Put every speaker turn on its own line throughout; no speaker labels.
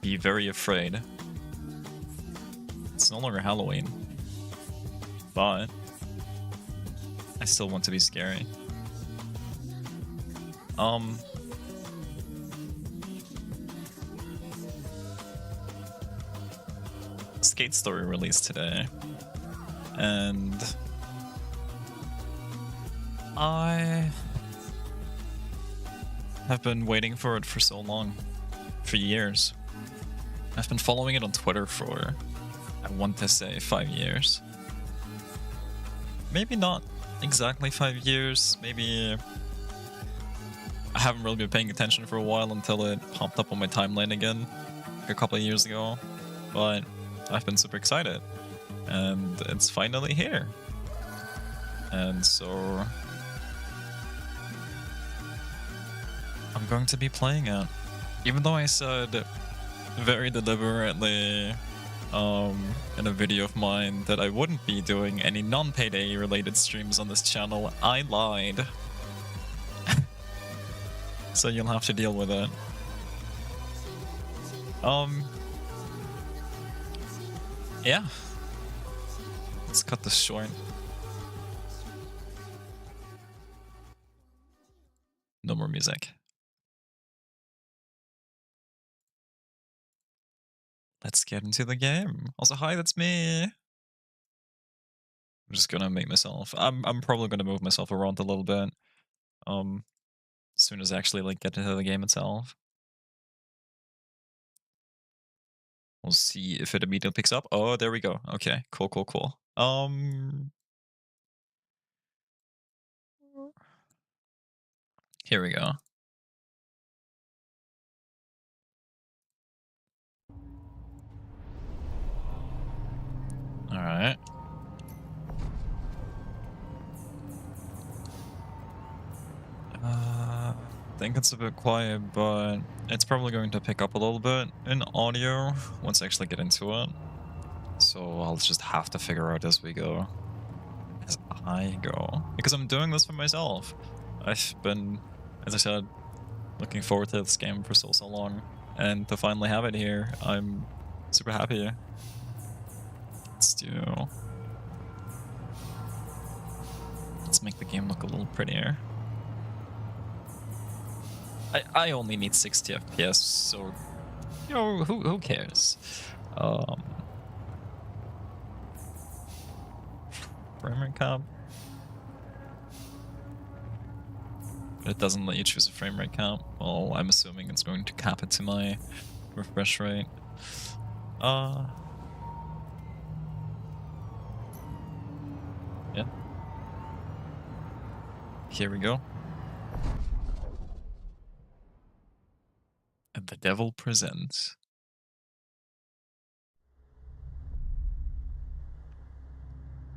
be very afraid. It's no longer Halloween, but I still want to be scary. Skate Story released today, and I have been waiting for it for so long, for years. I've been following it on Twitter for, I want to say, 5 years. Maybe not exactly 5 years, maybe I haven't really been paying attention for a while until it popped up on my timeline again a couple of years ago, but I've been super excited, and it's finally here. And so I'm going to be playing it. Even though I said very deliberately in a video of mine that I wouldn't be doing any non-Payday related streams on this channel, I lied. So you'll have to deal with it. Yeah. Let's cut this short. No more music. Let's get into the game. Also, hi, that's me. I'm just gonna make myself. I'm probably gonna move myself around a little bit. As soon as I actually like get into the game itself. We'll see if it immediately picks up. Oh, there we go. Okay, cool. Here we go. All right. I think it's a bit quiet, but it's probably going to pick up a little bit in audio once I actually get into it. So I'll just have to figure out as we go. As I go. Because I'm doing this for myself. I've been, as I said, looking forward to this game for so long. And to finally have it here, I'm super happy. Let's make the game look a little prettier. I only need 60 FPS, so you know, who cares? Frame rate cap. But it doesn't let you choose a frame rate cap. Well, I'm assuming it's going to cap it to my refresh rate. Yeah. Here we go. And the devil presents.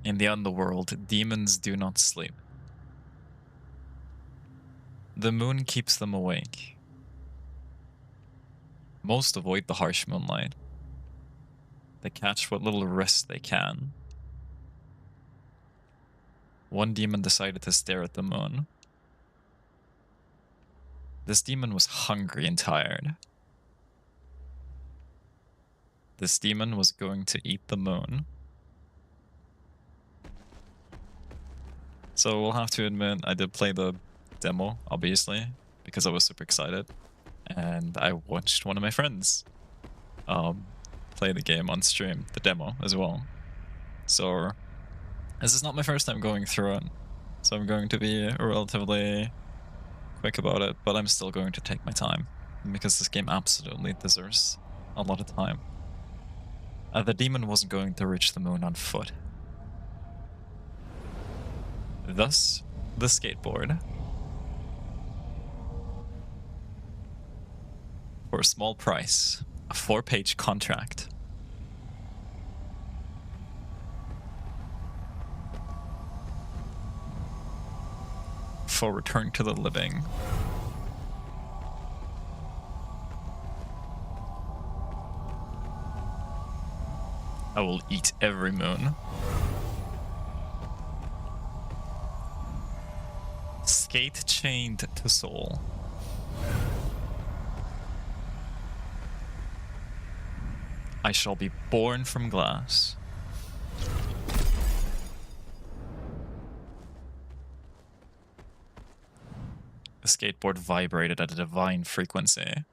In the underworld, demons do not sleep. The moon keeps them awake. Most avoid the harsh moonlight. They catch what little rest they can. One demon decided to stare at the moon. This demon was hungry and tired. This demon was going to eat the moon. So we'll have to admit, I did play the demo, obviously, because I was super excited. And I watched one of my friends play the game on stream, the demo as well. So this is not my first time going through it. So I'm going to be relatively quick about it, but I'm still going to take my time because this game absolutely deserves a lot of time. The demon wasn't going to reach the moon on foot. Thus, the skateboard. For a small price, a 4-page contract. For return to the living. I will eat every moon. Skate chained to soul. I shall be born from glass. The skateboard vibrated at a divine frequency.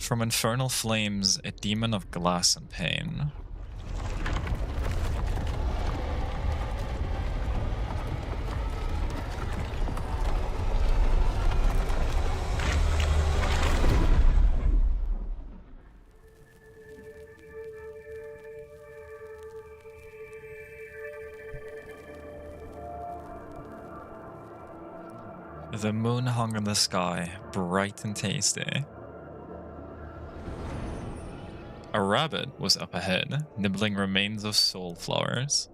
From infernal flames, a demon of glass and pain. The moon hung in the sky, bright and tasty. A rabbit was up ahead, nibbling remains of soul flowers.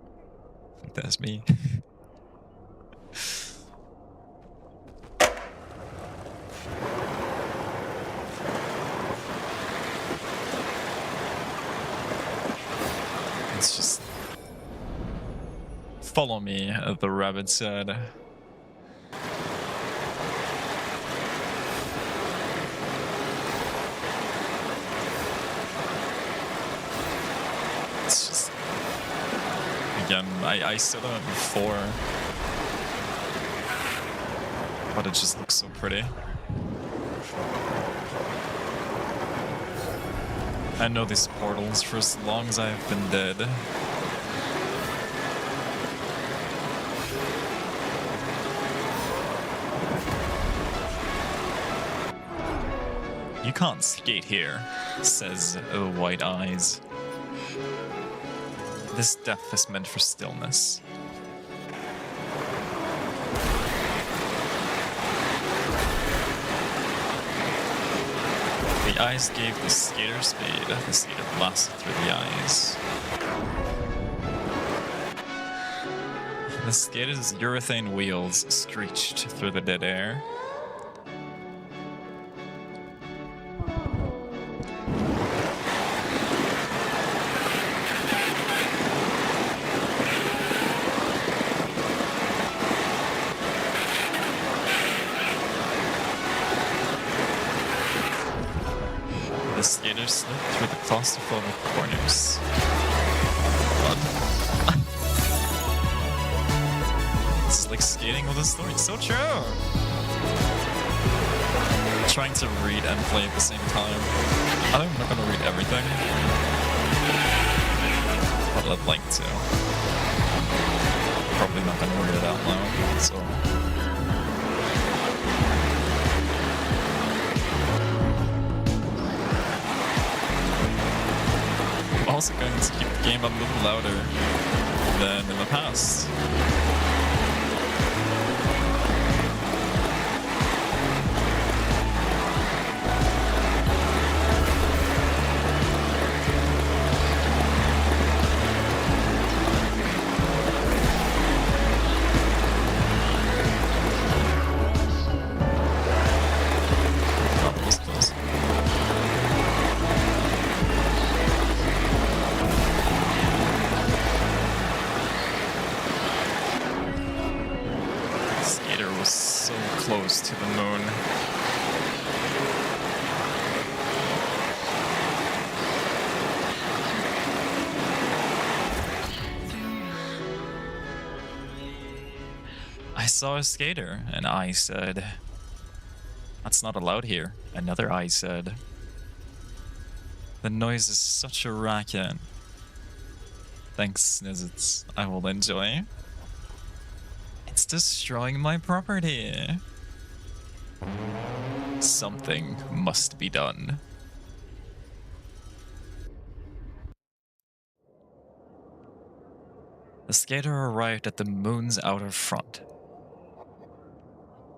I think that's me. It's just... Follow me, the rabbit said. It's just... Again, I said it before, but it just looks so pretty. I know these portals for as long as I've been dead. You can't skate here, says the white eyes. This depth is meant for stillness. The eyes gave the skater speed. The skater blasted through the eyes. The skater's urethane wheels screeched through the dead air. The skater slipped through the claustrophobic corners. Blood. This is like skating with a story. It's so true. I'm trying to read and play at the same time. I'm not gonna read everything, but I'd like to. Probably not gonna read it out loud, so. Also going to keep the game a little louder than in the past. Oh, that was close. Skater was so close to the moon. I saw a skater, an eye said. That's not allowed here, another eye said. The noise is such a racket. Thanks, Snizzits. I will enjoy. It's destroying my property. Something must be done. The skater arrived at the moon's outer front.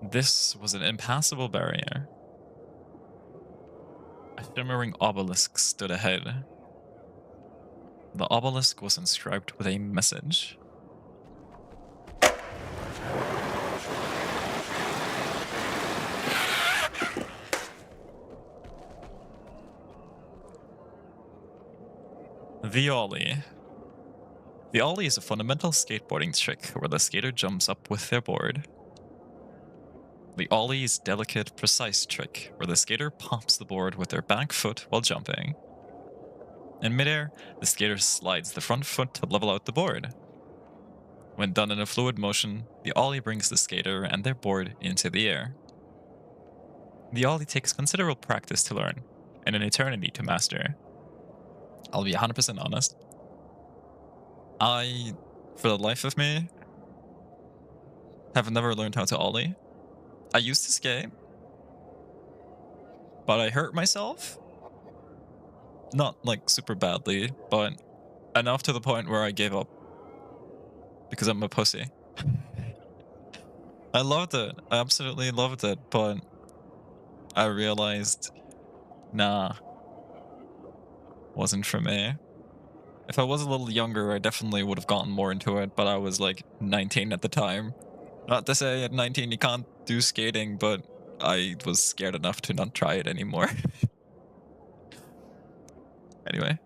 This was an impassable barrier. A shimmering obelisk stood ahead. The obelisk was inscribed with a message. The ollie. The ollie is a fundamental skateboarding trick where the skater jumps up with their board. The ollie is a delicate, precise trick where the skater pops the board with their back foot while jumping. In midair, the skater slides the front foot to level out the board. When done in a fluid motion, the ollie brings the skater and their board into the air. The ollie takes considerable practice to learn, and an eternity to master. I'll be 100% honest. I, for the life of me, have never learned how to ollie. I used to skate, but I hurt myself. Not like super badly, but enough to the point where I gave up. Because I'm a pussy. I loved it. I absolutely loved it, but I realized, nah, wasn't for me. If I was a little younger, I definitely would have gotten more into it, but I was like 19 at the time. Not to say at 19 you can't do skating, but I was scared enough to not try it anymore. Anyway.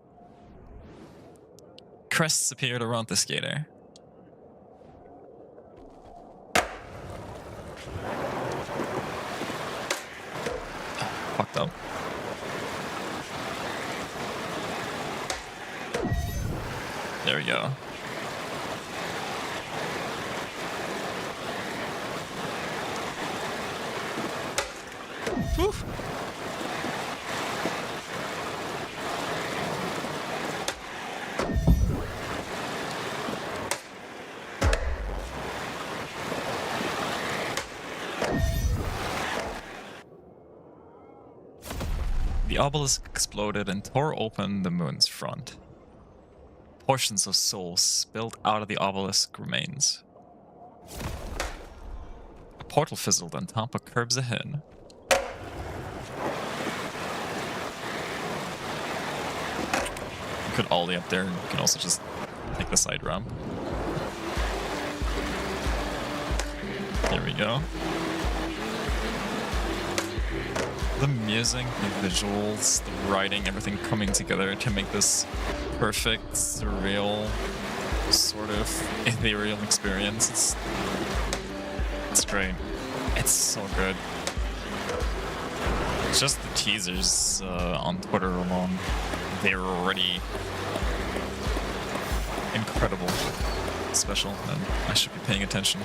Crests appeared around the skater. Fucked up. There we go. Whew. The obelisk exploded and tore open the moon's front. Portions of soul spilled out of the obelisk remains. A portal fizzled on top of curbs ahead. You could ollie up there, and you can also just take the side ramp. There we go. The music, the visuals, the writing, everything coming together to make this perfect, surreal, sort of ethereal experience. It's great. It's so good. Just the teasers on Twitter alone, they're already incredible, special, and I should be paying attention.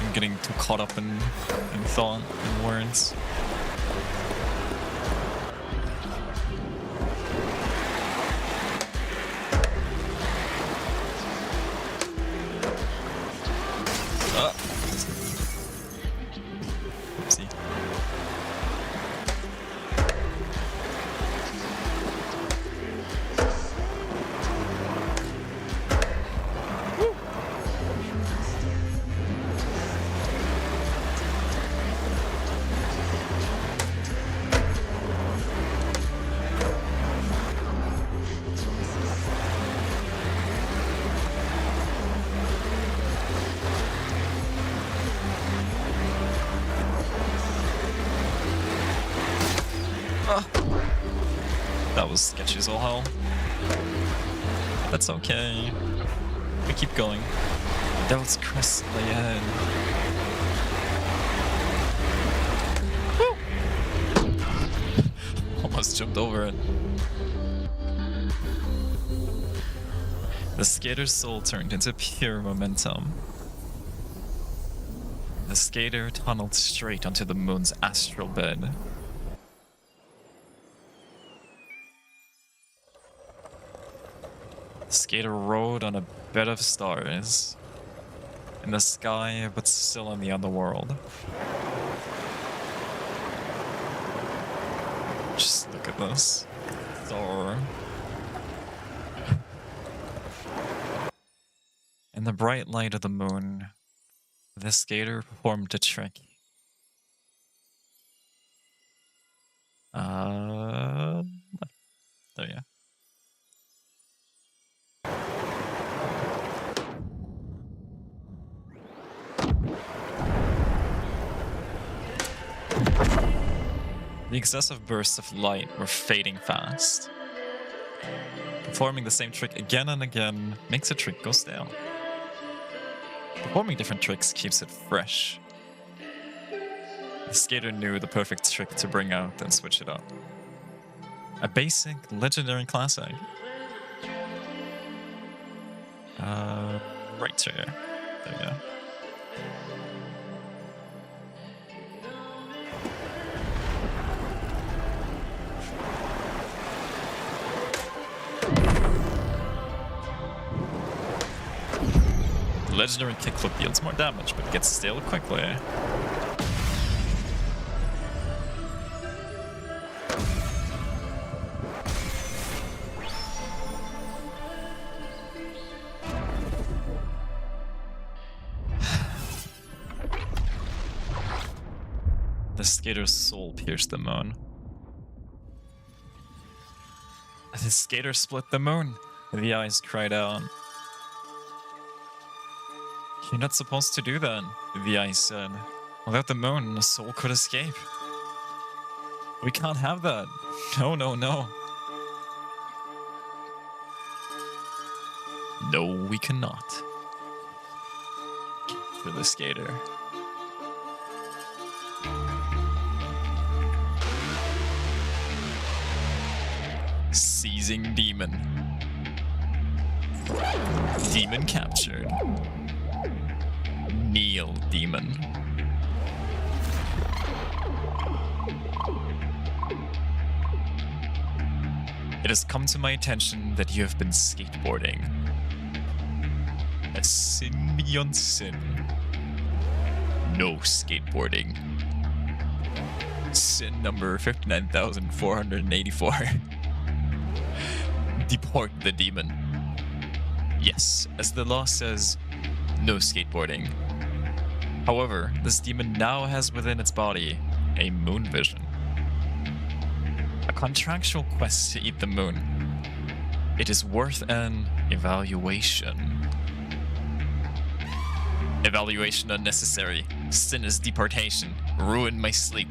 I'm getting too caught up in thought and words. Oopsie. That was sketchy as all hell. That's okay. We keep going. Devil's Crest lay ahead. Woo! Almost jumped over it. The skater's soul turned into pure momentum. The skater tunneled straight onto the moon's astral bed. The skater rode on a bed of stars. In the sky, but still in the underworld. Just look at this. Thor. In the bright light of the moon, the skater performed a trick. There you go. The excessive bursts of light were fading fast. Performing the same trick again and again makes a trick go stale. Performing different tricks keeps it fresh. The skater knew the perfect trick to bring out and switch it up. A basic legendary classic. Right here. There we go. Legendary kickflip deals more damage, but gets stale quickly. The skater's soul pierced the moon. The skater split the moon. The eyes cried out. You're not supposed to do that, the eyes said. Without the moon, the soul could escape. We can't have that. No, no, no. No, we cannot. For the skater. Seizing demon. Demon captured. Kneel, demon. It has come to my attention that you have been skateboarding. A sin beyond sin. No skateboarding. Sin number 59,484. Deport the demon. Yes, as the law says, no skateboarding. However, this demon now has within its body a moon vision. A contractual quest to eat the moon. It is worth an evaluation. Evaluation unnecessary. Sin is deportation. Ruin my sleep.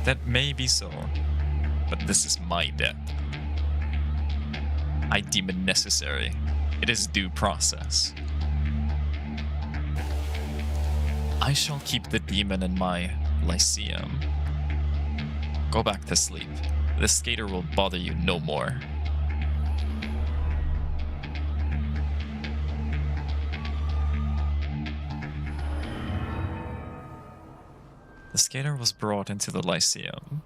That may be so, but this is my death. I deem it necessary. It is due process. I shall keep the demon in my Lyceum. Go back to sleep. The skater will bother you no more. The skater was brought into the Lyceum.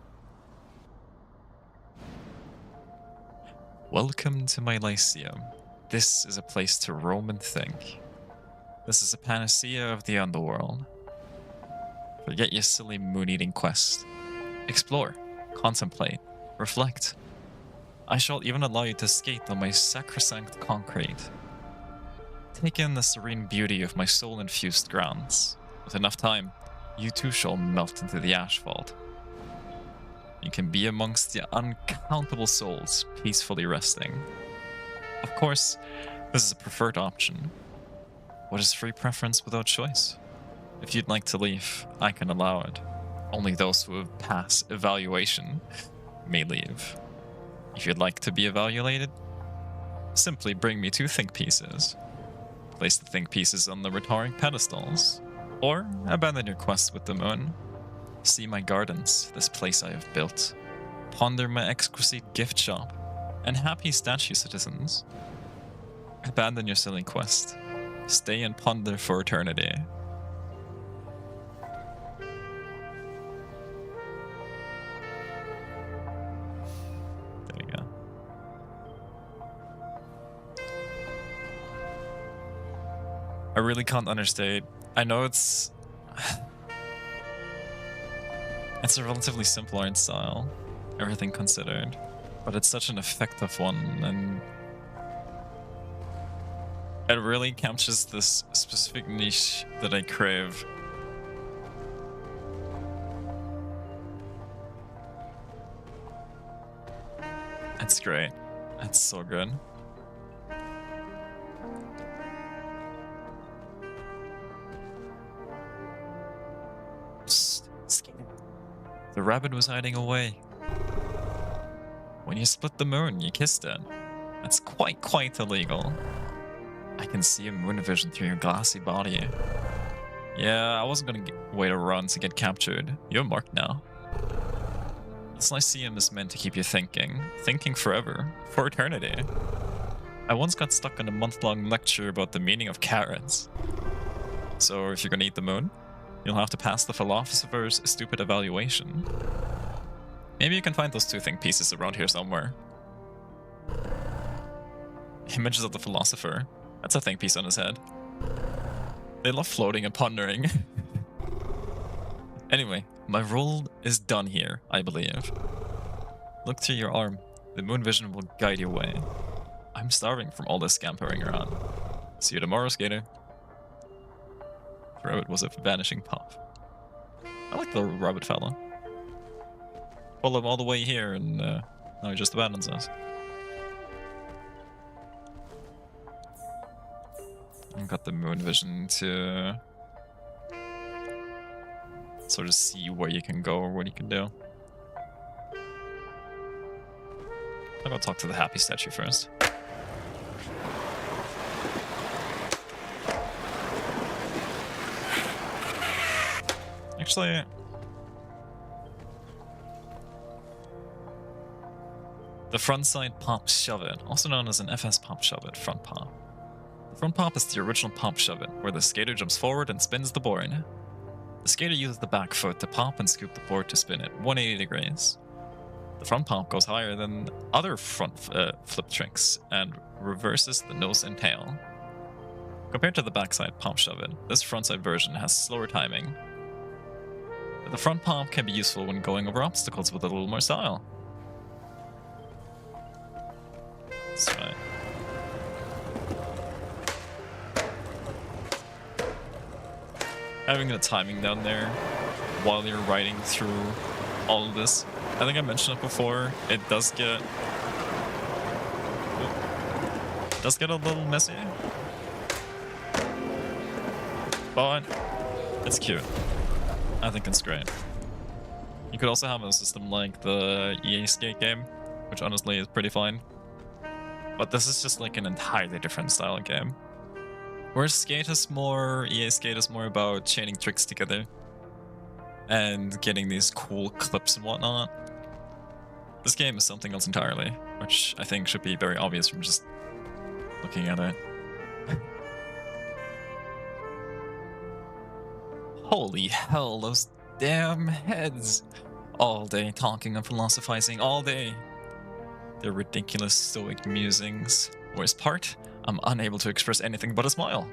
Welcome to my Lyceum. This is a place to roam and think. This is a panacea of the underworld. Forget your silly moon-eating quest. Explore, contemplate, reflect. I shall even allow you to skate on my sacrosanct concrete. Take in the serene beauty of my soul-infused grounds. With enough time, you too shall melt into the asphalt. You can be amongst the uncountable souls peacefully resting. Of course, this is a preferred option. What is free preference without choice? If you'd like to leave, I can allow it. Only those who have passed evaluation may leave. If you'd like to be evaluated, simply bring me 2 think pieces. Place the think pieces on the rhetoric pedestals, or abandon your quest with the moon. See my gardens, this place I have built. Ponder my exquisite gift shop, and happy statue citizens. Abandon your silly quest. Stay and ponder for eternity. There we go. I really can't understate. I know it's a relatively simple art style, everything considered, but it's such an effective one, and it really captures this specific niche that I crave. It's great. It's so good. The rabbit was hiding away. When you split the moon, you kissed it. That's quite illegal. I can see a moon vision through your glassy body. Yeah, I wasn't gonna wait a run to get captured. You're marked now. This Lyceum is meant to keep you thinking forever, for eternity. I once got stuck on a month-long lecture about the meaning of carrots. So if you're gonna eat the moon, you'll have to pass the philosopher's stupid evaluation. Maybe you can find those two think pieces around here somewhere. Images of the philosopher. That's a think piece on his head. They love floating and pondering. Anyway, my role is done here, I believe. Look to your arm. The moon vision will guide your way. I'm starving from all this scampering around. See you tomorrow, skater. The rabbit was a vanishing puff. I like the rabbit fella. Follow him all the way here and now he just abandons us. I've got the moon vision to sort of see where you can go or what you can do. I'm gonna talk to the happy statue first. Actually, the front side pop shove it, also known as an FS pop shove it, front pop. The front pop is the original pop shove it, where the skater jumps forward and spins the board. The skater uses the back foot to pop and scoop the board to spin it 180 degrees. The front pop goes higher than other front flip tricks and reverses the nose and tail. Compared to the backside pop shove it, this frontside version has slower timing. But the front pop can be useful when going over obstacles with a little more style. That's right. Having the timing down there while you're riding through all of this. I think I mentioned it before. It does get a little messy, but it's cute. I think it's great. You could also have a system like the EA Skate game, which honestly is pretty fine. But this is just like an entirely different style of game. Whereas Skate is more, EA Skate is more about chaining tricks together and getting these cool clips and whatnot. This game is something else entirely, which I think should be very obvious from just looking at it. Holy hell, those damn heads! All day talking and philosophizing, all day. Their ridiculous stoic musings. Worst part, I'm unable to express anything but a smile.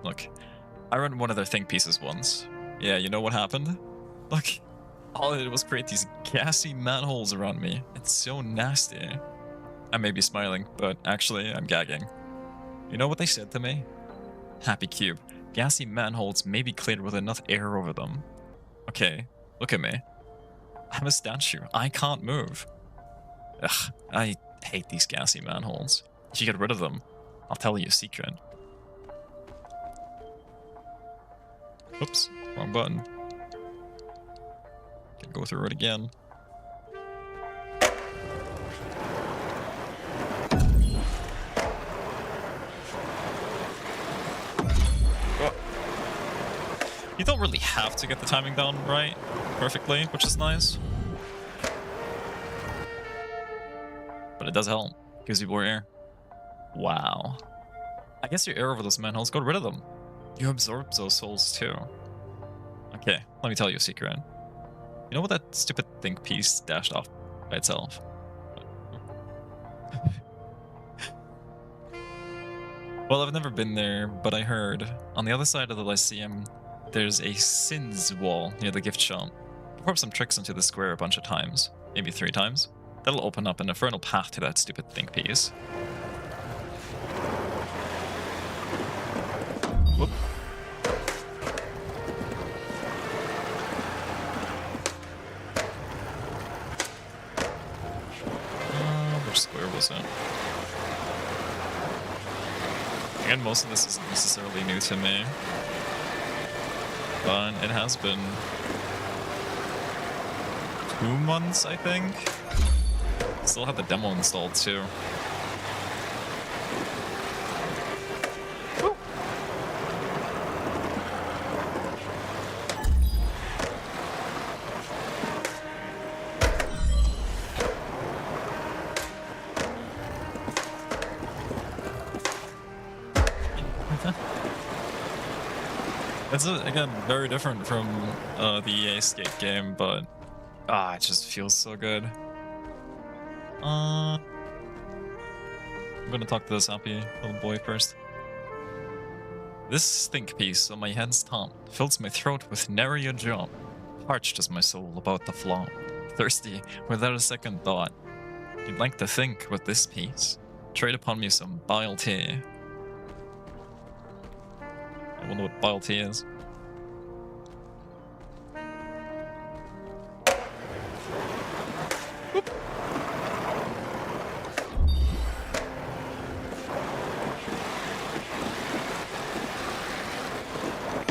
Look, I read one of their think pieces once. Yeah, you know what happened? Look, all I did was create these gassy manholes around me. It's so nasty. I may be smiling, but actually I'm gagging. You know what they said to me? Happy Cube, gassy manholes may be cleared with enough air over them. Okay, look at me. I'm a statue. I can't move. Ugh, I hate these gassy manholes. If you get rid of them, I'll tell you a secret. Oops, wrong button. Can go through it again. Oh. You don't really have to get the timing down right perfectly, which is nice. But it does help. Gives you more air. Wow. I guess your air over those manholes, got rid of them. You absorb those souls too. Okay, let me tell you a secret. You know what that stupid think piece dashed off by itself? Well, I've never been there, but I heard on the other side of the Lyceum, there's a sins wall near the gift shop. Perform some tricks into the square a bunch of times, maybe 3 times. That'll open up an infernal path to that stupid think piece. Whoop. Which square was it? Again, most of this isn't necessarily new to me, but it has been 2 months, I think. Still have the demo installed too. It's again very different from the EA Skate game, but it just feels so good. I'm gonna talk to this happy little boy first. This stink piece on my hand's top fills my throat with nary a drop. Parched is my soul about the flop. Thirsty without a second thought. You'd like to think with this piece. Trade upon me some bile tea. I wonder what bile tea is. Whoop.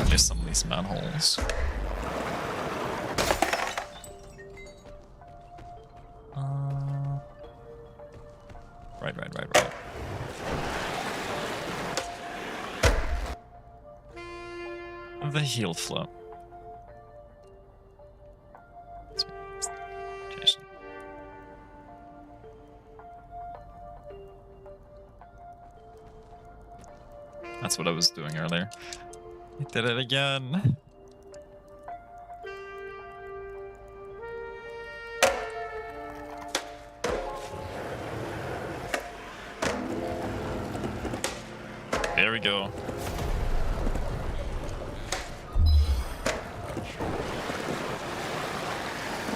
Just some of these manholes. Right. The heel flow. That's what I was doing earlier. I did it again. There we go.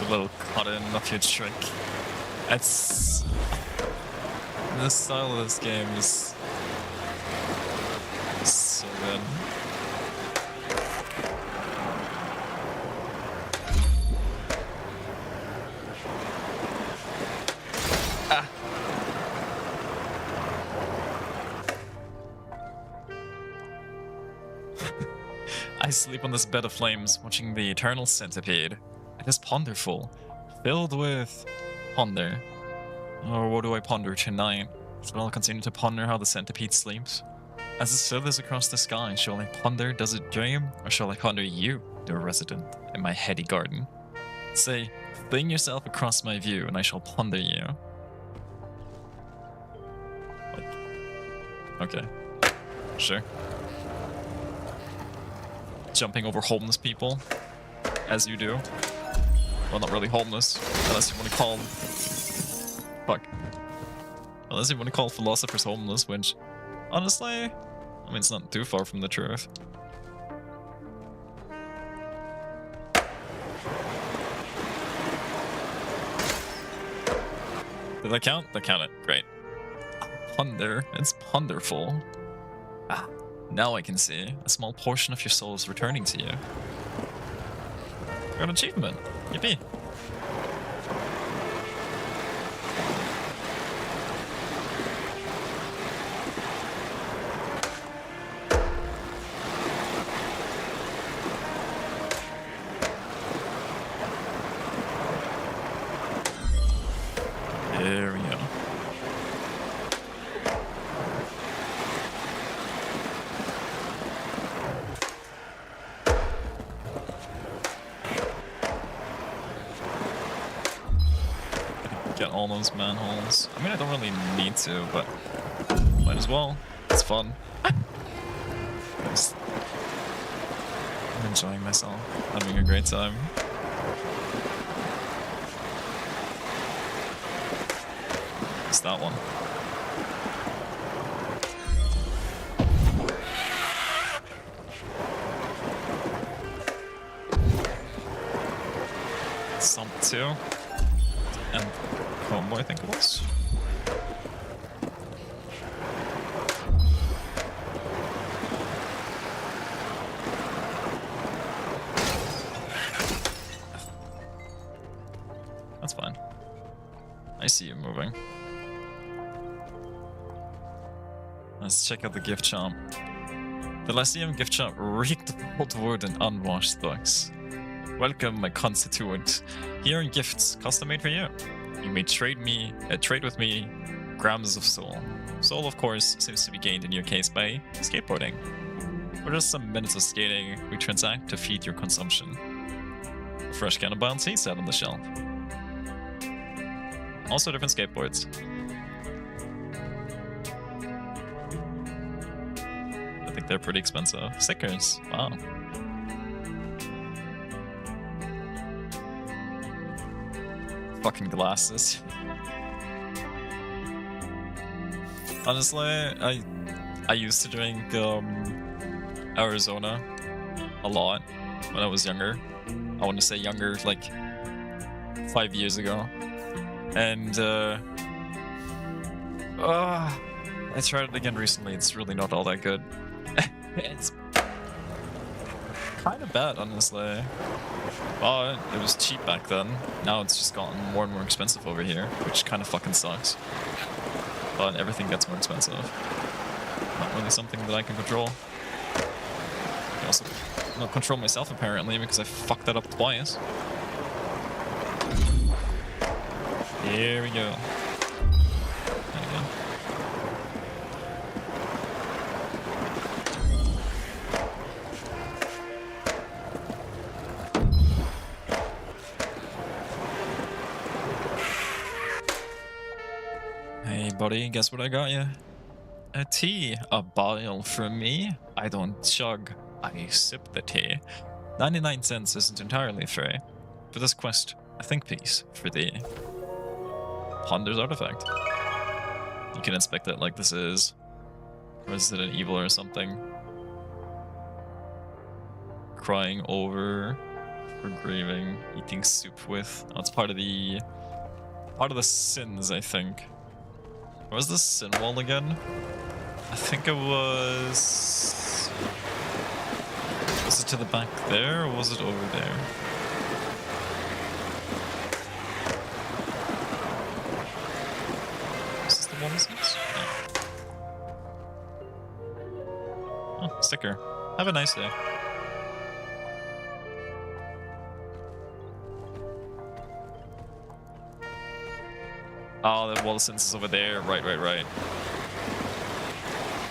A little cut-in of your trick. It's... The style of this game is so good. I sleep on this bed of flames, watching the eternal centipede. It is ponderful, filled with ponder. Or what do I ponder tonight? Shall I continue to ponder how the centipede sleeps? As it slithers across the sky, shall I ponder, does it dream? Or shall I ponder you, dear resident, in my heady garden? Say, fling yourself across my view, and I shall ponder you. Like, okay. Sure. Jumping over homeless people, as you do. Well, not really homeless, unless you want to call... Fuck. Unless you want to call philosophers homeless, which, honestly, I mean, it's not too far from the truth. Did I count? I counted. Great. Ponder. It's ponderful. Now I can see. A small portion of your soul is returning to you. Got an achievement. Yippee. There we go. Get all those manholes. I mean, I don't really need to, but might as well. It's fun. I'm enjoying myself, having a great time. It's that one. Sump 2. And combo, I think it was. That's fine. I see you moving. Let's check out the gift shop. The Lyceum gift shop reeked of old wood and unwashed books. Welcome, my constituent. Here are gifts, custom made for you. You may trade with me grams of soul. Soul, of course, seems to be gained in your case by skateboarding. For just some minutes of skating, we transact to feed your consumption. A fresh can of bound seeds out on the shelf. Also different skateboards. I think they're pretty expensive. Stickers, wow. Fucking glasses. Honestly, I used to drink Arizona a lot when I was younger. I want to say younger, like 5 years ago. And I tried it again recently. It's really not all that good. It's kind of bad, honestly. But it was cheap back then. Now it's just gotten more and more expensive over here, which kind of fucking sucks. But everything gets more expensive. Not really something that I can control. I also not control myself apparently because I fucked that up twice. Here we go. There we go. Hey buddy, guess what I got you? A tea. A bottle from me? I don't chug. I sip the tea. 99 cents isn't entirely free. For this quest, a think piece for the Ponder's artifact. You can inspect it like this is Resident Evil or something. Crying over, for grieving, eating soup with. Oh, it's part of the sins, I think. What was the sin wall again? I think it was... Was it to the back there, or was it over there? Is this the one? Oh, sticker. Have a nice day. Oh, the Wall Sense is over there. Right.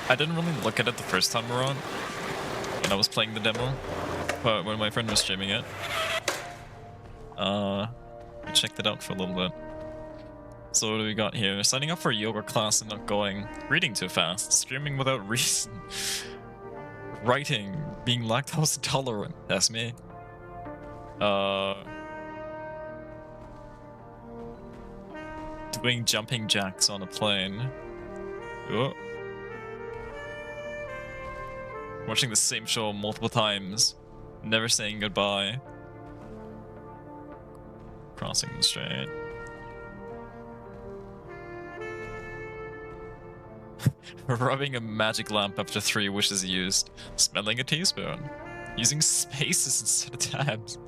I didn't really look at it the first time around when I was playing the demo, but when my friend was streaming it, we checked it out for a little bit. So what do we got here? Signing up for a yoga class and not going. Reading too fast. Streaming without reason. Writing. Being lactose intolerant. That's me. Doing jumping jacks on a plane. Oh. Watching the same show multiple times. Never saying goodbye. Crossing the strait. Rubbing a magic lamp after 3 wishes used. Smelling a teaspoon. Using spaces instead of tabs.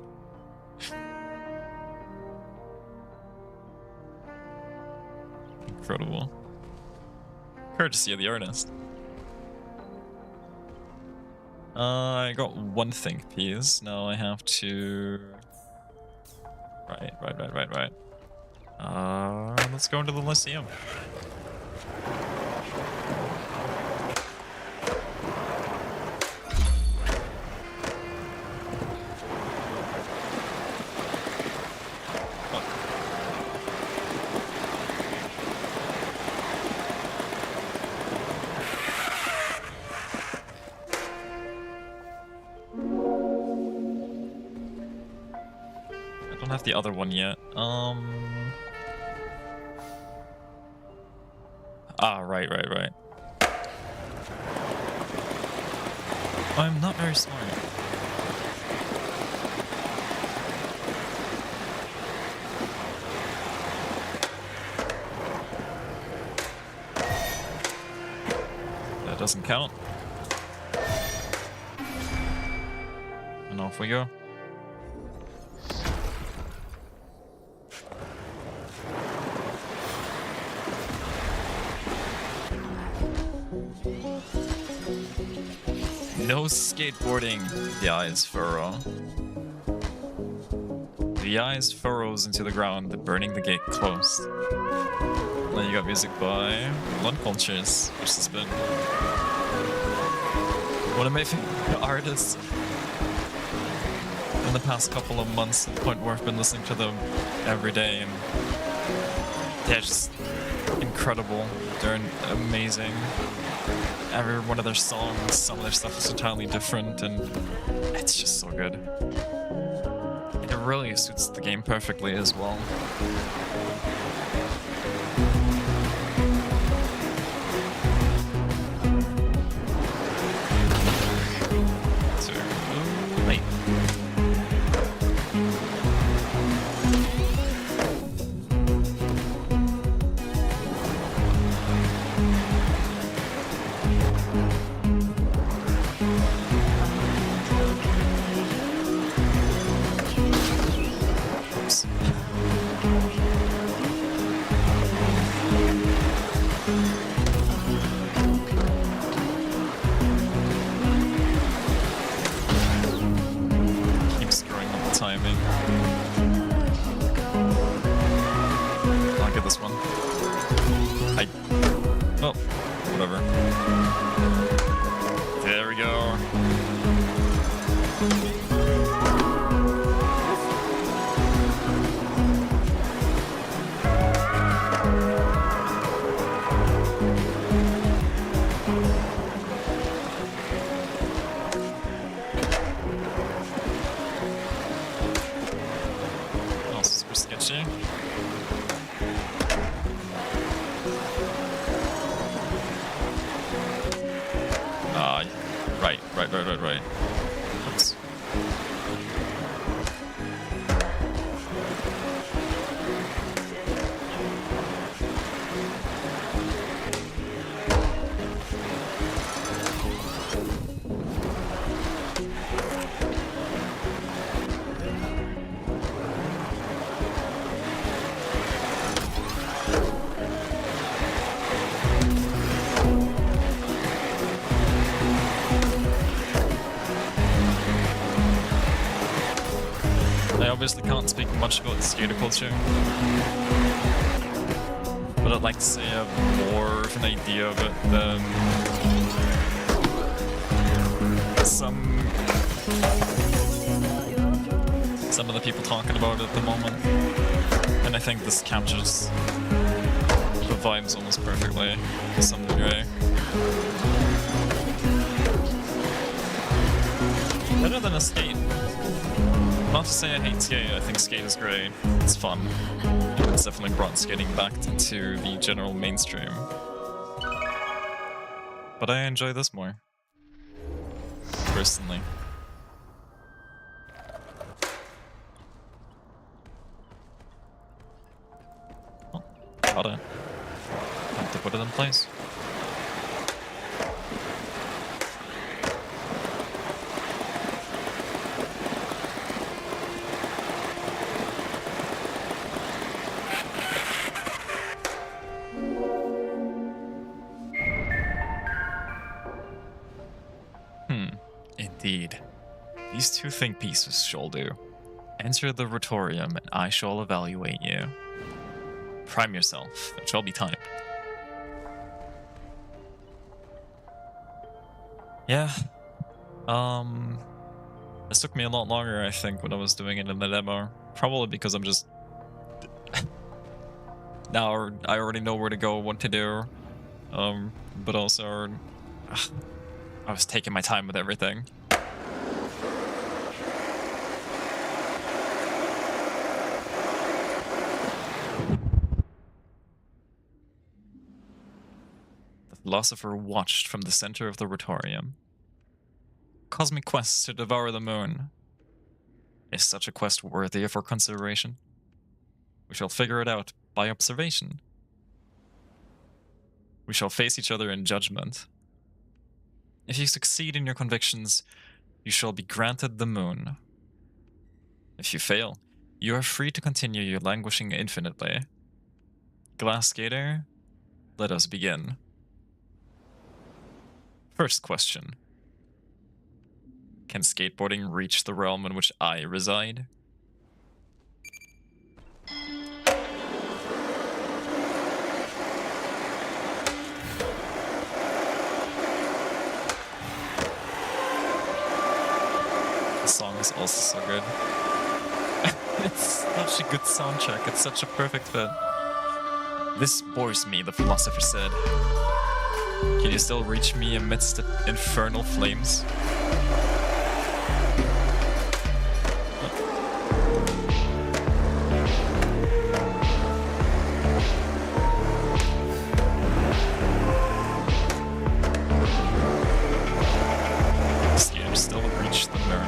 Incredible. Courtesy of the artist. I got one think piece. Now I have to... Right. Let's go into the Lyceum. The other one yet. Right. I'm not very smart. That doesn't count. And off we go. No skateboarding. The eyes furrow. The eyes furrows into the ground, burning the gate closed. Then you got music by Blood Cultures, which has been one of my favorite artists in the past couple of months, to the point where I've been listening to them every day, and they're just incredible. They're amazing. every one of their songs, some of their stuff is entirely different, and it's just so good. It really suits the game perfectly as well. Right. Oops. I obviously can't speak much about the skater culture, but I'd like to say I have more of an idea of it than some of the people talking about it at the moment. And I think this captures the vibes almost perfectly to some degree. Better than a skate. Not to say I hate skate, I think skate is great. It's fun. It's definitely brought skating back into the general mainstream. But I enjoy this more. Personally. Oh, gotta have to put it in place. Indeed. These two think pieces shall do. Enter the Rotorium, and I shall evaluate you. Prime yourself. It shall be time. Yeah. This took me a lot longer, I think, when I was doing it in the demo. Probably because I'm just... now I already know where to go, what to do. But also... I was taking my time with everything. The philosopher watched from the center of the Rotorium. Cosmic quest to devour the moon. Is such a quest worthy of our consideration? We shall figure it out by observation. We shall face each other in judgment. If you succeed in your convictions, you shall be granted the moon. If you fail, you are free to continue your languishing infinitely. Glass Skater, let us begin. First question. Can skateboarding reach the realm in which I reside? The song is also so good. It's such a good soundtrack. It's such a perfect fit. This bores me, the philosopher said. Can you still reach me amidst the infernal flames? Skater still reach the mirror.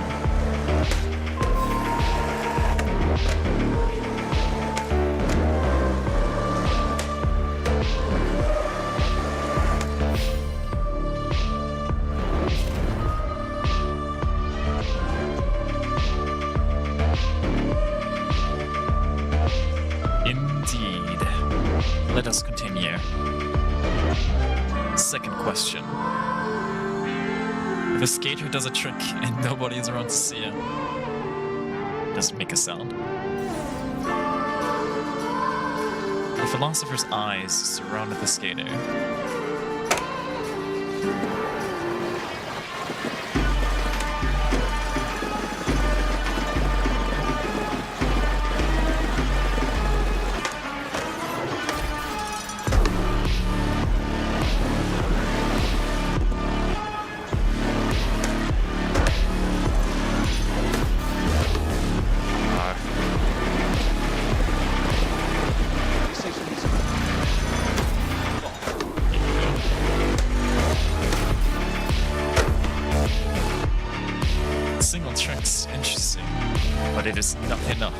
Indeed. Let us continue. Second question. If a skater does a trick and nobody is around to see it, does it make a sound? The philosopher's eyes surrounded the skater. Single tricks, interesting. But it is not enough.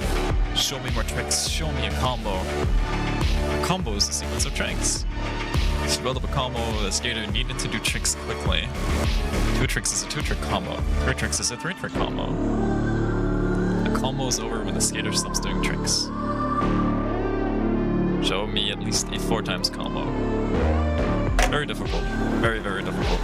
Show me more tricks, show me a combo. A combo is a sequence of tricks. To build up a combo, the skater needed to do tricks quickly. 2 tricks is a 2-trick combo. 3 tricks is a 3-trick combo. A combo is over when the skater stops doing tricks. Show me at least a 4 times combo. Very difficult. Very, very difficult.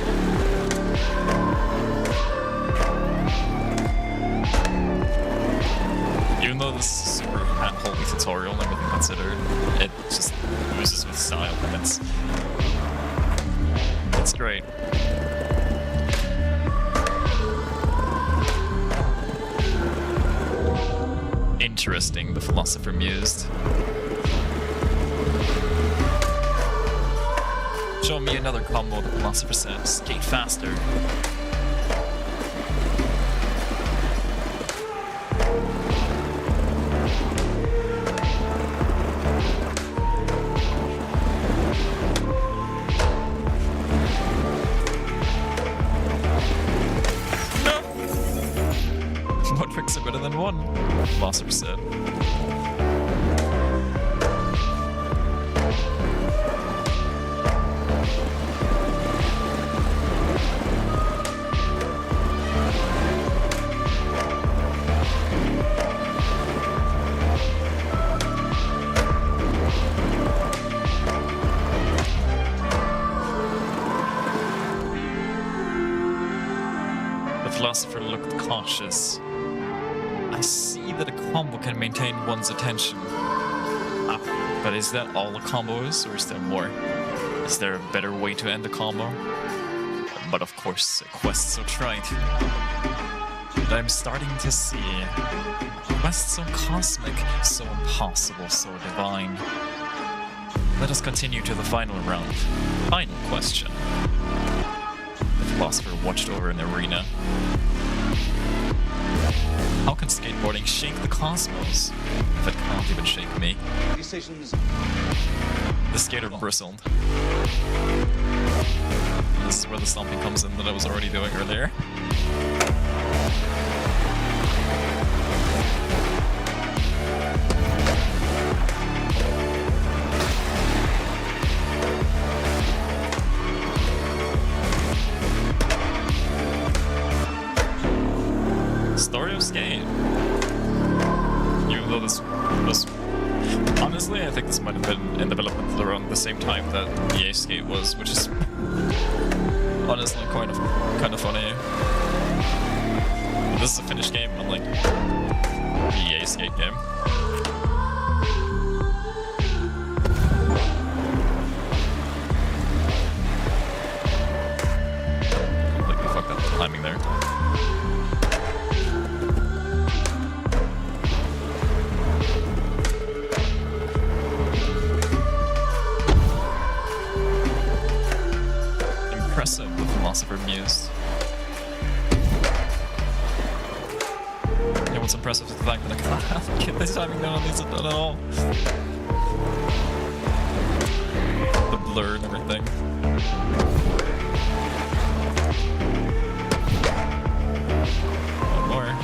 Even though this is a super hand-holding tutorial and everything considered, it just oozes with style and it's great. Interesting, the philosopher mused. Show me another combo, the philosopher said. Skate faster. More tricks are better than one, the philosopher said. The philosopher looked cautious. I see that a combo can maintain one's attention. But is that all a combo is, or is there more? Is there a better way to end a combo? But of course, a quest so trite. But I'm starting to see a quest so cosmic, so impossible, so divine. Let us continue to the final round. Final question. The philosopher watched over an arena. How can skateboarding shake the cosmos if it can't even shake me?
Decisions.
The skater bristled. This is where the stomping comes in that I was already doing earlier. Story of Skate. Even though this was... Honestly, I think this might have been in development around the same time that EA Skate was, which is honestly kind of funny. But this is a finished game, unlike the EA Skate game. Completely fucked up the timing there. Philosopher Muse. Yeah, what's impressive is the fact that I can't get this timing down on these at all. The blur and everything. One more.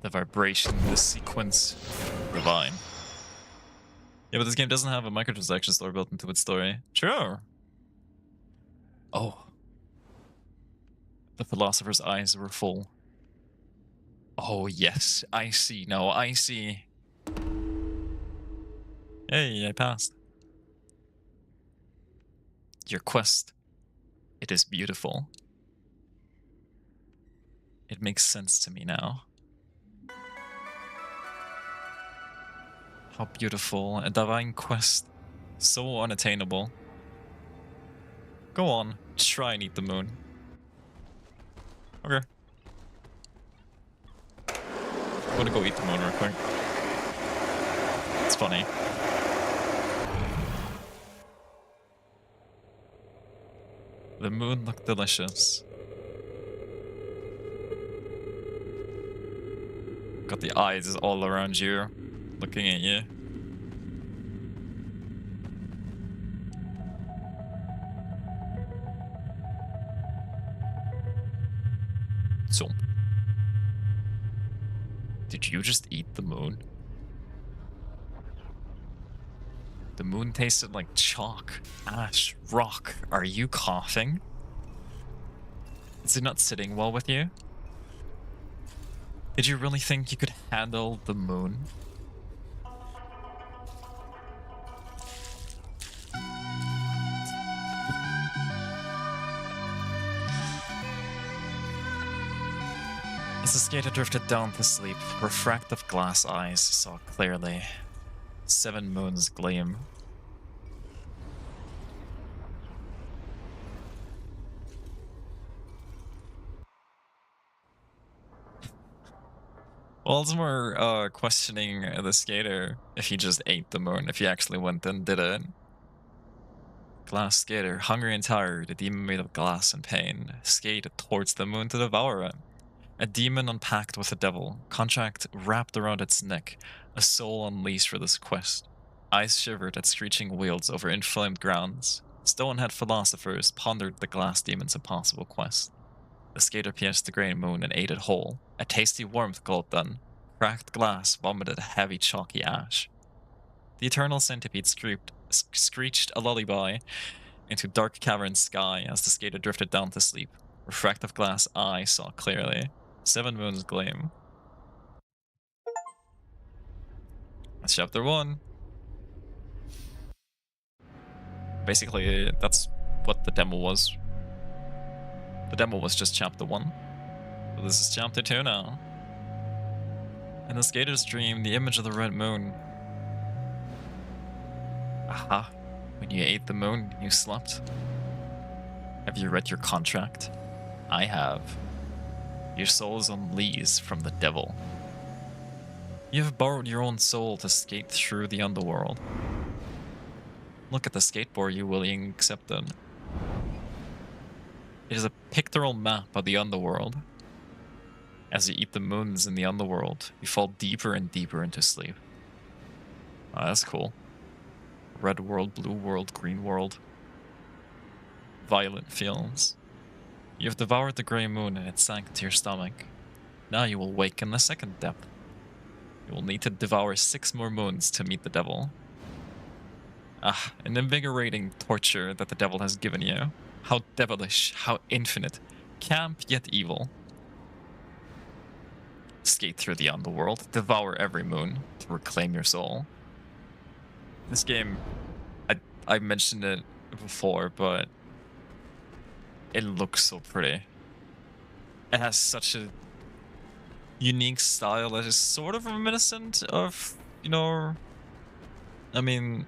The vibration, the sequence, divine. Yeah, but this game doesn't have a microtransaction store built into its story. Sure. Oh. The philosopher's eyes were full. Oh, yes. I see. No, I see. Hey, I passed. Your quest. It is beautiful. It makes sense to me now. How beautiful. A divine quest. So unattainable. Go on. Try and eat the moon. Okay. I'm gonna go eat the moon real quick. It's funny. The moon looked delicious. Got the eyes all around you, looking at you. So, did you just eat the moon? The moon tasted like chalk, ash, rock. Are you coughing? Is it not sitting well with you? Did you really think you could handle the moon? As the skater drifted down to sleep, refractive glass eyes saw clearly. 7 moons gleam. Well, it's more questioning the skater if he just ate the moon, if he actually went and did it. Glass skater, hungry and tired, a demon made of glass and pain, skated towards the moon to devour it. A demon unpacked with the devil, contract wrapped around its neck, a soul unleashed for this quest. Eyes shivered at screeching wheels over inflamed grounds. Stone-head philosophers pondered the glass demon's impossible quest. The skater pierced the grey moon and ate it whole. A tasty warmth gulped then. Cracked glass vomited heavy chalky ash. The eternal centipede screeched a lullaby into dark cavern sky as the skater drifted down to sleep. Refractive glass eye saw clearly. 7 moons gleam. That's chapter 1. Basically, that's what the demo was. The demo was just chapter 1. So this is chapter 2 now. In the skater's dream, the image of the red moon. Aha. When you ate the moon, you slept. Have you read your contract? I have. Your soul is on lease from the devil. You have borrowed your own soul to skate through the underworld. Look at the skateboard you willingly accepted. It is a pictorial map of the underworld. As you eat the moons in the underworld, you fall deeper and deeper into sleep. Oh, that's cool. Red world, blue world, green world. Violet fields. You have devoured the grey moon and it sank into your stomach. Now you will wake in the second depth. You will need to devour 6 more moons to meet the devil. Ah, an invigorating torture that the devil has given you. How devilish, how infinite. Camp yet evil. Skate through the underworld, devour every moon to reclaim your soul. This game, I mentioned it before, but it looks so pretty. It has such a unique style that is sort of reminiscent of, you know, I mean,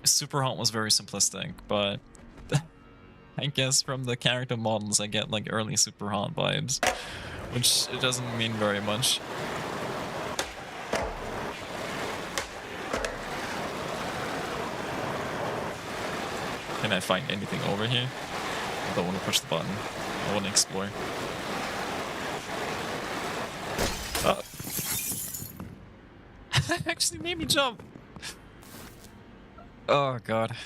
Super Hot was very simplistic, but I guess from the character models I get like early super hot vibes, which it doesn't mean very much. Can I find anything over here? I don't want to push the button. I want to explore. Oh. Actually made me jump. Oh god.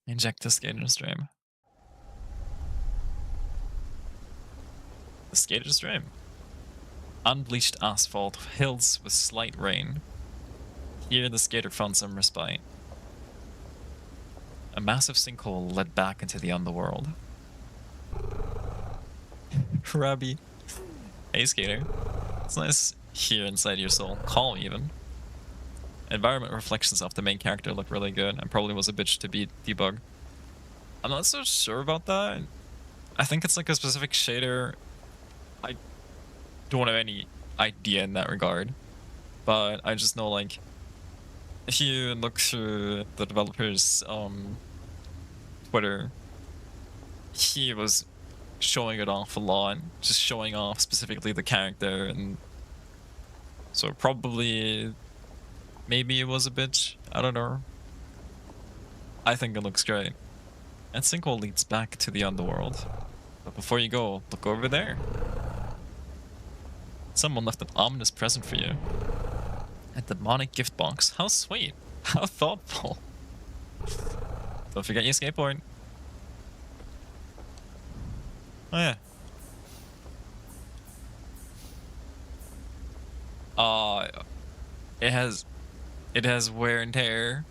Inject the skater stream. The skater stream. Unbleached asphalt, hills with slight rain. Here the skater found some respite. A massive sinkhole led back into the underworld. Robbie. Hey skater. It's nice here inside your soul. Calm even. Environment reflections of the main character look really good and probably was a bitch to beat debug. I'm not so sure about that. I think it's like a specific shader. I don't have any idea in that regard. But I just know like if you look through the developer's Twitter, he was showing it off a lot, just showing off specifically the character, and so probably maybe it was a bitch. I don't know. I think it looks great. And sinkhole leads back to the underworld. But before you go, look over there. Someone left an ominous present for you. A demonic gift box. How sweet. How thoughtful. Don't forget your skateboard. Oh yeah. It has wear and tear.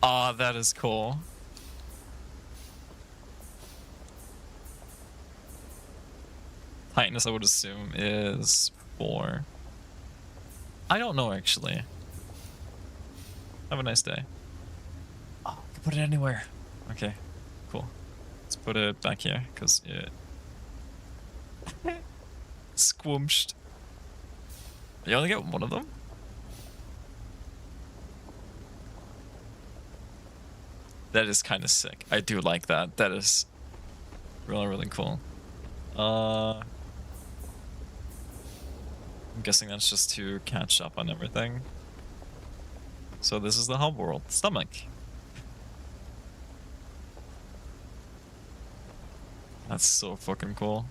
Ah, that is cool. Tightness, I would assume, is 4. I don't know, actually. Have a nice day. Oh, I can put it anywhere. Okay, cool. Let's put it back here, because it... squooshed. You only get one of them? That is kind of sick. I do like that. That is really, really cool. I'm guessing that's just to catch up on everything. So this is the hub world. Stomach. That's so fucking cool.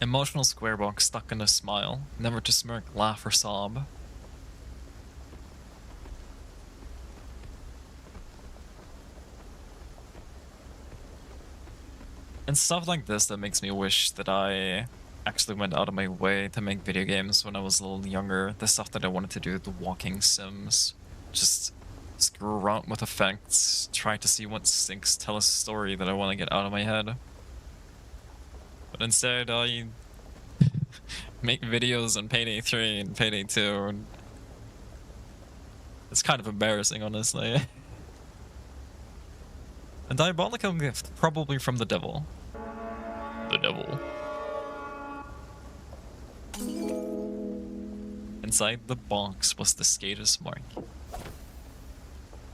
Emotional square box stuck in a smile. Never to smirk, laugh, or sob. And stuff like this that makes me wish that I actually went out of my way to make video games when I was a little younger. The stuff that I wanted to do, the walking sims. Just screw around with effects, try to see what stinks, tell a story that I want to get out of my head. But instead, I make videos on Payday 3 and Payday 2. And it's kind of embarrassing, honestly. A diabolical gift, probably from the devil. The devil. Inside the box was the skater's mark.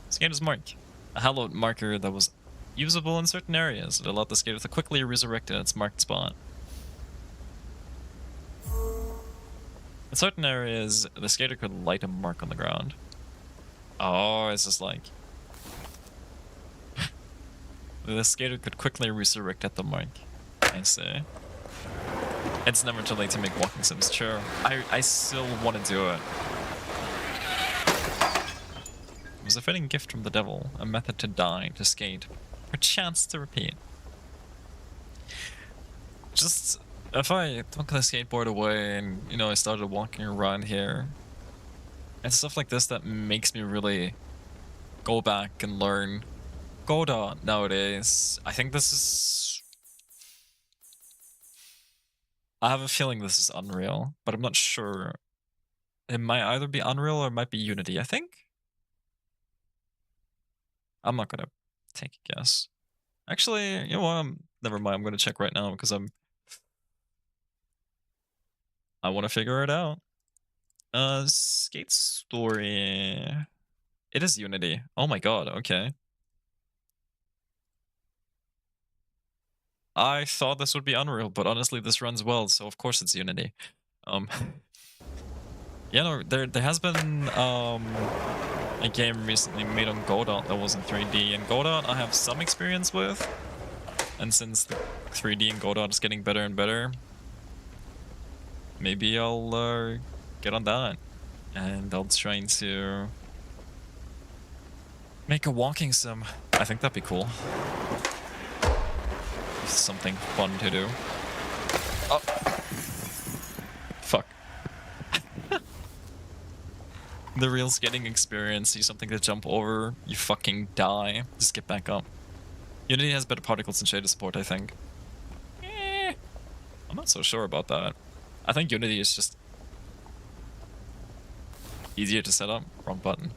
Skater's mark. A hallowed marker that was usable in certain areas. It allowed the skater to quickly resurrect in its marked spot. In certain areas, the skater could light a mark on the ground. Oh, it's just like... the skater could quickly resurrect at the mark. I see. It's never too late to make walking sims, true. I still want to do it. It was a fitting gift from the devil, a method to die, to skate, a chance to repeat. Just, if I took the skateboard away and, you know, I started walking around here, and stuff like this that makes me really go back and learn Godot nowadays, I think this is... I have a feeling this is Unreal, but I'm not sure. It might either be Unreal or it might be Unity, I think? I'm not gonna take a guess. Actually, you know what? Never mind, I'm gonna check right now because I want to figure it out. Skate Story... It is Unity. Oh my god, okay. I thought this would be Unreal, but honestly, this runs well, so of course it's Unity. Um, yeah, no, there has been a game recently made on Godot that was in 3D, and Godot I have some experience with, and since the 3D in Godot is getting better and better, maybe I'll get on that, and I'll try to make a walking sim. I think that'd be cool. Something fun to do. Oh. Fuck. The real skating experience, see something to jump over, you fucking die. Just get back up. Unity has better particles and shader support, I think. I'm not so sure about that. I think Unity is just easier to set up. Wrong button.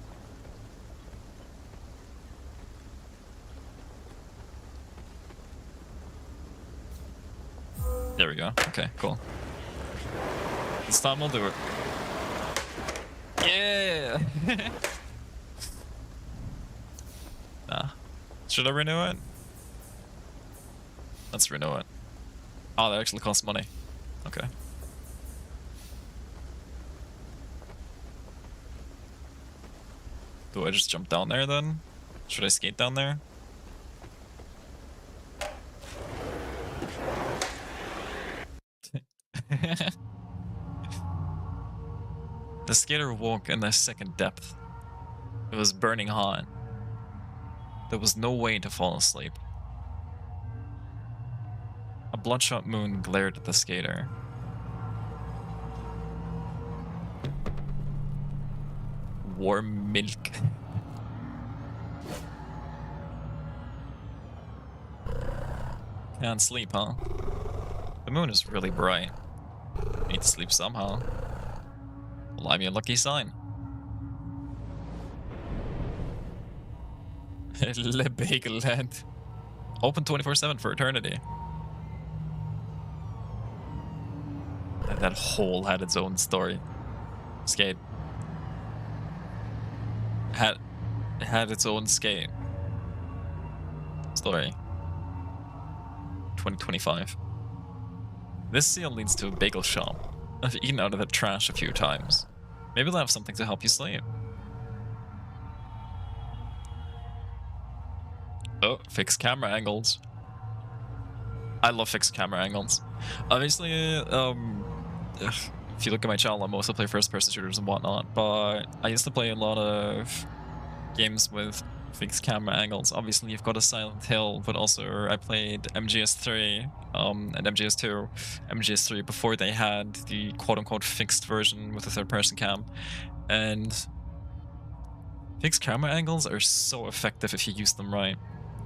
There we go. Okay, cool. This time we'll do it. Yeah! Nah. Should I renew it? Let's renew it. Oh, that actually costs money. Okay. Do I just jump down there then? Should I skate down there? The skater woke in the second depth. It was burning hot. There was no way to fall asleep. A bloodshot moon glared at the skater. Warm milk. Can't sleep, huh? The moon is really bright. Need to sleep somehow. Well, I'm your lucky sign. Le Bagel Land. Open 24/7 for eternity. And that hole had its own story. Skate. Had its own skate. Story. 2025. This seal leads to a bagel shop. I've eaten out of the trash a few times. Maybe they'll have something to help you sleep. Oh, fixed camera angles. I love fixed camera angles. Obviously, if you look at my channel, I mostly play first-person shooters and whatnot, but I used to play a lot of games with fixed camera angles. Obviously, you've got a Silent Hill, but also I played MGS3 and MGS2. MGS3 before they had the quote-unquote fixed version with the third-person cam, and fixed camera angles are so effective if you use them right.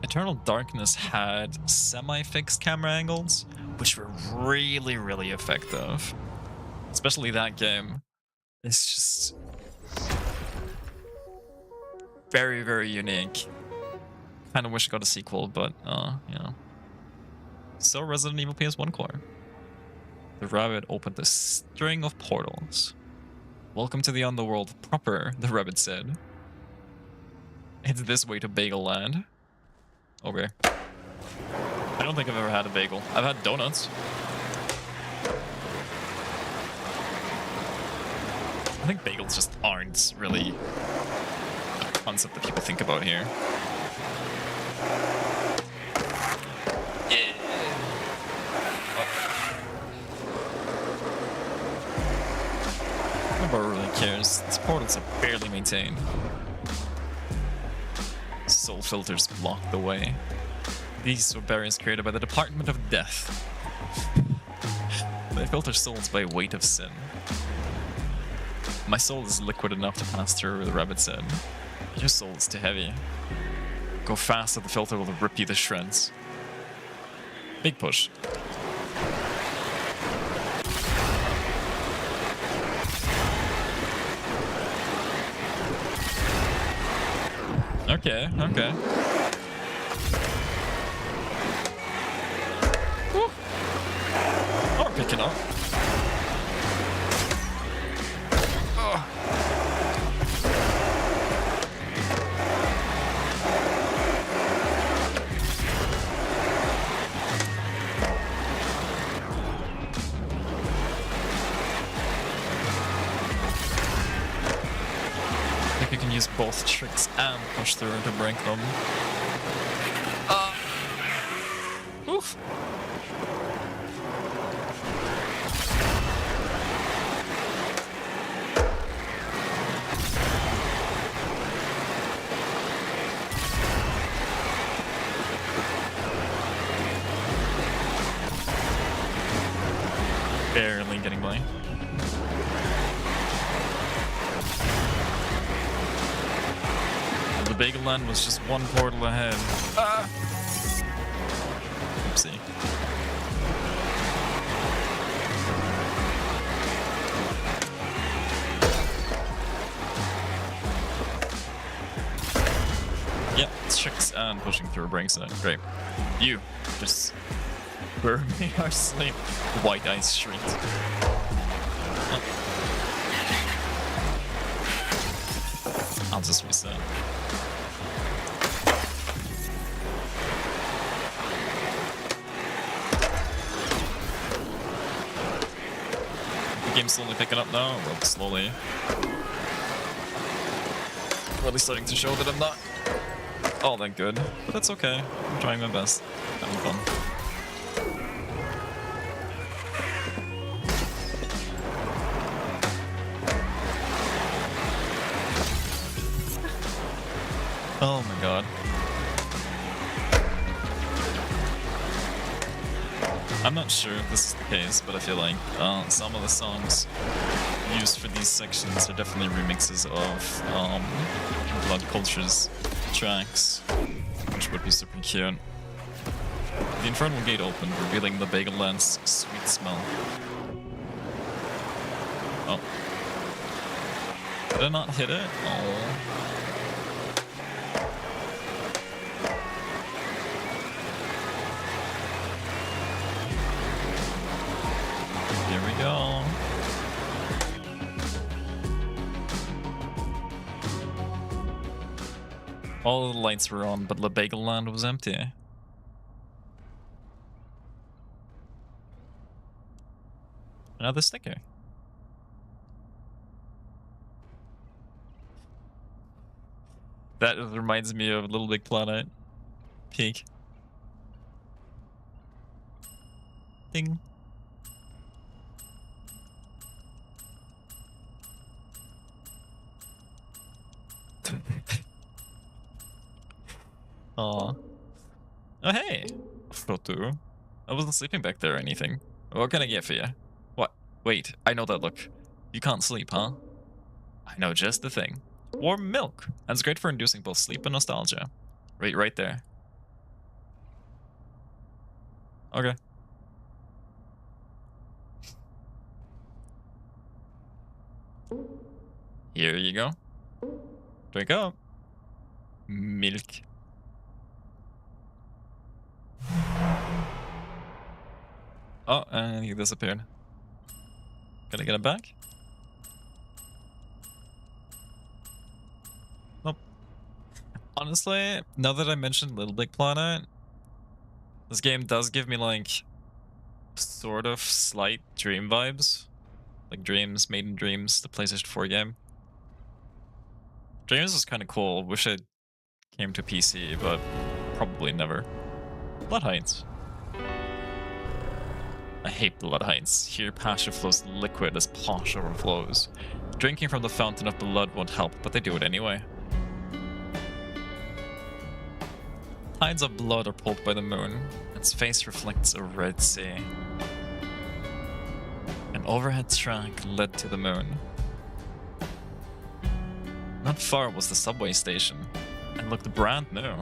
Eternal Darkness had semi-fixed camera angles, which were really, really effective. Especially that game. It's just very, very unique. Kind of wish I got a sequel, but, you know. So Resident Evil PS1 core. The rabbit opened a string of portals. Welcome to the underworld proper, the rabbit said. It's this way to Bagel Land. Okay. I don't think I've ever had a bagel. I've had donuts. I think bagels just aren't really a concept that people think about here. Yeah. Nobody really cares. These portals are barely maintained. Soul filters block the way. These were barriers created by the Department of Death. They filter souls by weight of sin. My soul is liquid enough to pass through, the rabbit said. Your soul is too heavy. Go fast or the filter will rip you to shreds. Big push. Okay, okay. Woo. Oh, we're picking up. Oh. use both tricks and push through to break them. Oof. Barely getting by. The Bagel Land was just one portal ahead. Oopsie. Yep, tricks and pushing through brings it. Great. You just burn me our sleep. White Ice Street. I'll just reset. The game's slowly picking up now, well, slowly. Really starting to show that I'm not all that good, but that's okay. I'm trying my best. Having fun. Oh my god. I'm not sure if this is the case, but I feel like some of the songs used for these sections are definitely remixes of Blood Culture's tracks, which would be super cute. The Infernal Gate opened, revealing the Bagel Land's sweet smell. Oh. Did I not hit it? Oh. Here we go. All the lights were on, but the Bagel Land was empty. Another sticker. That reminds me of Little Big Planet. Peak. Ding. Aw. Oh, hey! Frotu. I wasn't sleeping back there or anything. What can I get for you? What? Wait, I know that look. You can't sleep, huh? I know just the thing. Warm milk. And it's great for inducing both sleep and nostalgia. Right there. Okay. Here you go. Drink up. Milk. Oh, and he disappeared. Can I get it back? Nope. Honestly, now that I mentioned Little Big Planet, this game does give me like sort of slight Dream vibes. Like Dreams, Maiden Dreams, the PlayStation 4 game. Dreams was kind of cool. Wish it came to PC, but probably never. Blood Heights. I hate Blood Heights. Here passion flows liquid as posh overflows. Drinking from the fountain of blood won't help, but they do it anyway. Tides of blood are pulled by the moon. Its face reflects a red sea. An overhead track led to the moon. Not far was the subway station, and looked brand new.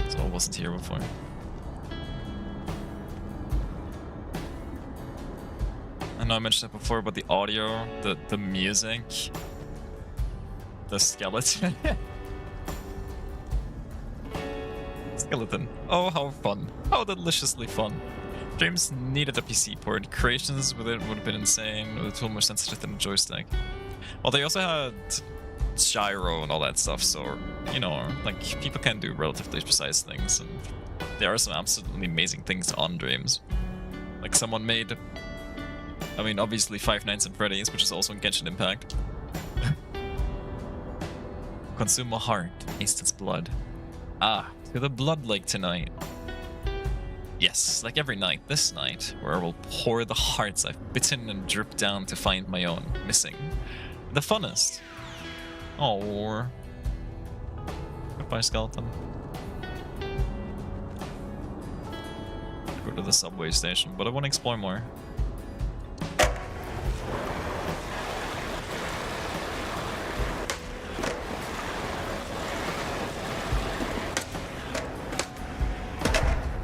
So I wasn't here before. I know I mentioned it before, but the audio, the music, the skeleton. Skeleton. Oh, how fun. How deliciously fun. Dreams needed a PC port. Creations with it would have been insane, with a tool more sensitive than a joystick. Well, they also had gyro and all that stuff, so, you know, like, people can do relatively precise things, and there are some absolutely amazing things on Dreams. Like someone made, I mean, obviously Five Nights at Freddy's, which is also in Genshin Impact. Consume a heart, taste its blood. Ah, to the blood lake tonight. Yes, like every night, this night, where I will pour the hearts I've bitten and drip down to find my own, missing. The funnest. Oh. Goodbye, skeleton. Go to the subway station, but I want to explore more.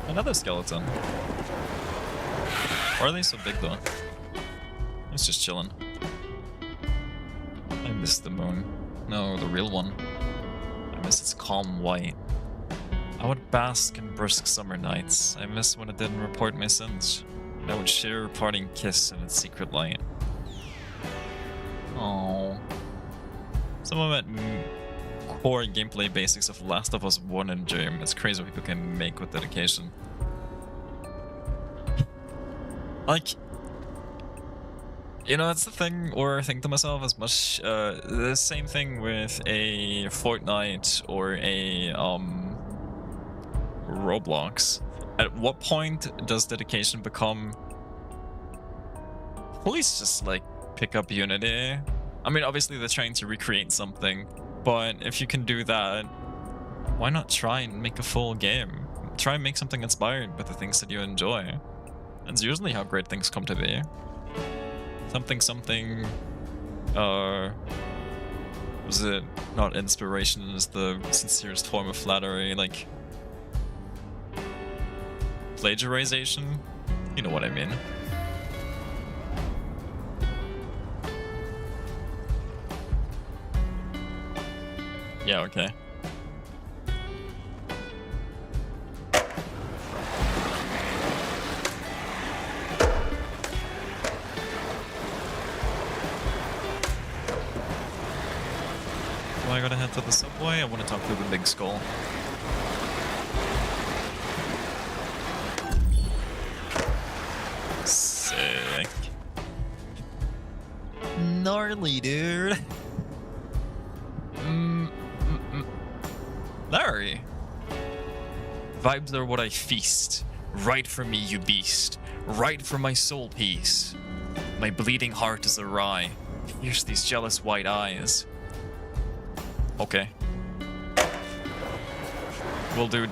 Another skeleton. Why are they so big though? It's just chilling. I miss the moon. No, the real one. I miss its calm white. I would bask in brisk summer nights. I miss when it didn't report my sins. And I would share a parting kiss in its secret light. Oh. Some of that core gameplay basics of Last of Us 1 and Dream. It's crazy what people can make with dedication. Like, you know, that's the thing, or I think to myself as much, the same thing with a Fortnite or a, Roblox. At what point does dedication become, please just, like, pick up Unity? I mean, obviously they're trying to recreate something, but if you can do that, why not try and make a full game? Try and make something inspired with the things that you enjoy. That's usually how great things come to be. Something, was it not inspiration is the sincerest form of flattery, like plagiarization? You know what I mean. Yeah, okay. Do I gotta head to the subway? I want to talk to the big skull. Sick. Gnarly, dude. Larry. Vibes are what I feast. Right for me, you beast. Right for my soul piece. My bleeding heart is awry. Pierce these jealous white eyes. Okay. Will do.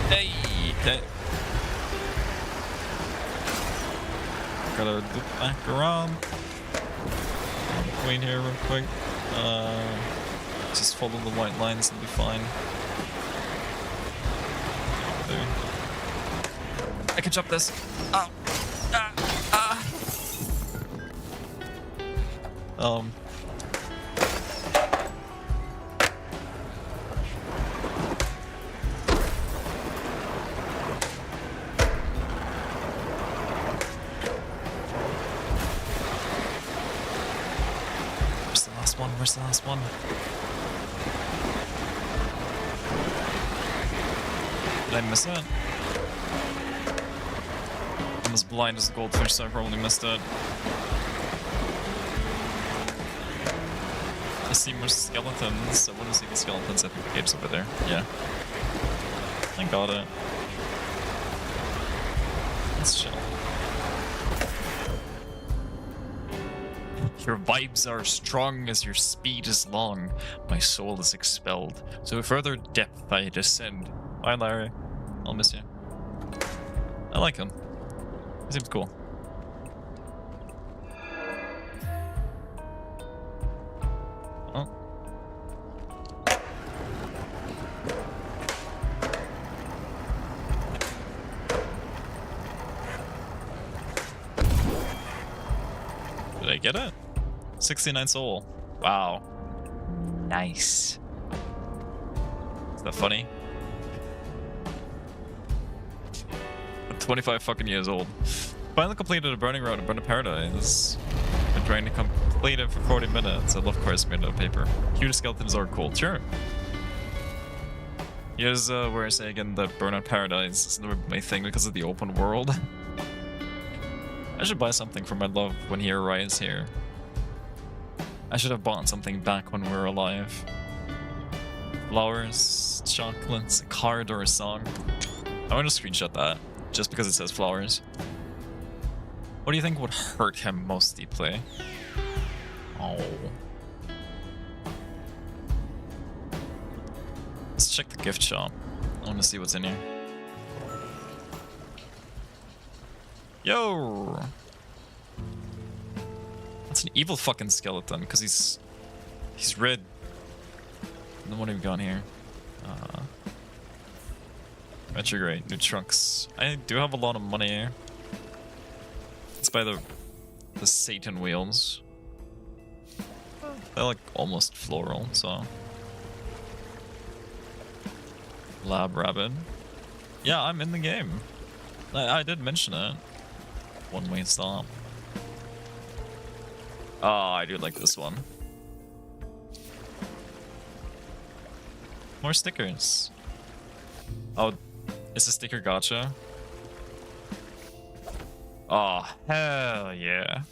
Hey! Okay. Gotta loop back around. Wait here real quick. Just follow the white lines and be fine. There. I can jump this. Ah. Where's the last one? Did I miss it? I'm as blind as a goldfish, so I probably missed it. I see more skeletons. I want to see the skeletons. I think the cave's over there. Yeah. I got it. Let's chill. Your vibes are strong as your speed is long. My soul is expelled. To further depth I descend. Bye, Larry. I'll miss you. I like him. He seems cool. Oh. Did I get it? 69 soul. Wow. Nice. Is that funny? I'm 25 fucking years old. Finally completed a burning road in Burning Paradise. Been trying to played it for 40 minutes. I love cards made out of paper. Huge skeletons are cool. Sure. Here's where I say again that Burnout Paradise is never my thing because of the open world. I should buy something for my love when he arrives here. I should have bought something back when we were alive. Flowers, chocolates, a card, or a song. I want to screenshot that, just because it says flowers. What do you think would hurt him most deeply? Oh. Let's check the gift shop. I want to see what's in here. Yo! That's an evil fucking skeleton, because he's red. And then what have we got here? Retrograde, new trunks. I do have a lot of money here. It's by the Satan wheels. They're like almost floral, so. Lab Rabbit. Yeah, I'm in the game. I did mention it. One-way stop. Oh, I do like this one. More stickers. Oh, it's a sticker gacha. Oh, hell yeah.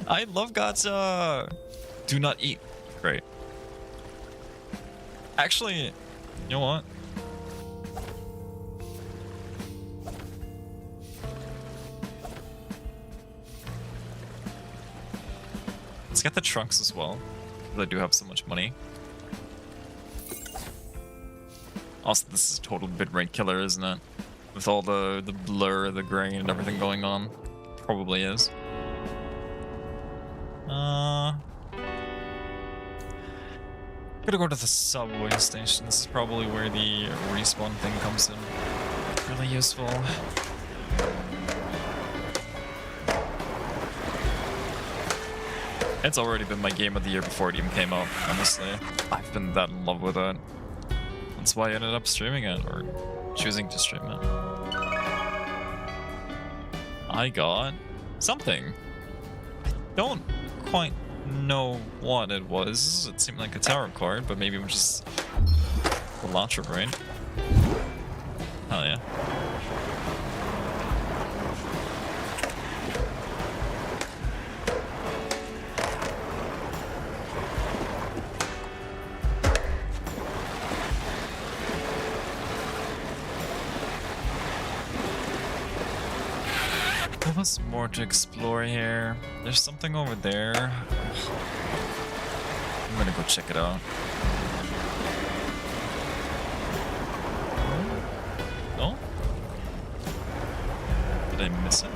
I love gacha! Do not eat. Great. Actually, you know what? Let's get the trunks as well, because I do have so much money. Also, this is a total bitrate killer, isn't it? With all the blur, the grain, and everything going on. Probably is. Gotta go to the subway station. This is probably where the respawn thing comes in. Really useful. It's already been my game of the year before it even came out, honestly. I've been that in love with it. That's why I ended up streaming it, or choosing to stream it. I got something. I don't quite know what it was. It seemed like a tarot card, but maybe it was just the Latra brain. Hell yeah. There was more to explore here. There's something over there. I'm gonna go check it out. No? Did I miss it?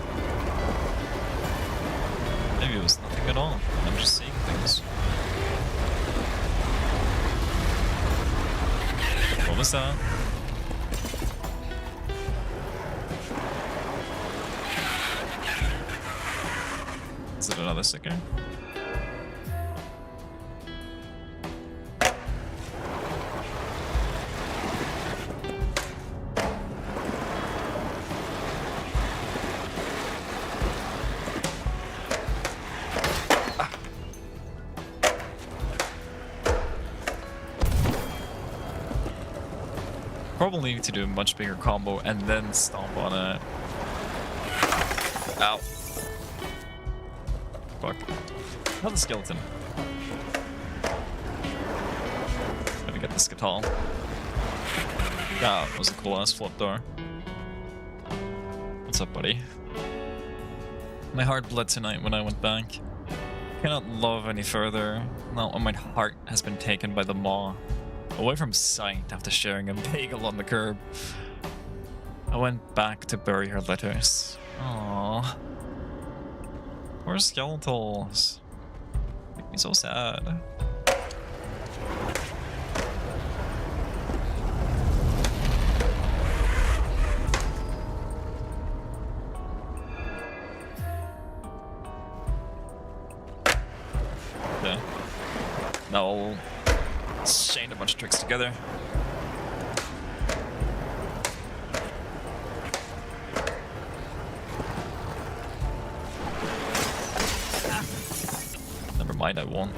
Maybe it was nothing at all. I'm just seeing things. What was that? Is it another sticker? Probably need to do a much bigger combo and then stomp on it. Ow. Fuck. Another skeleton. Gotta get the Skatal. That was a cool ass flip door. What's up, buddy? My heart bled tonight when I went back. Cannot love any further. Now my heart has been taken by the maw. Away from sight after sharing a bagel on the curb. I went back to bury her letters. Aww. Poor skeletals. Make me so sad. Okay. Now I'll chain a bunch of tricks together. mind, I won't.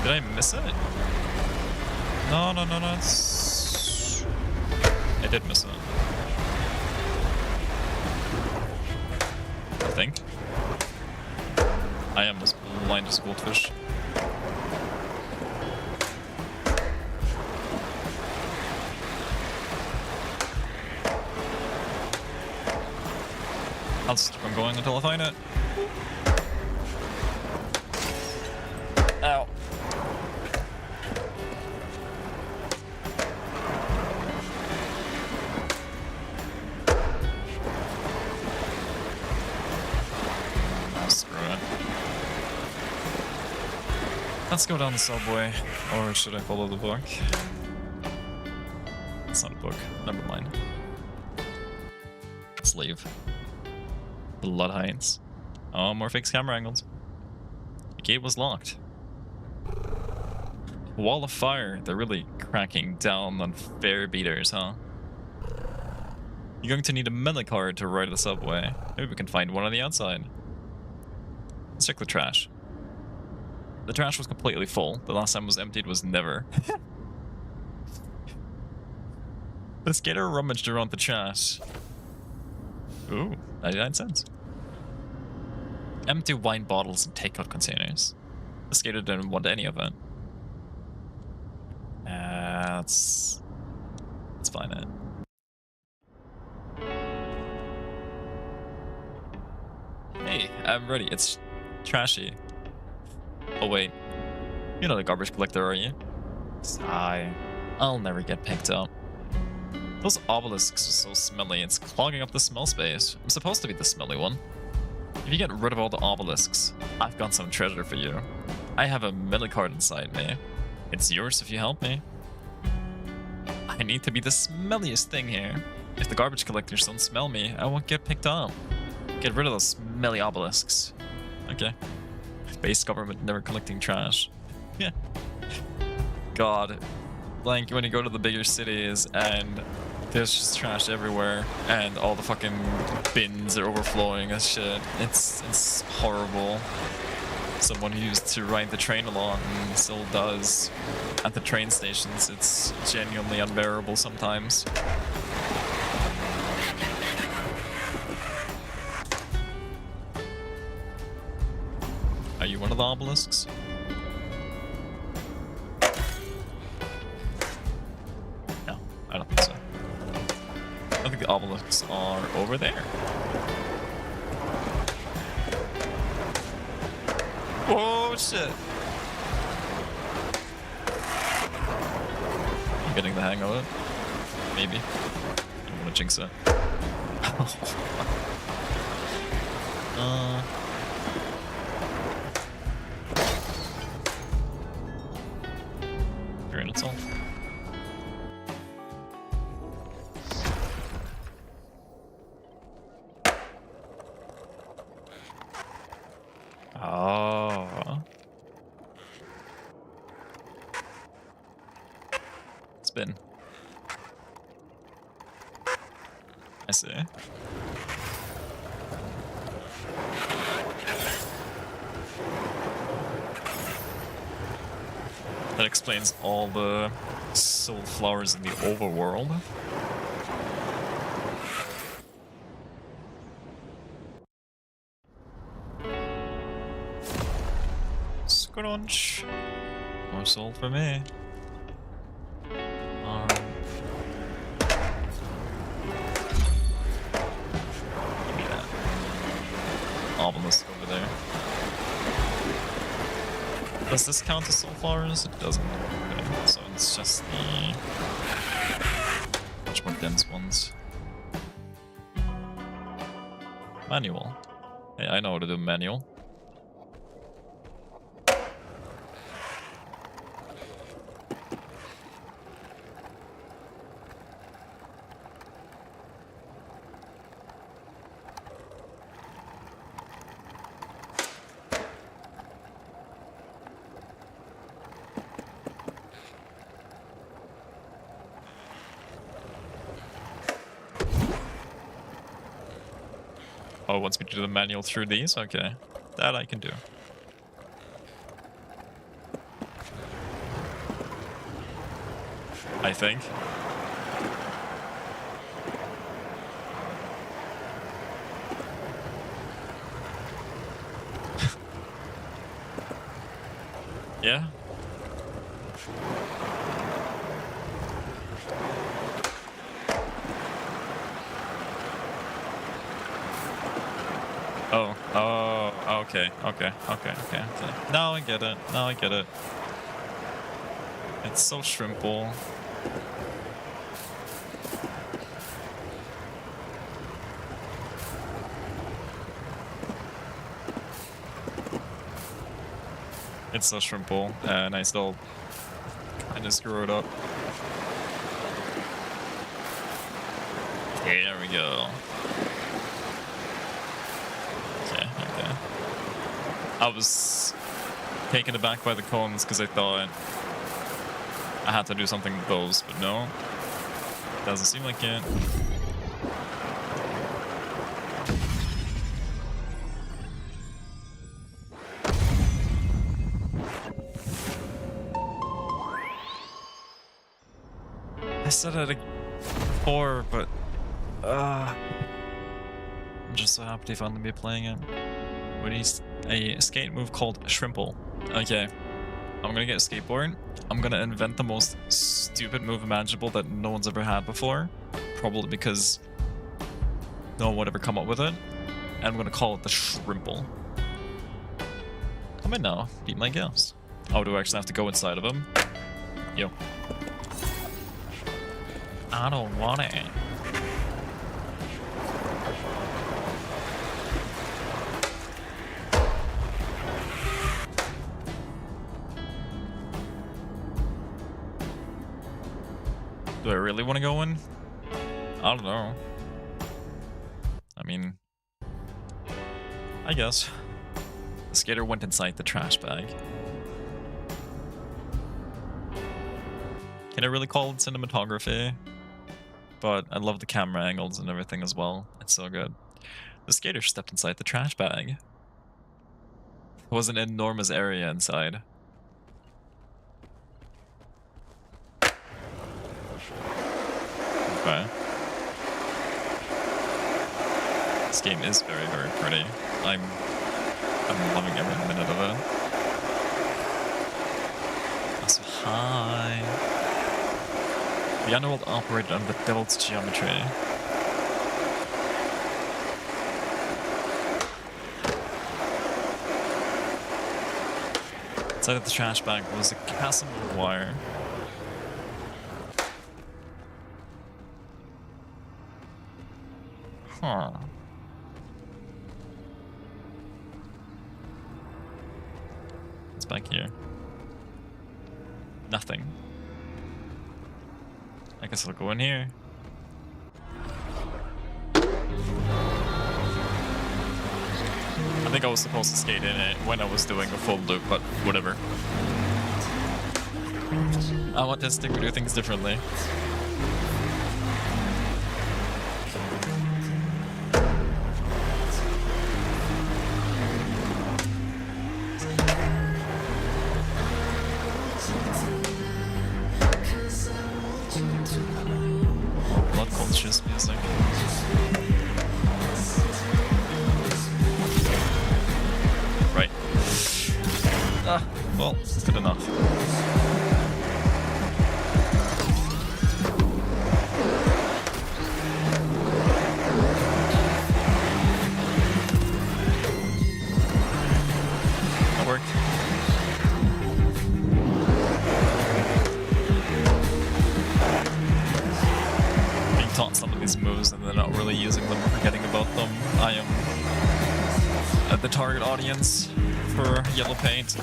Did I miss it? No, no, no, no. It's... I did miss it. I think. I am as blind as goldfish. I'll just keep on going until I find it. Ow. Let's go down the subway, or should I follow the book? It's not a book, never mind. Let's leave. Blood Heights. Oh, more fixed camera angles. The gate was locked. Wall of fire, they're really cracking down on fare beaters, huh? You're going to need a melee card to ride the subway. Maybe we can find one on the outside. Let's check the trash. The trash was completely full. The last time it was emptied was never. The skater rummaged around the trash. Ooh, 99 cents. Empty wine bottles and takeout containers. The skater didn't want any of it. Let's find it. Hey, I'm ready. It's trashy. Oh wait, you're not a garbage collector, are you? Sigh. I'll never get picked up. Those obelisks are so smelly, it's clogging up the smell space. I'm supposed to be the smelly one. If you get rid of all the obelisks, I've got some treasure for you. I have a melee card inside me. It's yours if you help me. I need to be the smelliest thing here. If the garbage collectors don't smell me, I won't get picked up. Get rid of those smelly obelisks. Okay. Base government never collecting trash. Yeah. God. Like, when you go to the bigger cities and there's just trash everywhere and all the fucking bins are overflowing and shit. It's horrible. Someone who used to ride the train a lot and still does at the train stations, it's genuinely unbearable sometimes. Are you one of the obelisks? No, I don't think so. I think the obelisks are over there. Whoa, shit. I'm getting the hang of it. Maybe. I don't want to jinx it. Drain itself. Oh. Spin. I see. That explains all the soul flowers in the overworld. Scrunch. More soul for me. Give me that. Obelisk over there. Does this count as soul flowers? It doesn't. Okay, so it's just the much more dense ones. Manual. Hey, I know how to do manual. Oh, it wants me to do the manual through these? Okay. That I can do. I think. Yeah. Oh, okay. Now I get it. It's so shrimpable. It's so shrimpable, and I still kind of screw it up. There we go. Okay. I was taken aback by the cones because I thought I had to do something with those, but no. Doesn't seem like it. I said it before, but I'm just so happy to finally be playing it. We need a skate move called Shrimple. Okay, I'm gonna get a skateboard. I'm gonna invent the most stupid move imaginable that no one's ever had before, probably because no one would ever come up with it. And I'm gonna call it the Shrimple. Come in now, beat my ghost. Oh, do I actually have to go inside of him? Yo. I don't want it. Do I really want to go in? I don't know. I mean, I guess. The skater went inside the trash bag. Can I really call it cinematography? But I love the camera angles and everything as well. It's so good. The skater stepped inside the trash bag. It was an enormous area inside. Okay. This game is very, very pretty. I'm loving every minute of it. So hi. The underworld operated under the devil's geometry. Inside of the trash bag was a chasm of wire. Huh. What's back here? Nothing. I guess I'll go in here. I think I was supposed to skate in it when I was doing a full loop, but whatever. I want this thing to do things differently. Blood conscious music. Right. Well, good enough. That worked. Being taught some of these moves and then not really using them or forgetting about them. I am the target audience for yellow paint.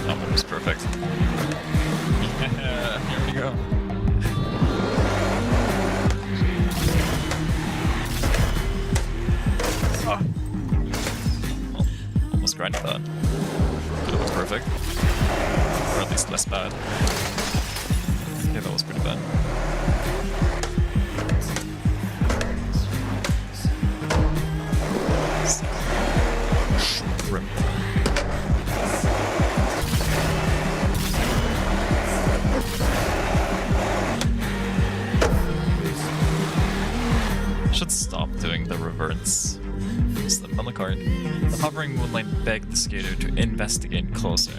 That was perfect. Yeah, here we go. epic. Or at least less bad. Okay, that was pretty bad. Shrimp. Should stop doing the reverts. Slip on the card. The hovering moonlight begged the skater to investigate closer.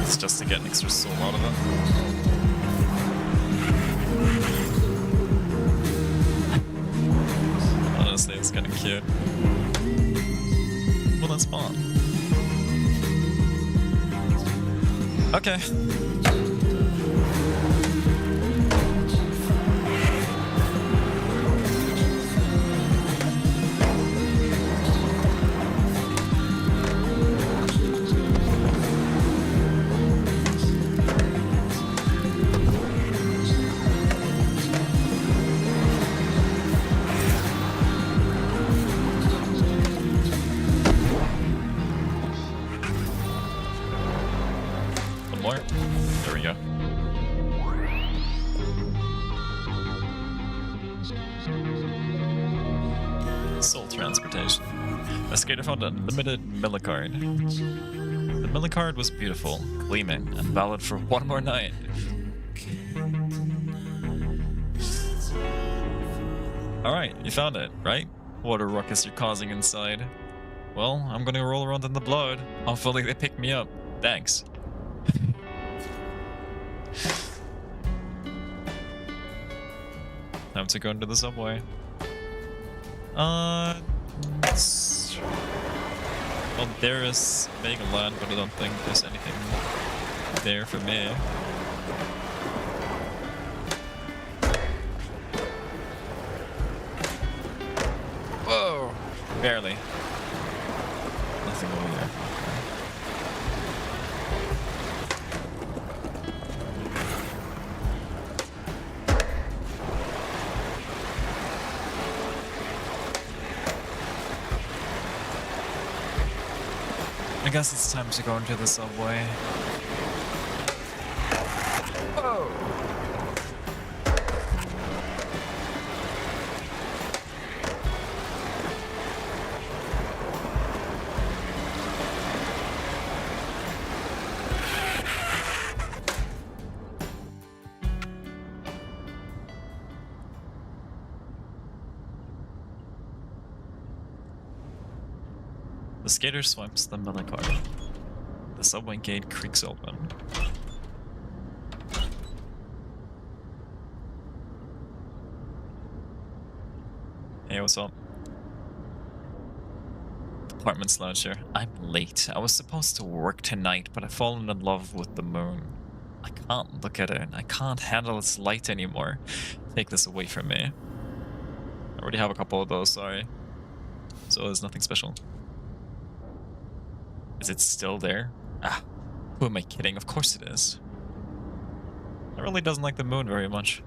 It's just to get an extra soul out of it. Honestly, it's kind of cute. Well, that's fun. Okay. There we go. Soul transportation. The skater found a limited millicard. The millicard was beautiful, gleaming, and valid for one more night. Alright, you found it, right? What a ruckus you're causing inside. Well, I'm gonna roll around in the blood. Hopefully they pick me up. Thanks. Time to go into the subway. Well, there is Mega Land, but I don't think there's anything there for me. Whoa! Barely. Nothing over there. I guess it's time to go into the subway. Whoa! The skater swipes the millicard. The subway gate creaks open. Hey, what's up? Apartment sloucher. I'm late. I was supposed to work tonight, but I've fallen in love with the moon. I can't look at it. I can't handle its light anymore. Take this away from me. I already have a couple of those, sorry. So there's nothing special. Is it still there? Ah, who am I kidding? Of course it is. It really doesn't like the moon very much.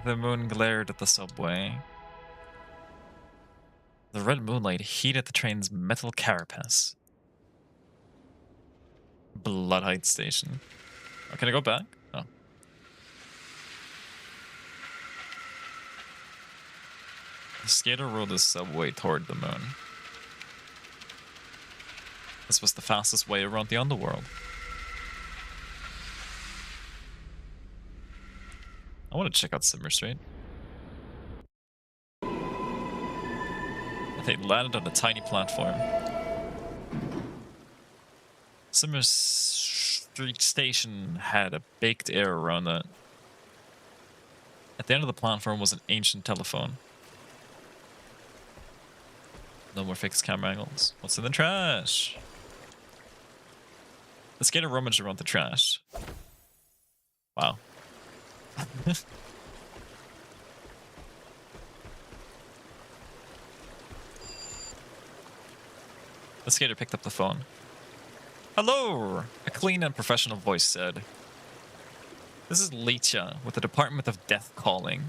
The moon glared at the subway. The red moonlight heated the train's metal carapace. Blood Heights Station. Oh, can I go back? Oh. The skater rode the subway toward the moon. This was the fastest way around the underworld. I want to check out Simmer Street. They landed on a tiny platform. Simmer Street Station had a baked air around it. At the end of the platform was an ancient telephone. No more fixed camera angles. What's in the trash? The skater rummaged around the trash. Wow. The skater picked up the phone. Hello! A clean and professional voice said. This is Licha with the Department of Death calling.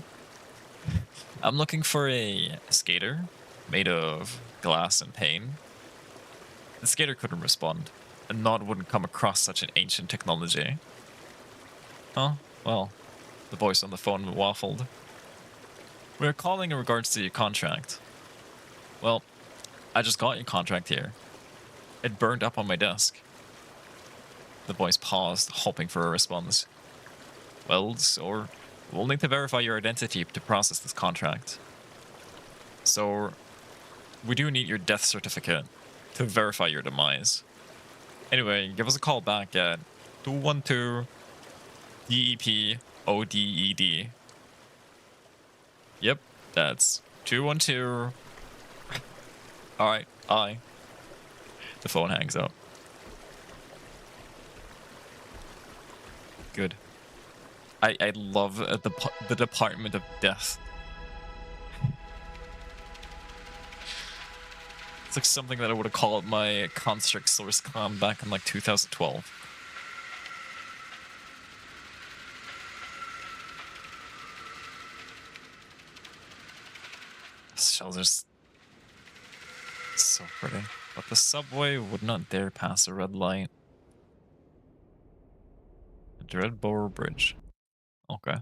I'm looking for a skater made of glass and pain. The skater couldn't respond, and Nod wouldn't come across such an ancient technology. Oh, well, the voice on the phone waffled. We're calling in regards to your contract. Well, I just got your contract here. It burned up on my desk. The voice paused, hoping for a response. Well, so we'll need to verify your identity to process this contract. So, we do need your death certificate to verify your demise. Anyway, give us a call back at 212 DEP ODED. Yep, that's 212. Alright, aye. The phone hangs up. Good. I love the Department of Death. It's like something that I would have called my Construct Source Con back in like 2012. This shelter's so pretty. But the subway would not dare pass a red light. Dreadborough Bridge. Okay.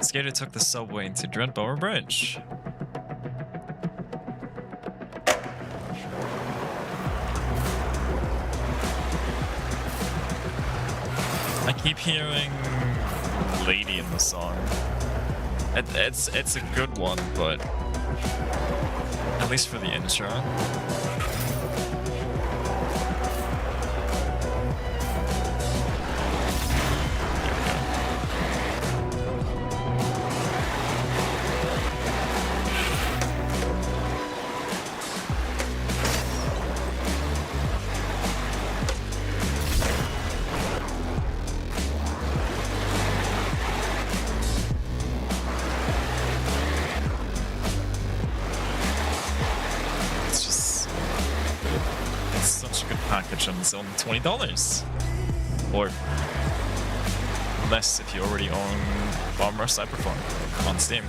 Skater took the subway into Dreadborough Bridge. I keep hearing Lady in the song. It's a good one, but at least for the intro. And it's only $20 or less if you already own Bomb Rush Cyberpunk on Steam.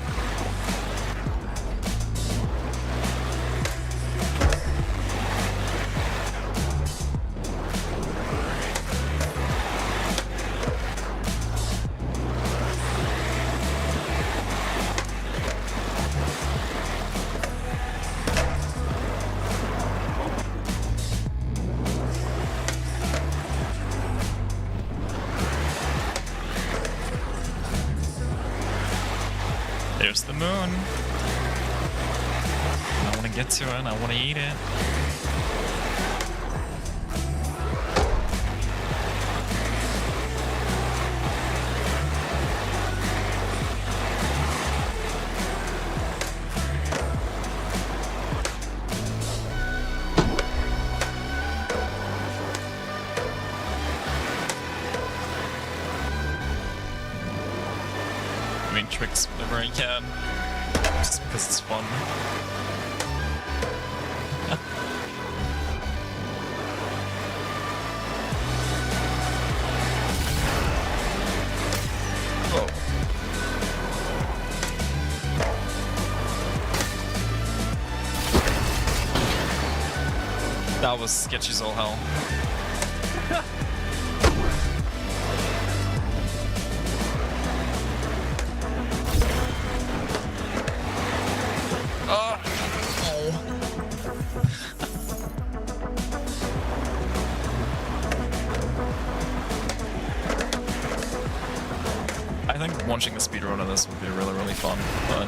There's the moon. I want to get to it. I want to eat it. Tricks whenever I can, just because it's fun. Oh. That was sketchy as all hell. I think watching a speedrun of this would be really, really fun, but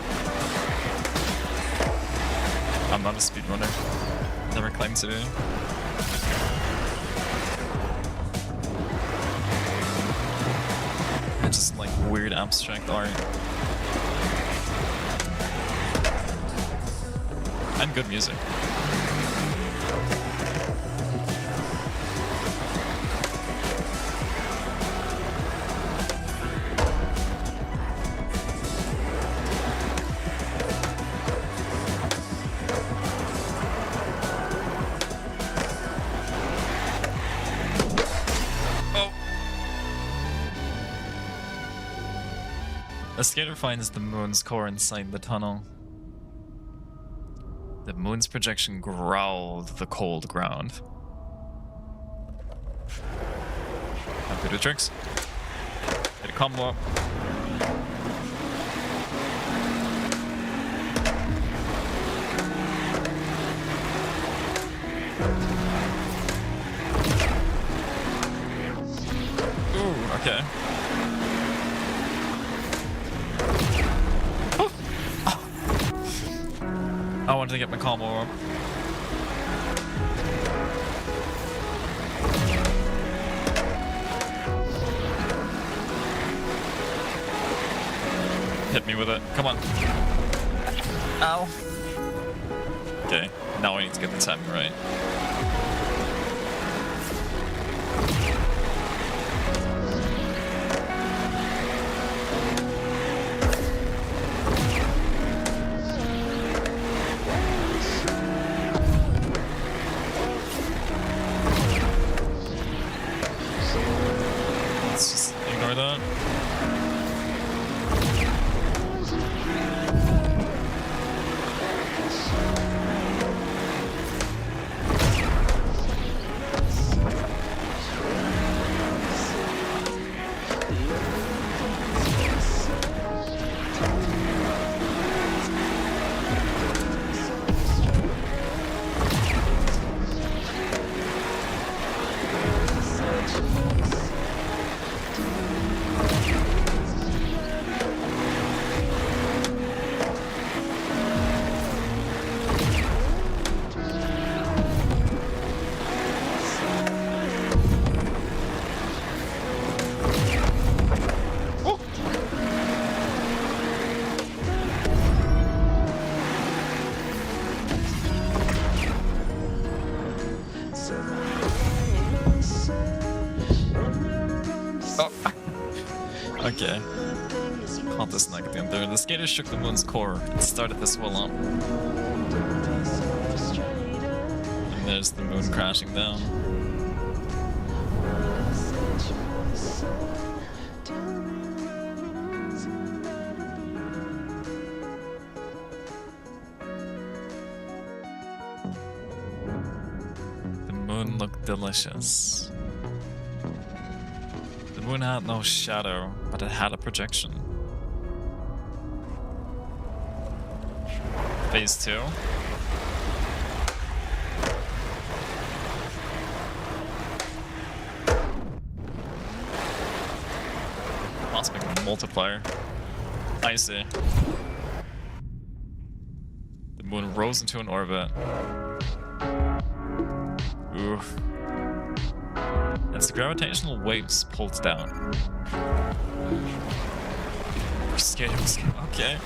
I'm not a speedrunner. Never claimed to be. I just like weird abstract art. And good music. A skater finds the moon's core inside the tunnel. The moon's projection growled the cold ground. Time to do tricks. Get a combo up. Ooh, okay. I wanted to get my combo up. Hit me with it. Come on. Ow. Okay, now I need to get the timing right. Let's just ignore that. Okay. Caught this nugget in there. The skater shook the moon's core and started to swell up. And there's the moon crashing down. The moon looked delicious. The moon had no shadow, but it had a projection. Phase 2. Cosmic multiplier. I see. The moon rose into an orbit. Oof. As the gravitational waves pulled down. We're scared. Okay.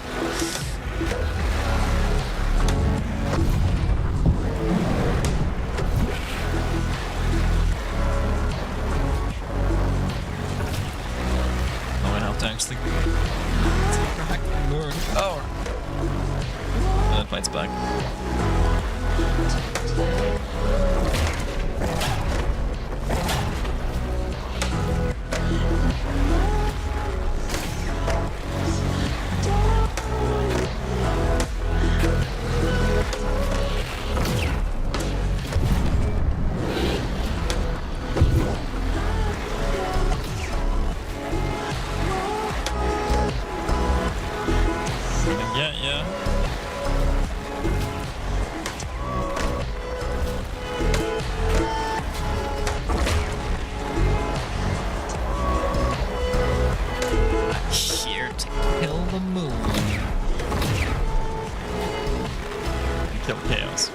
Now I have to actually take back the moon. Oh! And it fights back. Yeah. I'm here to kill the moon. Kill chaos.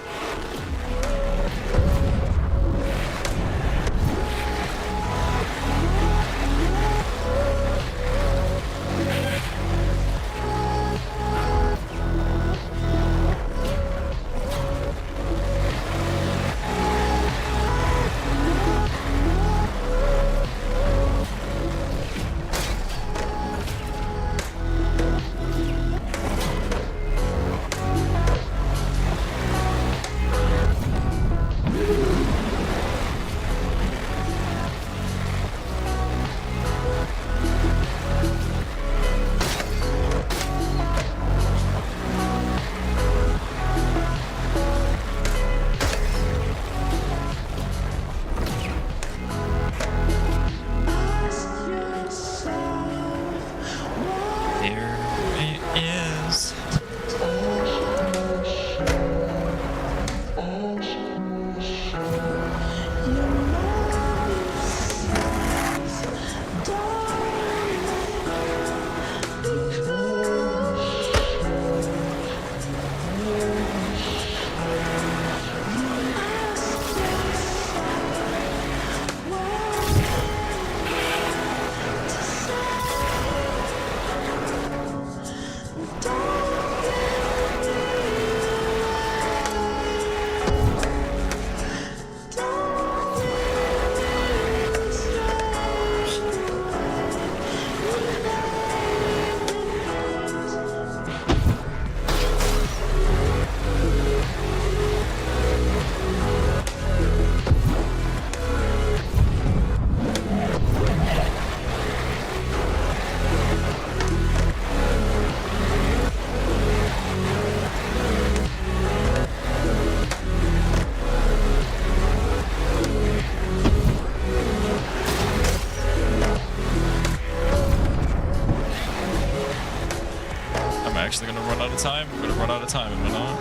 actually gonna run out of time. We're gonna run out of time in a minute.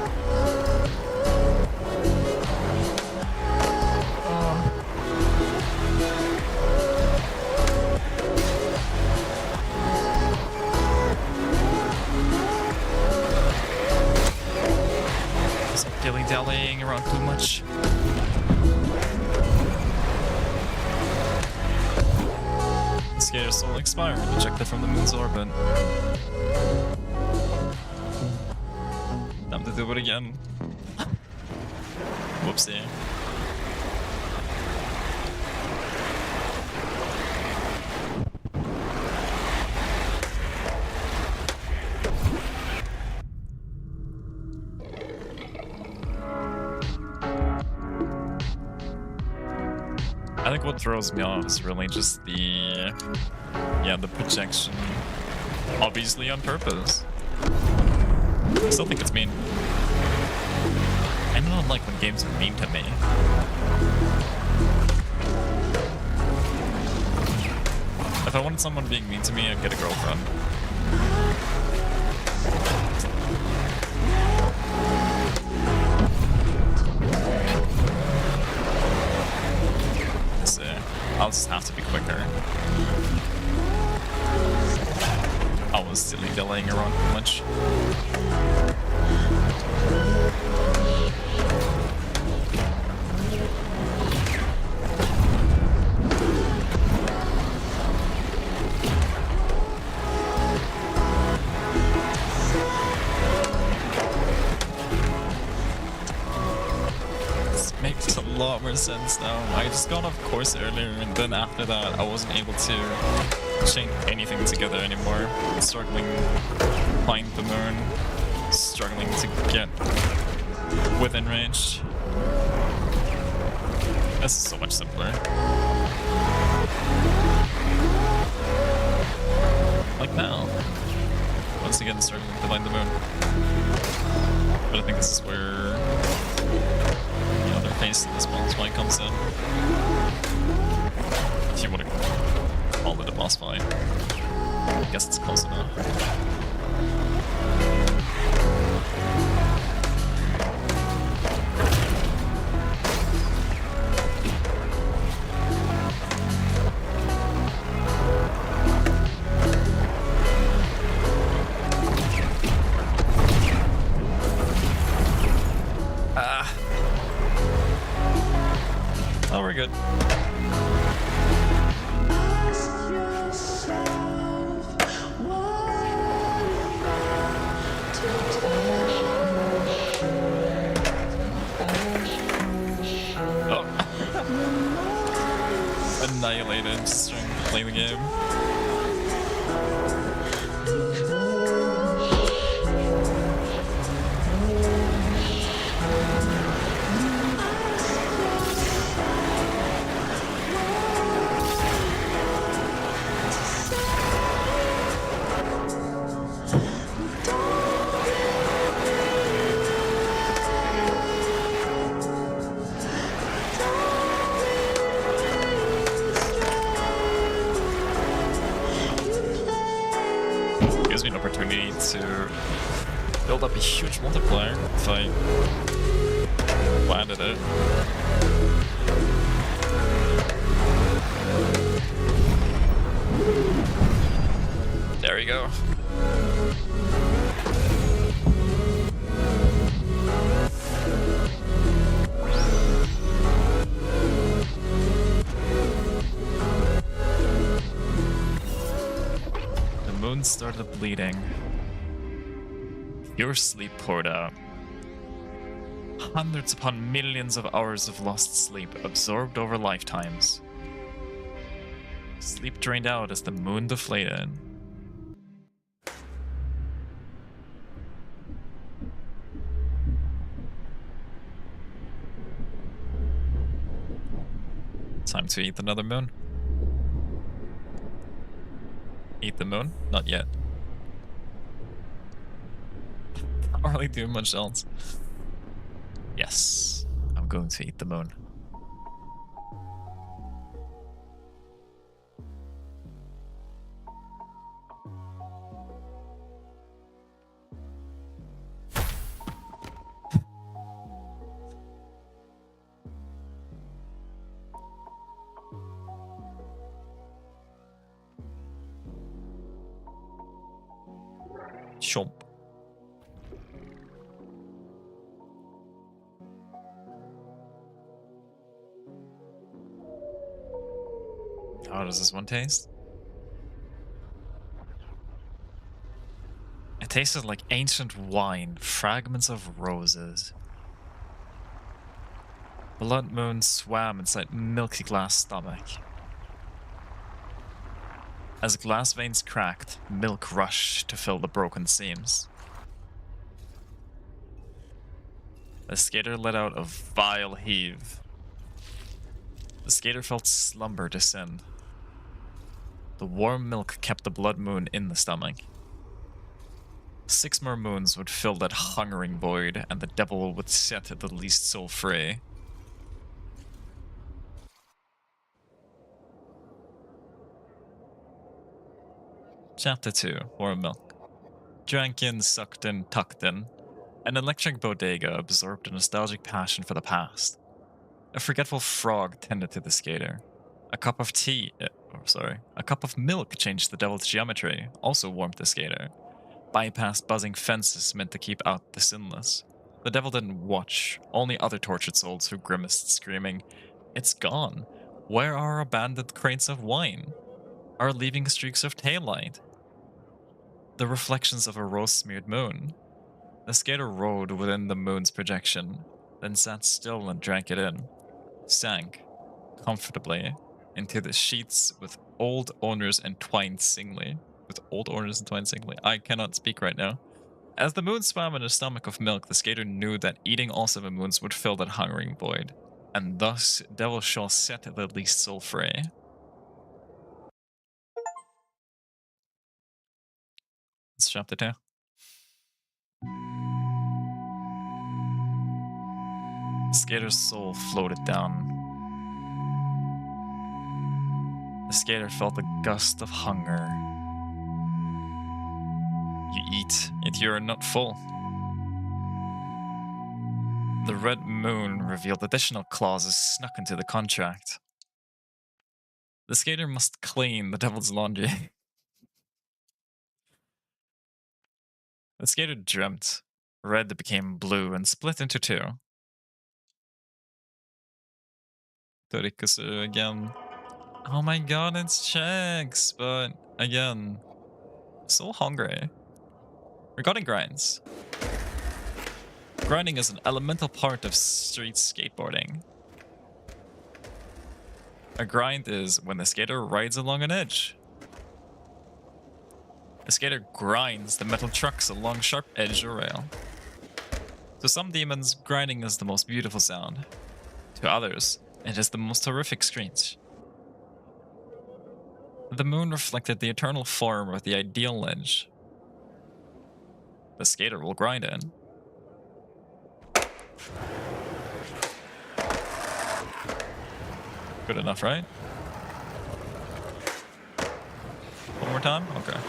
Stop dilly-dallying around too much. Skater soul expired, ejected from the moon's orbit. Time to do it again. Whoopsie. I think what throws me off is really just the projection. Obviously on purpose. I still think it's mean. I don't like when games are mean to me. If I wanted someone being mean to me, I'd get a girlfriend. I'll just have to be quicker. I was silly delaying around too much. Makes a lot more sense now. I just got off course earlier, and then after that I wasn't able to chain anything together anymore. Struggling to find the moon, struggling to get within range. This is so much simpler. Like now. Once again, struggling to find the moon. But I think this is where face of this boss fight comes in. If you want to call it a boss fight. I guess it's close enough. Oh, we're good. Oh. Annihilated, just trying to play the game. Gives me an opportunity to build up a huge multiplier if I landed it. There we go. Moon started bleeding. Your sleep poured out. Hundreds upon millions of hours of lost sleep absorbed over lifetimes. Sleep drained out as the moon deflated. Time to eat another moon. Eat the moon? Not yet. Not really doing much else. Yes, I'm going to eat the moon. Chomp. How does this one taste? It tasted like ancient wine, fragments of roses. Blood Moon swam inside milky glass stomach. As glass veins cracked, milk rushed to fill the broken seams. The skater let out a vile heave. The skater felt slumber descend. The warm milk kept the Blood Moon in the stomach. 6 more moons would fill that hungering void, and the devil would set the least soul free. Chapter 2, Warm Milk. Drank in, sucked in, tucked in. An electric bodega absorbed a nostalgic passion for the past. A forgetful frog tended to the skater. A cup of a cup of milk changed the devil's geometry, also warmed the skater. Bypassed buzzing fences meant to keep out the sinless. The devil didn't watch, only other tortured souls who grimaced, screaming, "It's gone! Where are our abandoned crates of wine? Our leaving streaks of taillight?" The reflections of a rose-smeared moon. The skater rode within the moon's projection, then sat still and drank it in. Sank, comfortably, into the sheets with old owners entwined singly. I cannot speak right now. As the moon swam in a stomach of milk, the skater knew that eating all 7 moons would fill that hungering void. And thus, devil shall set the least soul free. It's chapter 2. The skater's soul floated down. The skater felt a gust of hunger. You eat, yet you are not full. The red moon revealed additional clauses snuck into the contract. The skater must clean the devil's laundry. The skater dreamt. Red became blue and split into 2. Torikusu again. Oh my god, it's checks, but again, so hungry. Regarding grinds. Grinding is an elemental part of street skateboarding. A grind is when the skater rides along an edge. The skater grinds the metal trucks along sharp edge or rail. To some demons, grinding is the most beautiful sound. To others, it is the most horrific screech. The moon reflected the eternal form of the ideal edge. The skater will grind in. Good enough, right? One more time? Okay.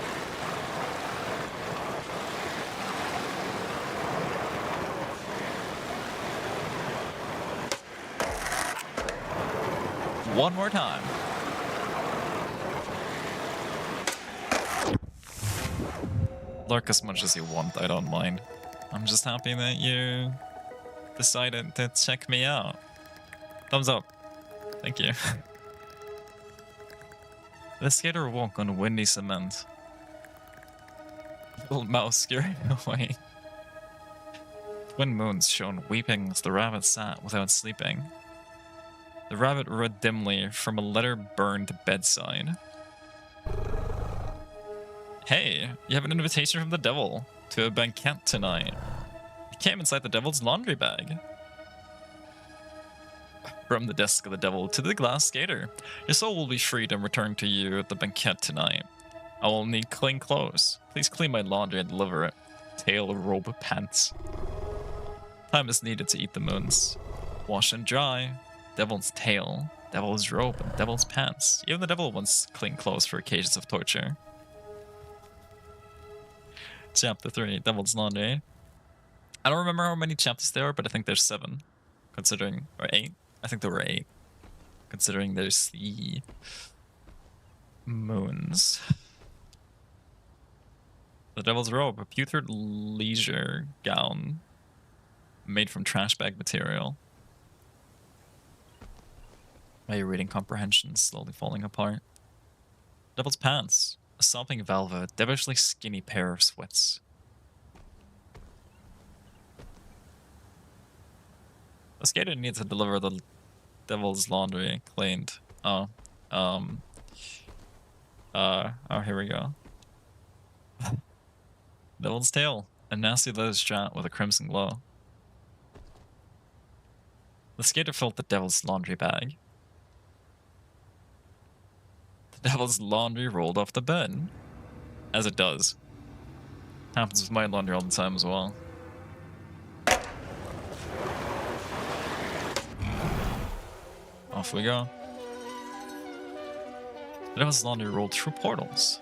One more time. Lurk as much as you want, I don't mind. I'm just happy that you decided to check me out. Thumbs up. Thank you. The skater walked on windy cement. Little mouse scurried away. Twin moons shone weeping as the rabbit sat without sleeping. The rabbit read dimly from a letter burned bedside. Hey, you have an invitation from the devil to a banquet tonight. It came inside the devil's laundry bag. From the desk of the devil to the glass skater. Your soul will be freed and returned to you at the banquet tonight. I will need clean clothes. Please clean my laundry and deliver it. Tail, robe, pants. Time is needed to eat the moons. Wash and dry. Devil's tail, devil's robe, and devil's pants. Even the devil wants clean clothes for occasions of torture. Chapter 3, Devil's Laundry. I don't remember how many chapters there are, but I think there's 7. Considering, or 8? I think there were 8. Considering there's the moons. The Devil's Robe, a putrid leisure gown made from trash bag material. My reading comprehension slowly falling apart. Devil's Pants, a sopping velvet, devilishly skinny pair of sweats. The skater needs to deliver the Devil's Laundry cleaned. Oh, here we go. Devil's Tail, a nasty leather strap with a crimson glow. The skater filled the Devil's Laundry bag. The Devil's Laundry rolled off the bed. As it does. Happens with my laundry all the time as well. Off we go. The Devil's Laundry rolled through portals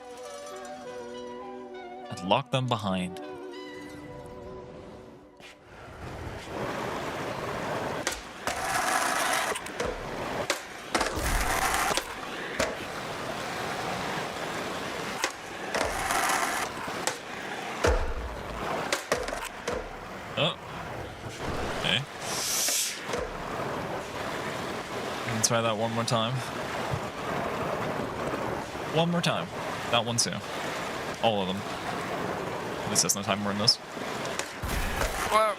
and locked them behind. Oh. Okay. Try that one more time. One more time. That one too. All of them. At least there's no timer in this. Whoa.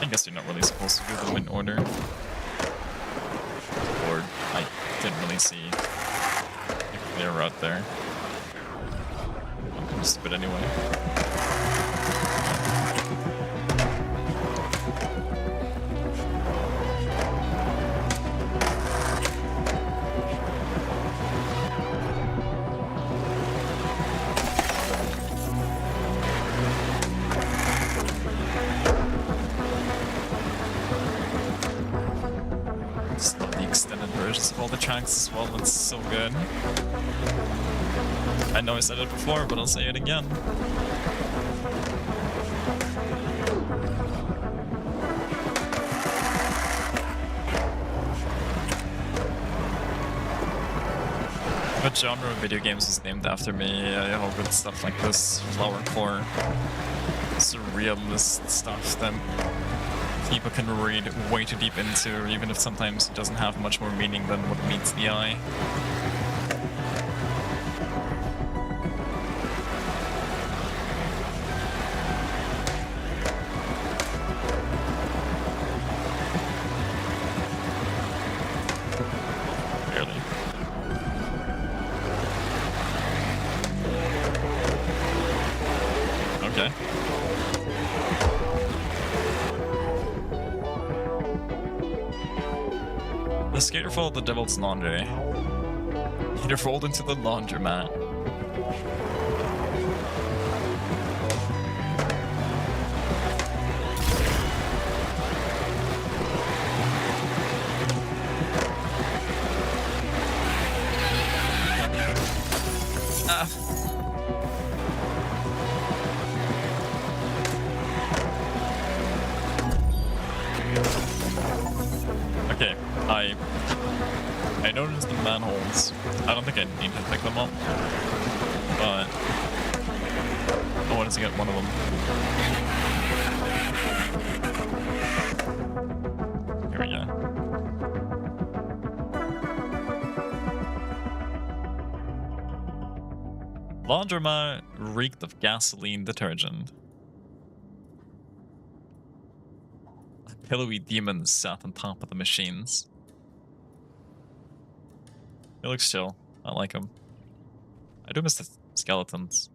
I guess you're not really supposed to do them in order. Or I didn't really see a clear route there. I'm stupid anyway. Just love the extended versions of all the tracks as well. It's so good. I know I said it before, but I'll say it again. What genre of video games is named after me? I hope it's stuff like this. Flower Core. Surrealist stuff that people can read way too deep into, even if sometimes it doesn't have much more meaning than what meets the eye. Barely. Okay. The skater followed the Devil's Laundry. He rolled into the laundromat. Ah. Okay, I noticed the manholes. I don't think I need to pick them up, but I wanted to get one of them. Here we go. Laundromat reeked of gasoline detergent. Pillowy demons sat on top of the machines. He looks chill. I like him. I do miss the skeletons.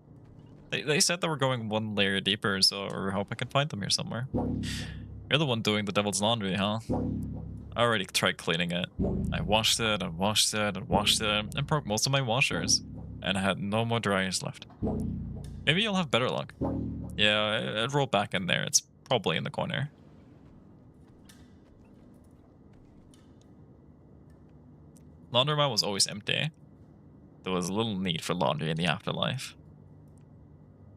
They said they were going one layer deeper, so I hope I can find them here somewhere. You're the one doing the Devil's Laundry, huh? I already tried cleaning it. I washed it, and washed it, and washed it, and broke most of my washers. And I had no more dryers left. Maybe you'll have better luck. Yeah, it rolled back in there. It's probably in the corner. Laundromat was always empty. There was little need for laundry in the afterlife.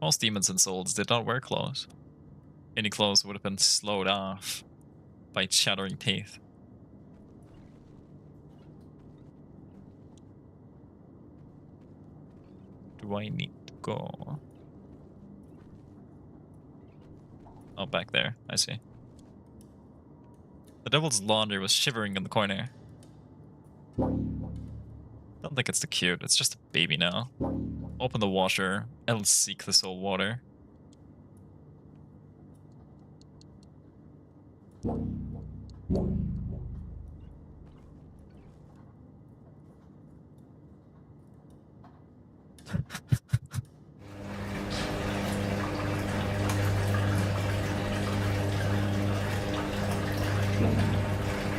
Most demons and souls did not wear clothes. Any clothes would have been slowed off by chattering teeth. Do I need to go? Oh, back there. I see. The devil's laundry was shivering in the corner. Don't think it's too cute. It's just a baby now. Open the washer. It'll seek the soul water.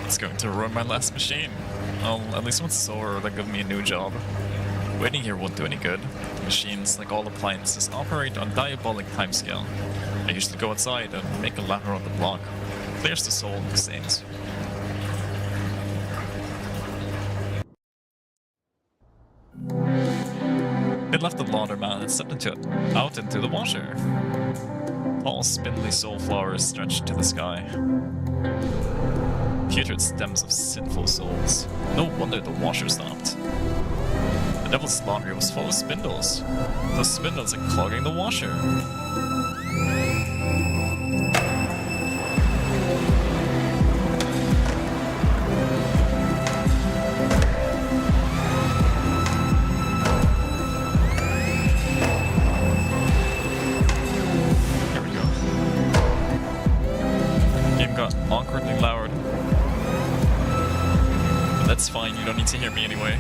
It's going to ruin my last machine. Well, at least once it's over, they'll give me a new job. Waiting here won't do any good. The machines, like all appliances, operate on diabolic timescale. I usually go outside and make a lap around the block. Clears the soul and the stains. It left the laundromat and stepped out into the washer. Tall, spindly soul flowers stretched to the sky. Putrid stems of sinful souls. No wonder the washer stopped. The devil's laundry was full of spindles. Those spindles are clogging the washer. Here we go. Game got awkwardly loud. But that's fine, you don't need to hear me anyway.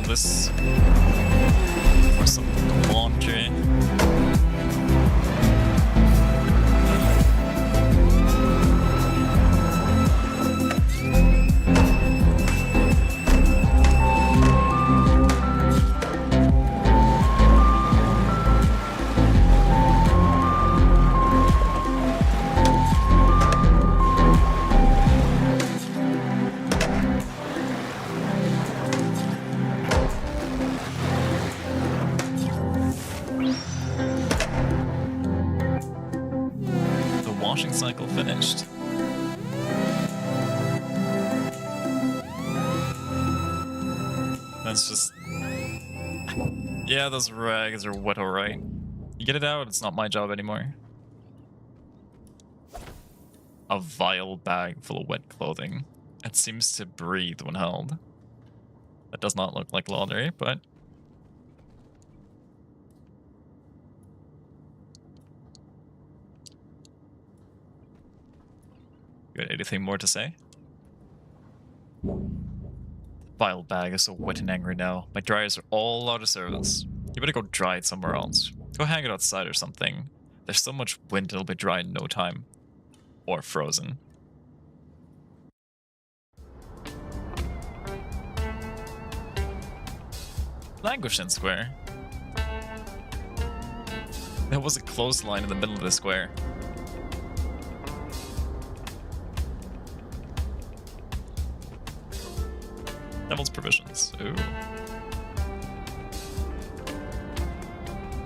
This for some laundry. Washing cycle finished. That's just... Yeah, those rags are wet, alright. You get it out, it's not my job anymore. A vile bag full of wet clothing. It seems to breathe when held. That does not look like laundry, but... You got anything more to say? Vile bag is so wet and angry now. My dryers are all out of service. You better go dry it somewhere else. Go hang it outside or something. There's so much wind it'll be dry in no time. Or frozen. Languishing Square. There was a clothesline in the middle of the square. Devil's Provisions. Ooh.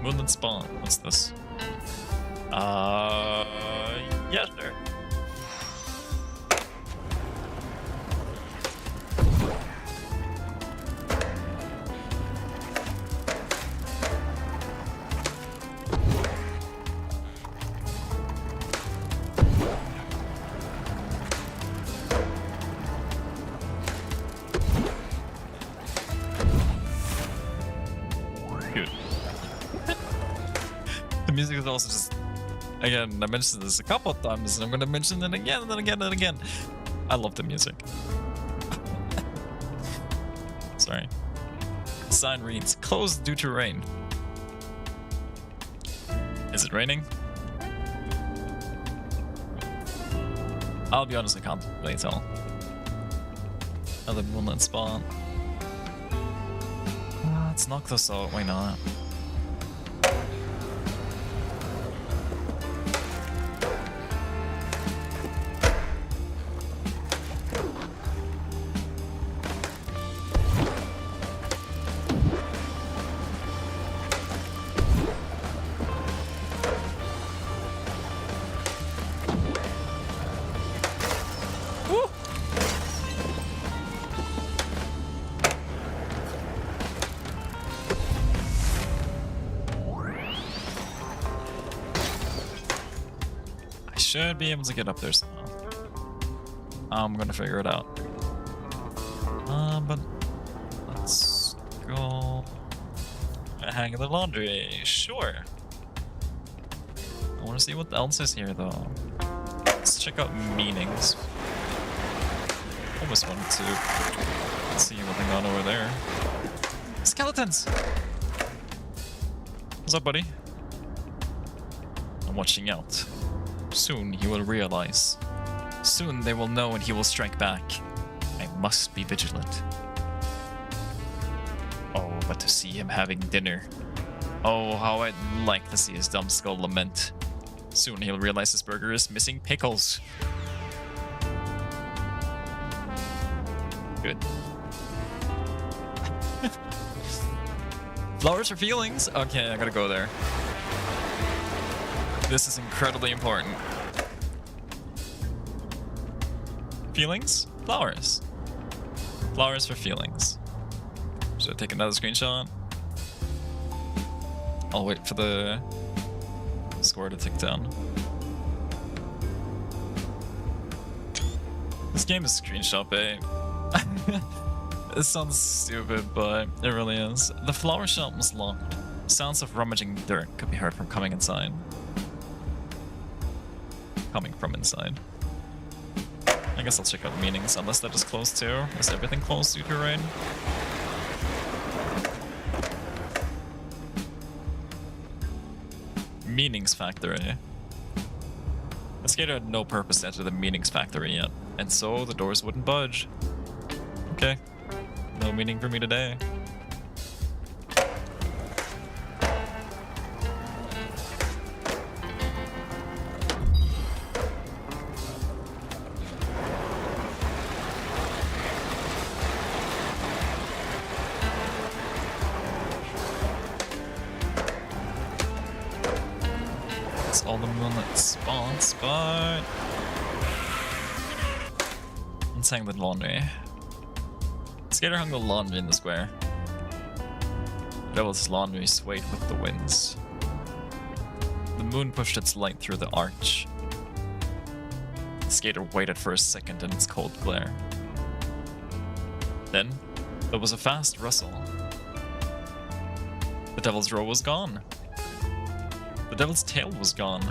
Moonlit Spawn. What's this? Yeah, sure. The music is also just, again, I mentioned this a couple of times, and I'm going to mention it again and then again and again. I love the music. Sorry. Sign reads, closed due to rain. Is it raining? I'll be honest, I can't really tell. Another moonlit spawn. Let's knock this out, why not? Should be able to get up there somehow. I'm gonna figure it out. But let's go hang the laundry. Sure. I want to see what else is here though. Let's check out meanings. Almost wanted to see what's going on over there. Skeletons. What's up, buddy? I'm watching out. Soon he will realize. Soon they will know and he will strike back. I must be vigilant. Oh, but to see him having dinner. Oh, how I'd like to see his dumb skull lament. Soon he'll realize his burger is missing pickles. Good. Flowers for feelings? Okay, I gotta go there. This is incredibly important. Feelings? Flowers. Flowers for feelings. Should I take another screenshot? I'll wait for the score to tick down. This game is screenshot bait. It sounds stupid, but it really is. The flower shop was locked. Sounds of rummaging dirt could be heard from coming inside. Coming from inside. I guess I'll check out meanings, unless that is closed too. Is everything closed due to rain? Meanings Factory. The skater had no purpose to enter the Meanings Factory yet, and so the doors wouldn't budge. Okay. No meaning for me today. All the moonlit spawn spot. Let's hang the laundry. Skater hung the laundry in the square. Devil's laundry swayed with the winds. The moon pushed its light through the arch. The skater waited for a second in its cold glare. Then, There was a fast rustle. The devil's robe was gone. The devil's tail was gone.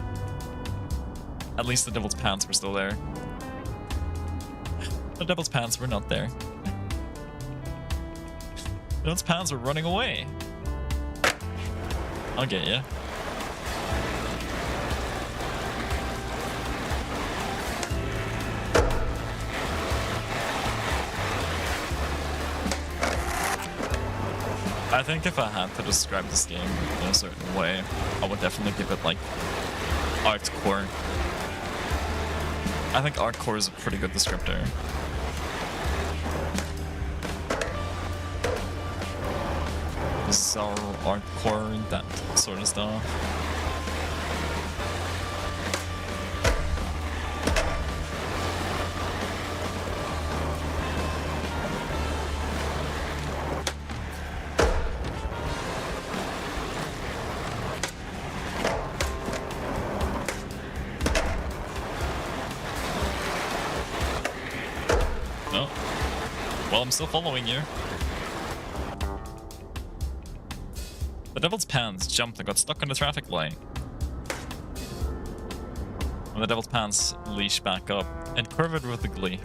At least the devil's pants were still there. The devil's pants were not there. The devil's pants were running away. I'll get you. I think if I had to describe this game in a certain way, I would definitely give it like Artcore. I think Artcore is a pretty good descriptor. Bizarre Artcore, that sort of stuff. Well, I'm still following you. The devil's pants jumped and got stuck in the traffic light. When the devil's pants leashed back up and quivered with the glee.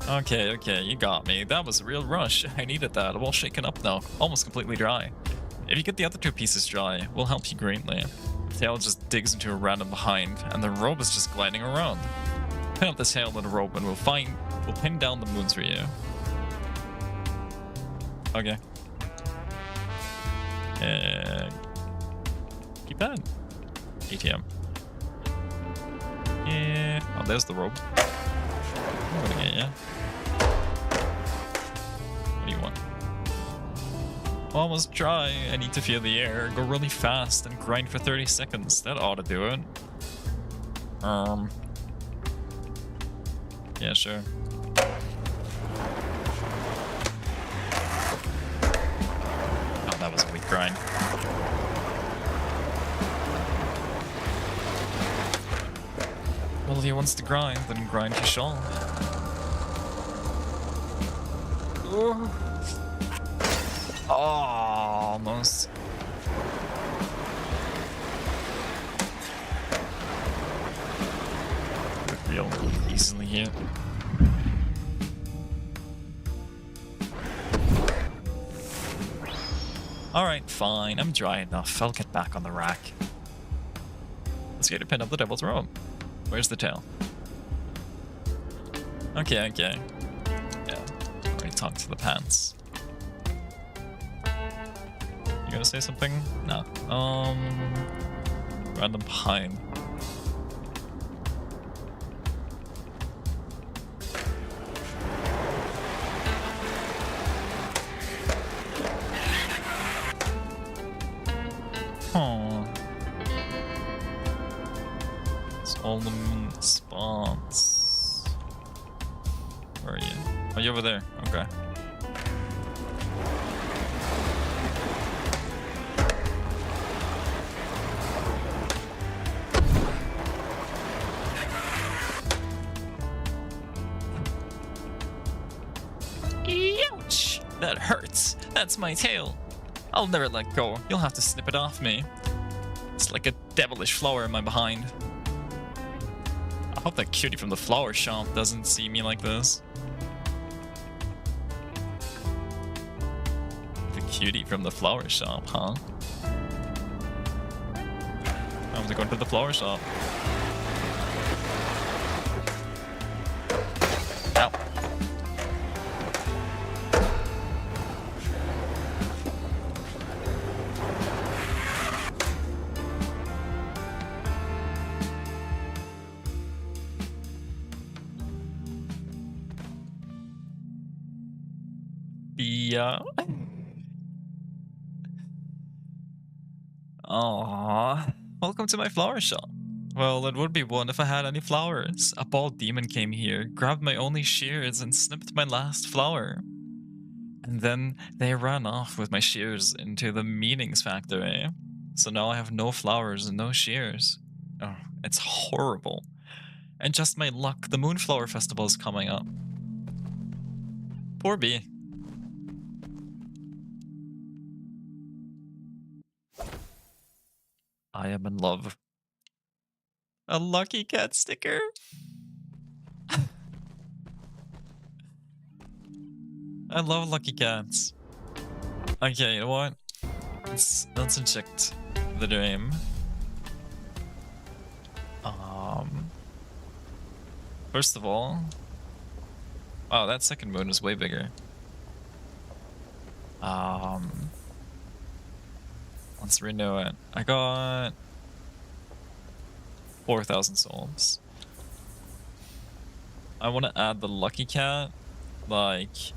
Okay, you got me. That was a real rush. I needed that. I'm all shaken up now, almost completely dry. If you get the other two pieces dry, we'll help you greatly. The tail just digs into a random behind, and the rope is just gliding around. Pin up the tail with a rope and we'll pin down the moons for you. Okay. Keep that. ATM. Yeah. Oh, there's the rope. I'm gonna get ya. What do you want? Almost dry. I need to feel the air. Go really fast and grind for 30 seconds. That ought to do it. Yeah, sure. Oh, that was a weak grind. Well, if he wants to grind, then grind he shall. Ooh. Oh, almost. Real easily here. Alright, fine. I'm dry enough. I'll get back on the rack. Let's get to pin up the devil's robe. Where's the tail? Okay. Yeah. Already talked to the pants. You gonna say something? No. Random pine. Oh. It's all the moon spots. Where are you? Oh, you're over there. Okay. Ouch! That hurts. That's my tail. I'll never let go. You'll have to snip it off me. It's like a devilish flower in my behind. I hope that cutie from the flower shop doesn't see me like this. The cutie from the flower shop, huh? I'm gonna go to the flower shop. Ow. Yeah. Aww. Welcome to my flower shop. Well, it would be one if I had any flowers. A bald demon came here, grabbed my only shears, and snipped my last flower. And then they ran off with my shears into the meanings factory. So now I have no flowers and no shears. Oh, it's horrible. And just my luck, the Moonflower Festival is coming up. Poor bee. I am in love. A lucky cat sticker. I love lucky cats. Okay, you know what? Let's inject the dream. First of all, oh, that second moon is way bigger. Let's renew it. I got 4,000 souls. I want to add the lucky cat. Like,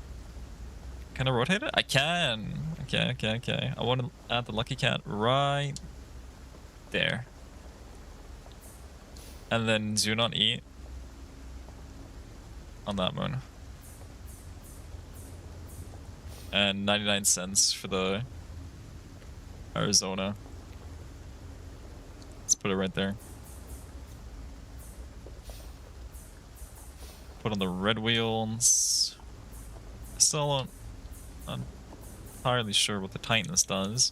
can I rotate it? I can. Okay. I want to add the lucky cat right there. And then do not eat on that moon. And 99 cents for the Arizona. Let's put it right there. Put on the red wheels. Still not entirely sure what the tightness does.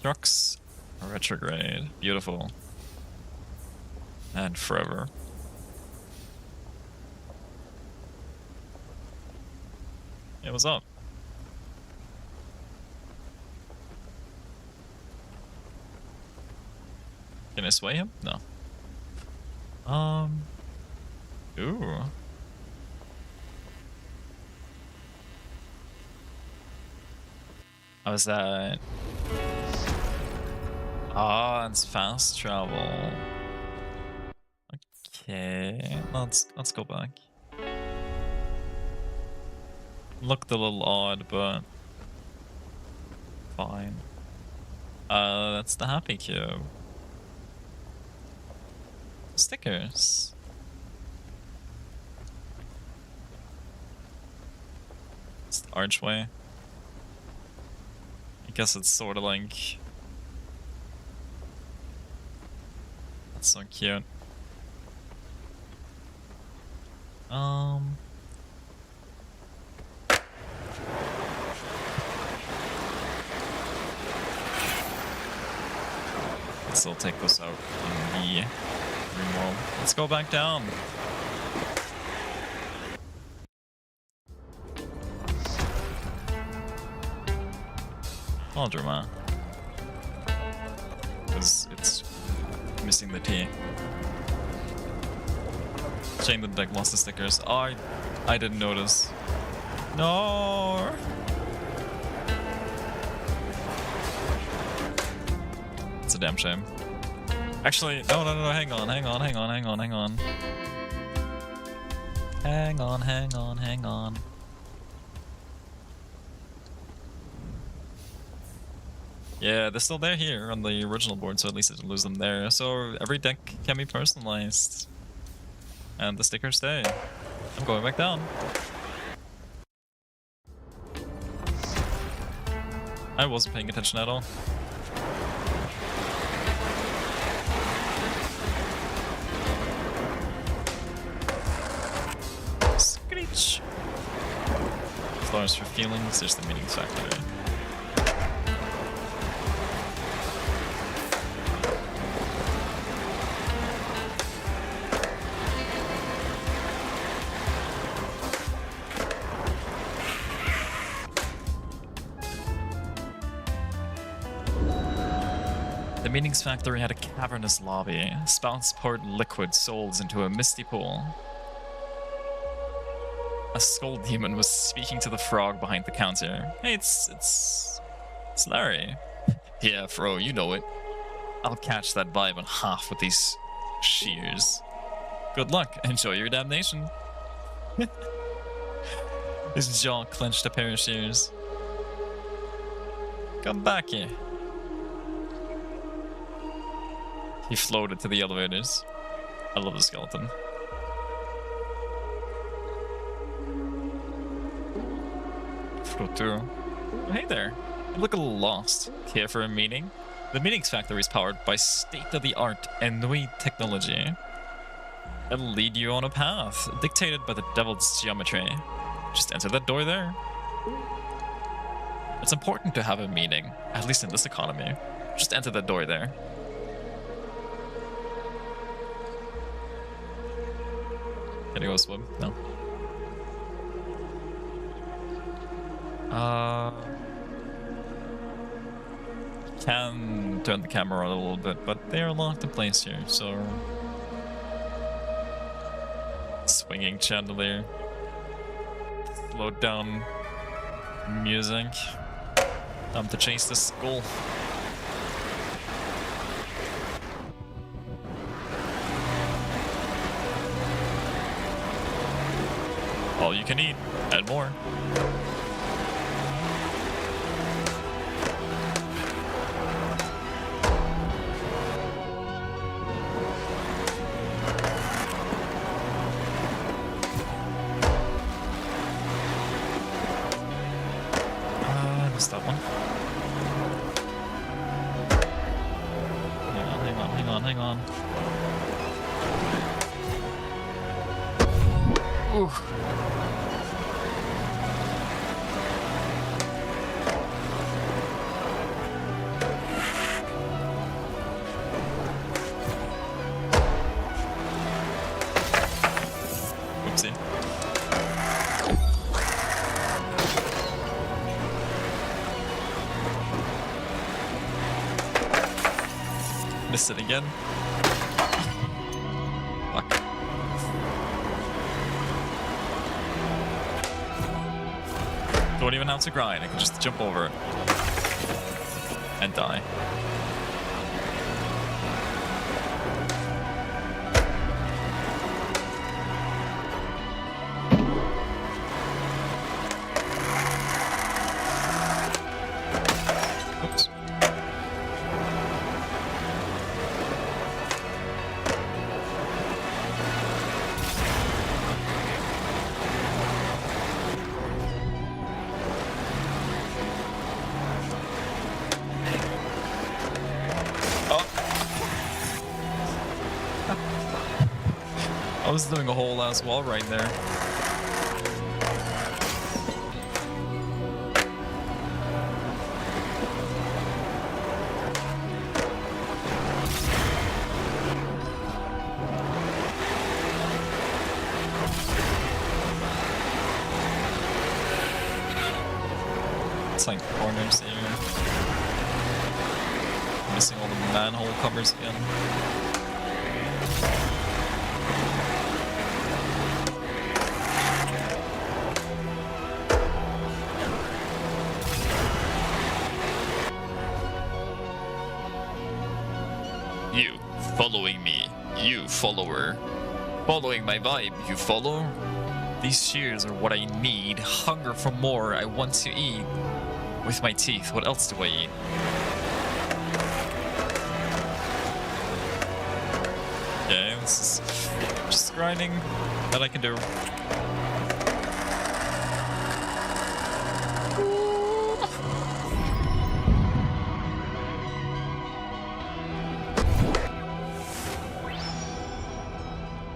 Trucks. Retrograde. Beautiful. And forever. Hey, what's up? Can I sway him? No. Ooh. How's that? Ah, it's fast travel. Okay, let's go back. Looked a little odd, but fine. That's the happy cube. Stickers. It's the archway. I guess it's sort of like. That's so cute. Let's still take this out in the dream world. Let's go back down. Laundromat. Because it's missing the T. Shame the deck lost the stickers. Oh, I didn't notice. No. It's a damn shame. Actually, no, hang on. Hang on. Yeah, they're still there here on the original board, so at least I didn't lose them there. So every deck can be personalized. And the stickers stay. I'm going back down. I wasn't paying attention at all. Screech! Flowers for feelings, there's the meanings factory. The Meanings Factory had a cavernous lobby. Spouts poured liquid souls into a misty pool. A skull demon was speaking to the frog behind the counter. Hey, it's Larry. Yeah, Fro, you know it. I'll catch that vibe in half with these shears. Good luck. Enjoy your damnation. His jaw clenched a pair of shears. Come back here. He floated to the elevators. I love the skeleton. Frotur. Oh, hey there. You look a little lost. Care for a meeting? The Meanings Factory is powered by state-of-the-art Ennui technology. It'll lead you on a path dictated by the devil's geometry. Just enter that door there. It's important to have a meaning, at least in this economy. Just enter that door there. Can I go swim? No. Can turn the camera on a little bit, but they are locked in place here, so... Swinging chandelier. Slowed down music. Time to chase the skull. All you can eat, and more. Missed that one. Hang on. Ooh. Oopsie. Missed it again. Fuck. Don't even have to grind, I can just jump over it. And die. Oops. I was doing a whole ass wall right there. It's like corners here. Missing all the manhole covers again. You, following me, you follower. Following my vibe, you follow? These shears are what I need, hunger for more, I want to eat. With my teeth, what else do I eat? Okay, this is just grinding that I can do.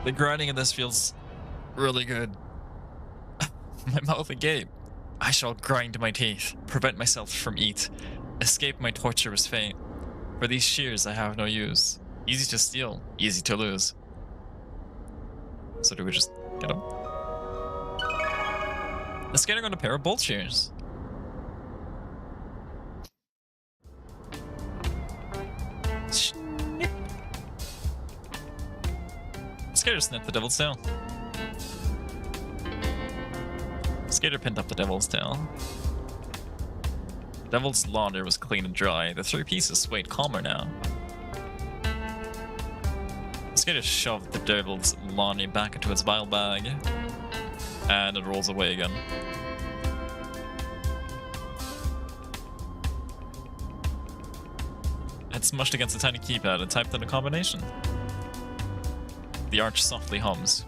The grinding in this feels really good. My mouth agape. I shall grind my teeth, prevent myself from eat, escape my torturous fate. For these shears I have no use. Easy to steal, easy to lose. So do we just get them? Let's get on a pair of bolt shears. Snip. Skater snipped the devil's tail. Skater pinned up the devil's tail. The devil's launder was clean and dry. The three pieces swayed calmer now. Skater shoved the devil's launder back into its bile bag. And it rolls away again. It smushed against the tiny keypad and typed in a combination. The arch softly hums.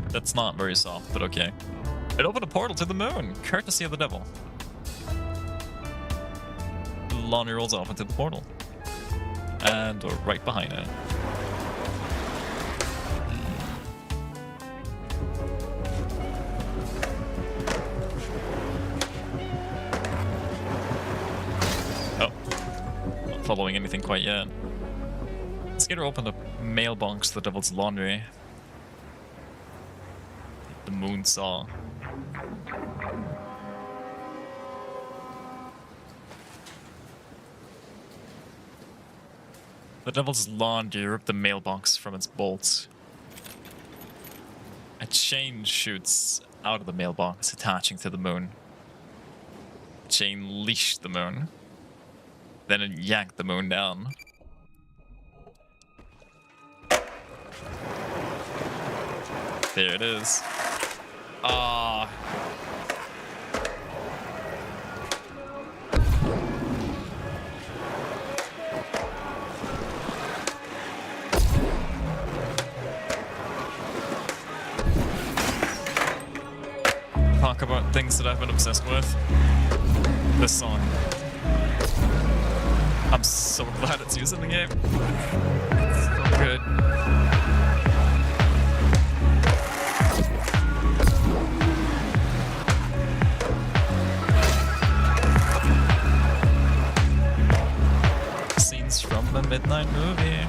That's not very soft, but okay. It opened a portal to the moon, courtesy of the devil. laundry rolls off into the portal. And we're right behind it. Oh. Not following anything quite yet. Let's get her open the mailbox to the Devil's Laundry. The moon saw. The Devil's Laundry ripped the mailbox from its bolts. A chain shoots out of the mailbox, attaching to the moon. The chain leashed the moon. Then it yanked the moon down. There it is. Ah. Talk about things that I've been obsessed with. This song. I'm so glad it's used in the game. It's so good. Scenes from the Midnight Movie.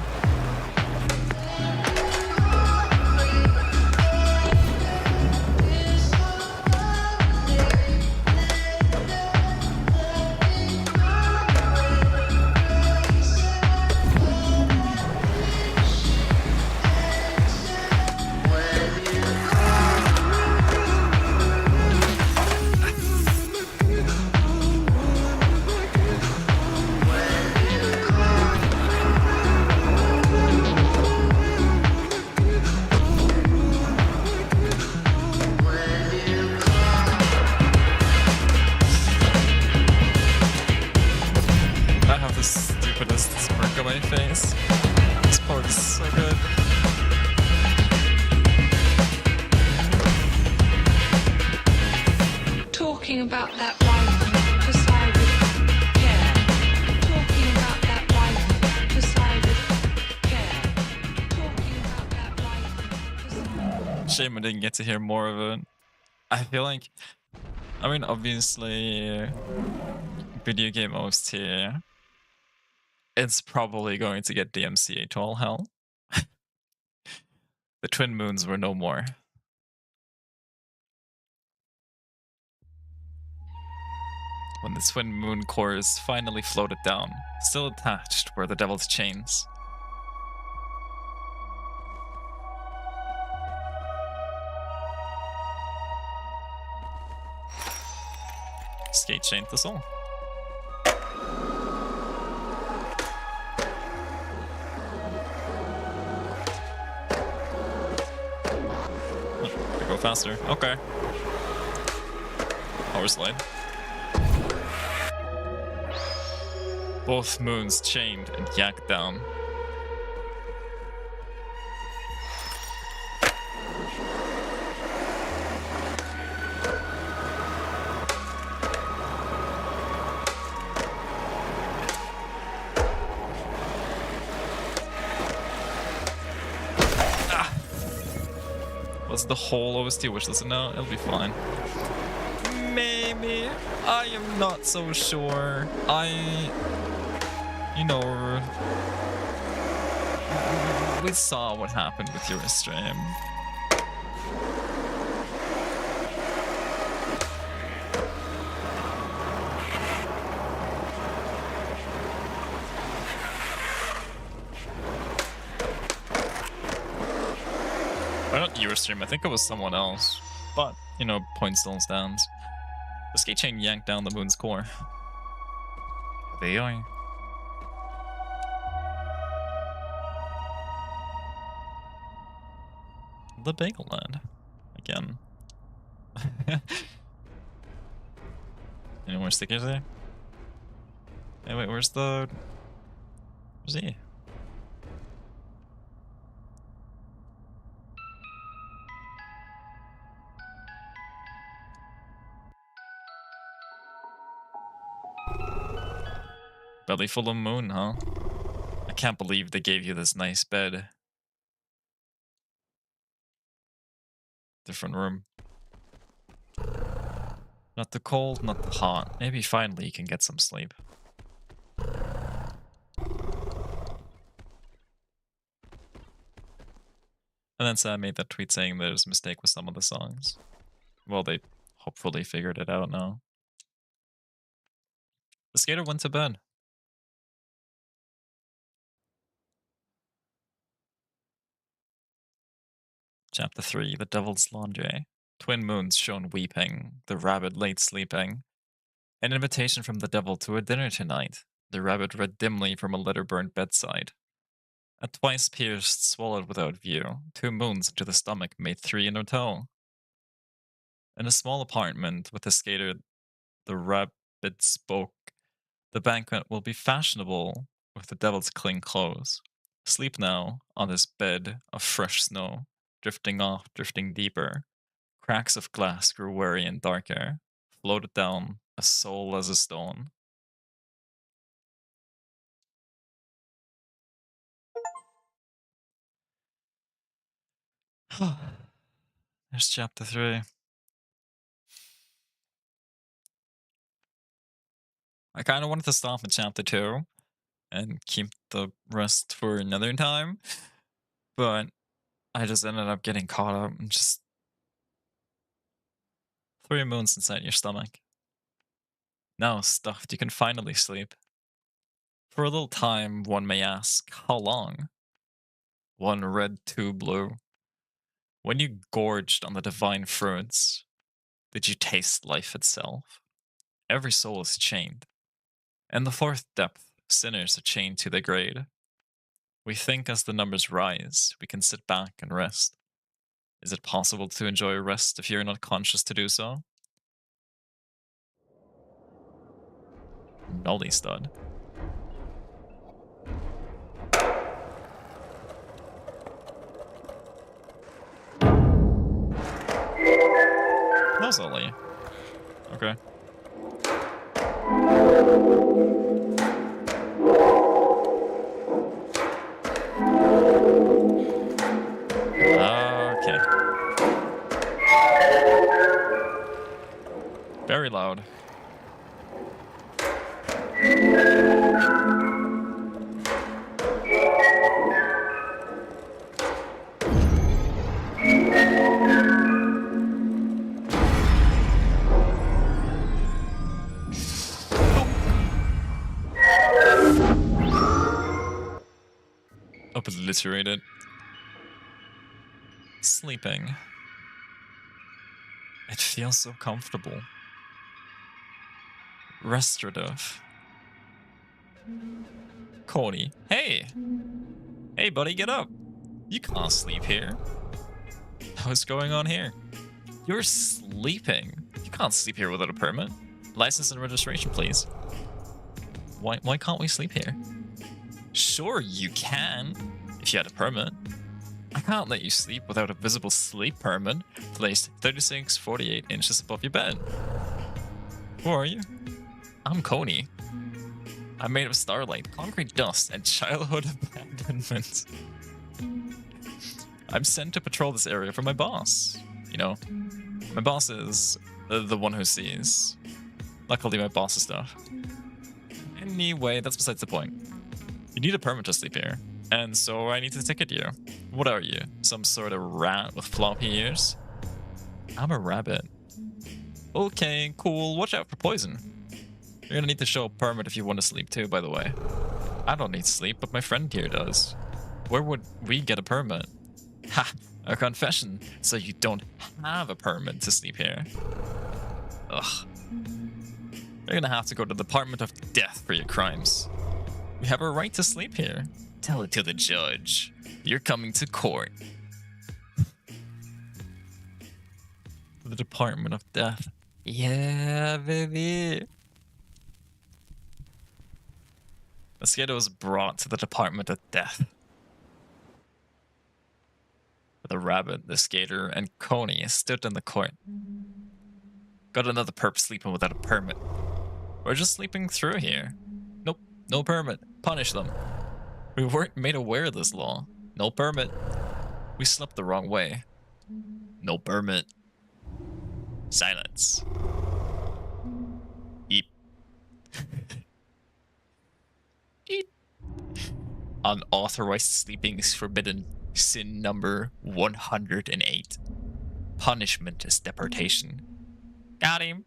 Face. This part is so good.
Talking about that life beside with care. Talking about that life beside with care. Talking about that life.
Shame I didn't get to hear more of it. I feel like, I mean, obviously, video game OST. It's probably going to get DMCA to all hell. The twin moons were no more. When the twin moon cores finally floated down, still attached were the devil's chains. Skate chained the soul. Go faster. Okay. Power slide. Both moons chained and yacked down. Was the whole OST wishlist? No, it'll be fine. Maybe. I am not so sure. You know, we saw what happened with your stream. Not your stream, I think it was someone else. But, you know, point still stands. The skate chain yanked down the moon's core. There you are. The Bagel Land. Again. Any more stickers there? Hey, wait, where's he? Belly full of moon, huh? I can't believe they gave you this nice bed. Different room. Not the cold, not the hot. Maybe finally you can get some sleep. And then Sam made that tweet saying there's a mistake with some of the songs. Well, they hopefully figured it out now. The skater went to bed. Chapter 3, The Devil's Laundry. Twin moons shone weeping, the rabbit late sleeping. An invitation from the devil to a dinner tonight. The rabbit read dimly from a letter-burned bedside. A twice pierced, swallowed without view. 2 moons into the stomach made 3 in a tow. In a small apartment with a skater, the rabbit spoke. The banquet will be fashionable with the devil's clean clothes. Sleep now on this bed of fresh snow, drifting off, drifting deeper. Cracks of glass grew weary and darker, floated down, a soul as a stone. There's chapter 3. I kind of wanted to stop at chapter 2 and keep the rest for another time, but I just ended up getting caught up and just 3 moons inside your stomach. Now stuffed, you can finally sleep. For a little time, one may ask, how long? 1 red, 2 blue. When you gorged on the divine fruits, did you taste life itself? Every soul is chained. And the 4th depth, sinners are chained to the grade. We think as the numbers rise, we can sit back and rest. Is it possible to enjoy rest if you're not conscious to do so? Nolly stud. That's Ollie. Okay. Okay. Very loud. Obliterated. Sleeping. It feels so comfortable. Restorative. Corny. Hey! Hey, buddy, get up! You can't sleep here. What's going on here? You're sleeping. You can't sleep here without a permit. License and registration, please. Why can't we sleep here? Sure, you can, if you had a permit. I can't let you sleep without a visible sleep permit placed 36, 48 inches above your bed. Who are you? I'm Coney. I'm made of starlight, concrete dust, and childhood abandonment. I'm sent to patrol this area for my boss. You know, my boss is the one who sees. Luckily, my boss is stuff. Anyway, that's besides the point. You need a permit to sleep here, and so I need to ticket you. What are you? Some sort of rat with floppy ears? I'm a rabbit. Okay, cool. Watch out for poison. You're gonna need to show a permit if you want to sleep too, by the way. I don't need sleep, but my friend here does. Where would we get a permit? Ha! A confession, so you don't have a permit to sleep here. Ugh. You're gonna have to go to the Department of Death for your crimes. We have a right to sleep here. Tell it to the judge. You're coming to court. The Department of Death. Yeah, baby. The skater was brought to the Department of Death. The rabbit, the skater, and Coney stood in the court. Got another perp sleeping without a permit. We're just sleeping through here. Nope, No permit. Punish them. We weren't made aware of this law. No permit. We slept the wrong way. No permit. Silence. Eep. Eep. Unauthorized sleeping is forbidden. Sin number 108. Punishment is deportation. Got him.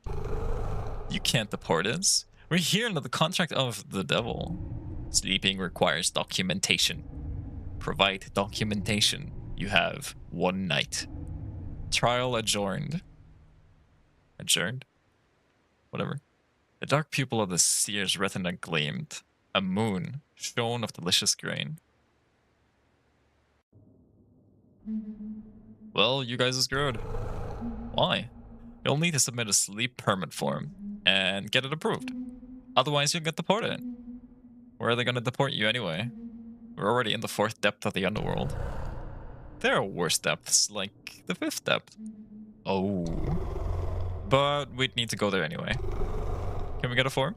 You can't deport us. We're here under the contract of the devil. Sleeping requires documentation. Provide documentation. You have 1 night. Trial adjourned. Adjourned? Whatever. The dark pupil of the seer's retina gleamed. A moon shone of delicious grain. Well, you guys are screwed. Why? You'll need to submit a sleep permit form and get it approved. Otherwise, you'll get deported. Where are they going to deport you anyway? We're already in the 4th depth of the underworld. There are worse depths, like the 5th depth. Oh. But we'd need to go there anyway. Can we get a form?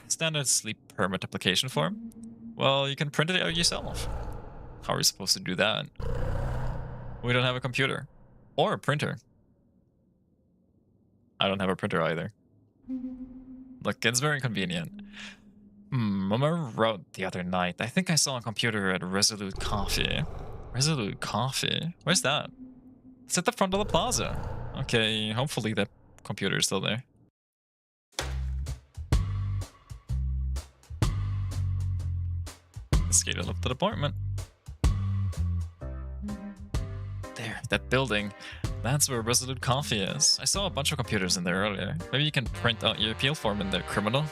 Standard sleep permit application form? Well, you can print it out yourself. How are we supposed to do that? We don't have a computer. Or a printer. I don't have a printer either. Look, it's very convenient. On my route the other night, I think I saw a computer at Resolute Coffee. Resolute Coffee? Where's that? It's at the front of the plaza. Okay, hopefully that computer is still there. Let's get it up to the apartment. There, that building. That's where Resolute Coffee is. I saw a bunch of computers in there earlier. Maybe you can print out your appeal form in there, criminal.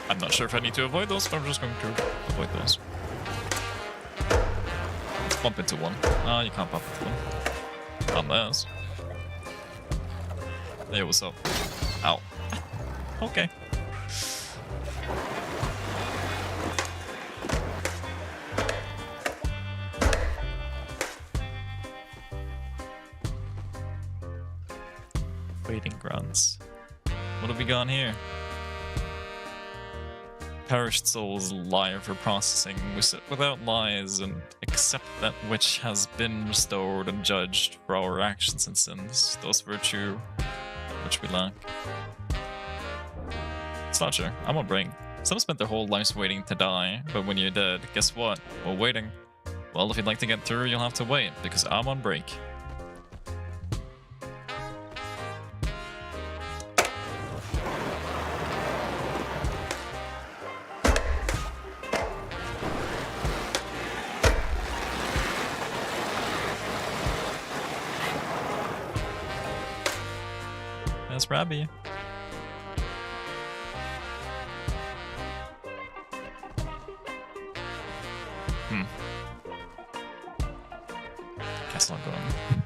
I'm not sure if I need to avoid those, but I'm just going to avoid those. Let's bump into one. You can't bump into one. Unless. Hey, what's up? Ow. Okay. Waiting grounds. What have we got here? Perished souls lie for processing. We sit without lies and accept that which has been restored and judged for our actions and sins, those virtue which we lack. It's not sure. I'm on break. Some spent their whole lives waiting to die, but when you're dead, guess what? We're waiting. Well, if you'd like to get through, you'll have to wait, because I'm on break. That's Rabbi. Guess not going.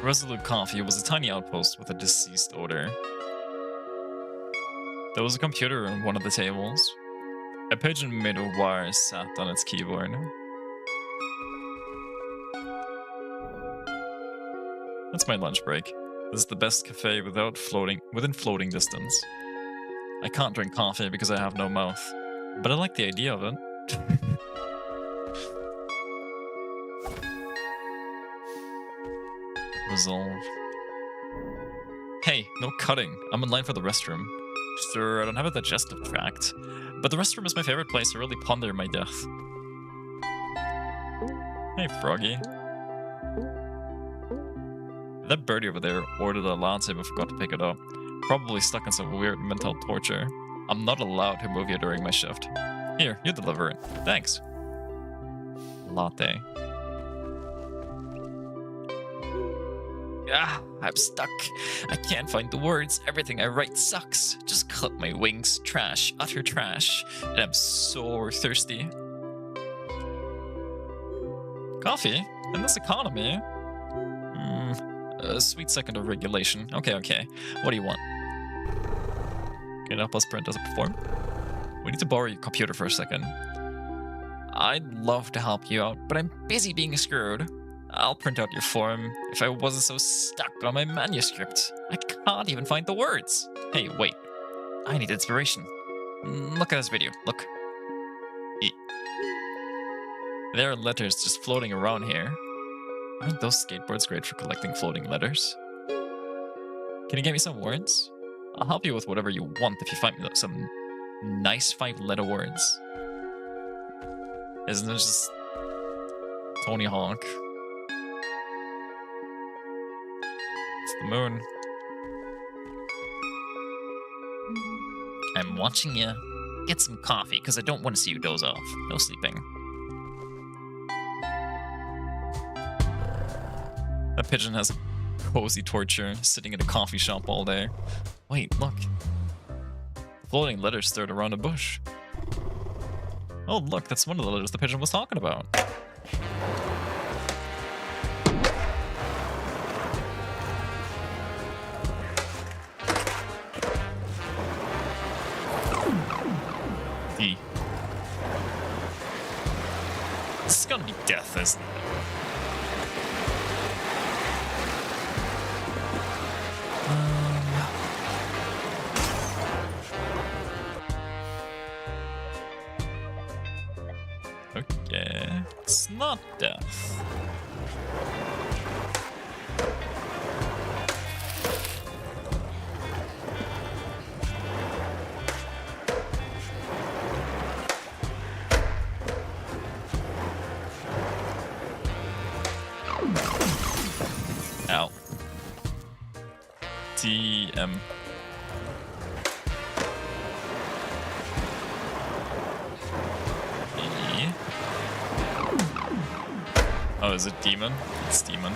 Resolute Coffee was a tiny outpost with a deceased odor. There was a computer on one of the tables. A pigeon made of wire sat on its keyboard. That's my lunch break. This is the best cafe within floating distance. I can't drink coffee because I have no mouth, but I like the idea of it. Resolve. Hey, no cutting. I'm in line for the restroom. Sure, I don't have a digestive tract, but the restroom is my favorite place to really ponder my death. Hey, Froggy. That birdie over there ordered a latte but forgot to pick it up. Probably stuck in some weird mental torture. I'm not allowed to move here during my shift. Here, you deliver it. Thanks. Latte. I'm stuck. I can't find the words. Everything I write sucks. Just clip my wings. Trash. Utter trash. And I'm so thirsty. Coffee? In this economy? A sweet second of regulation. Okay. What do you want? Can you help us print as a perform? We need to borrow your computer for a second. I'd love to help you out, but I'm busy being screwed. I'll print out your form if I wasn't so stuck on my manuscript. I can't even find the words. Hey, wait. I need inspiration. Look at this video. Look. There are letters just floating around here. Aren't those skateboards great for collecting floating letters? Can you get me some words? I'll help you with whatever you want if you find me some nice 5-letter words. Isn't it just Tony Hawk? It's the moon. I'm watching you. Get some coffee, because I don't want to see you doze off. No sleeping. That pigeon has cozy torture, sitting in a coffee shop all day. Wait, look. Floating letters stirred around a bush. Oh, look, that's one of the letters the pigeon was talking about. D. This is gonna be death, isn't it? Okay, it's not death. Ow. DM. Oh, is it demon? It's demon.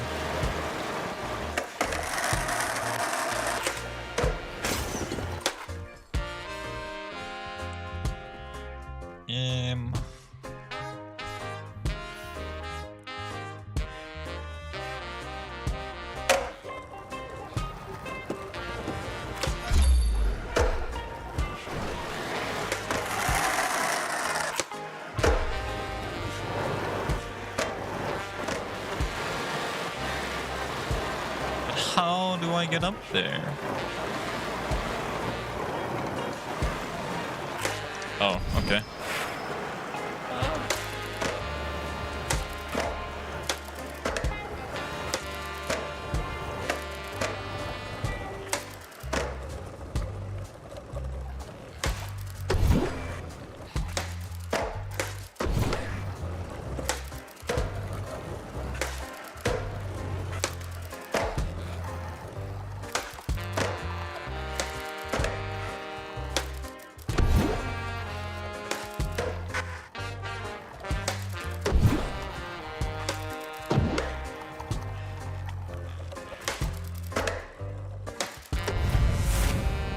How do I get up there? Oh, okay.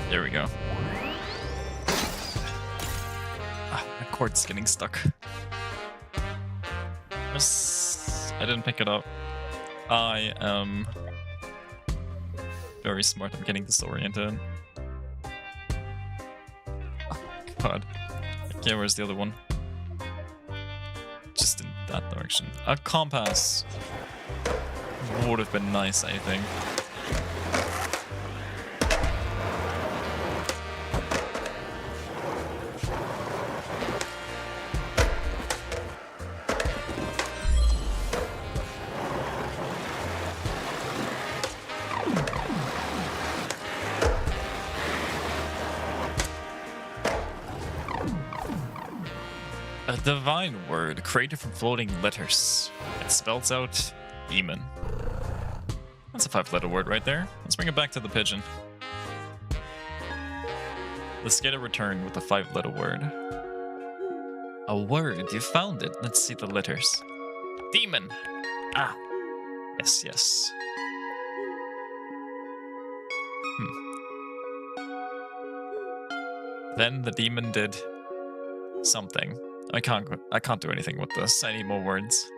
There we go. Ah, my cord's getting stuck. I didn't pick it up. I am very smart. I'm getting disoriented. Oh, God. Okay, where's the other one? Just in that direction. A compass would have been nice, I think. A divine word created from floating letters. It spells out demon. That's a 5-letter word right there. Let's bring it back to the pigeon. The skater returned with a 5-letter word. A word, you found it. Let's see the letters. Demon. Ah. Yes, yes. Then the demon did something. I can't do anything with this. I need more words.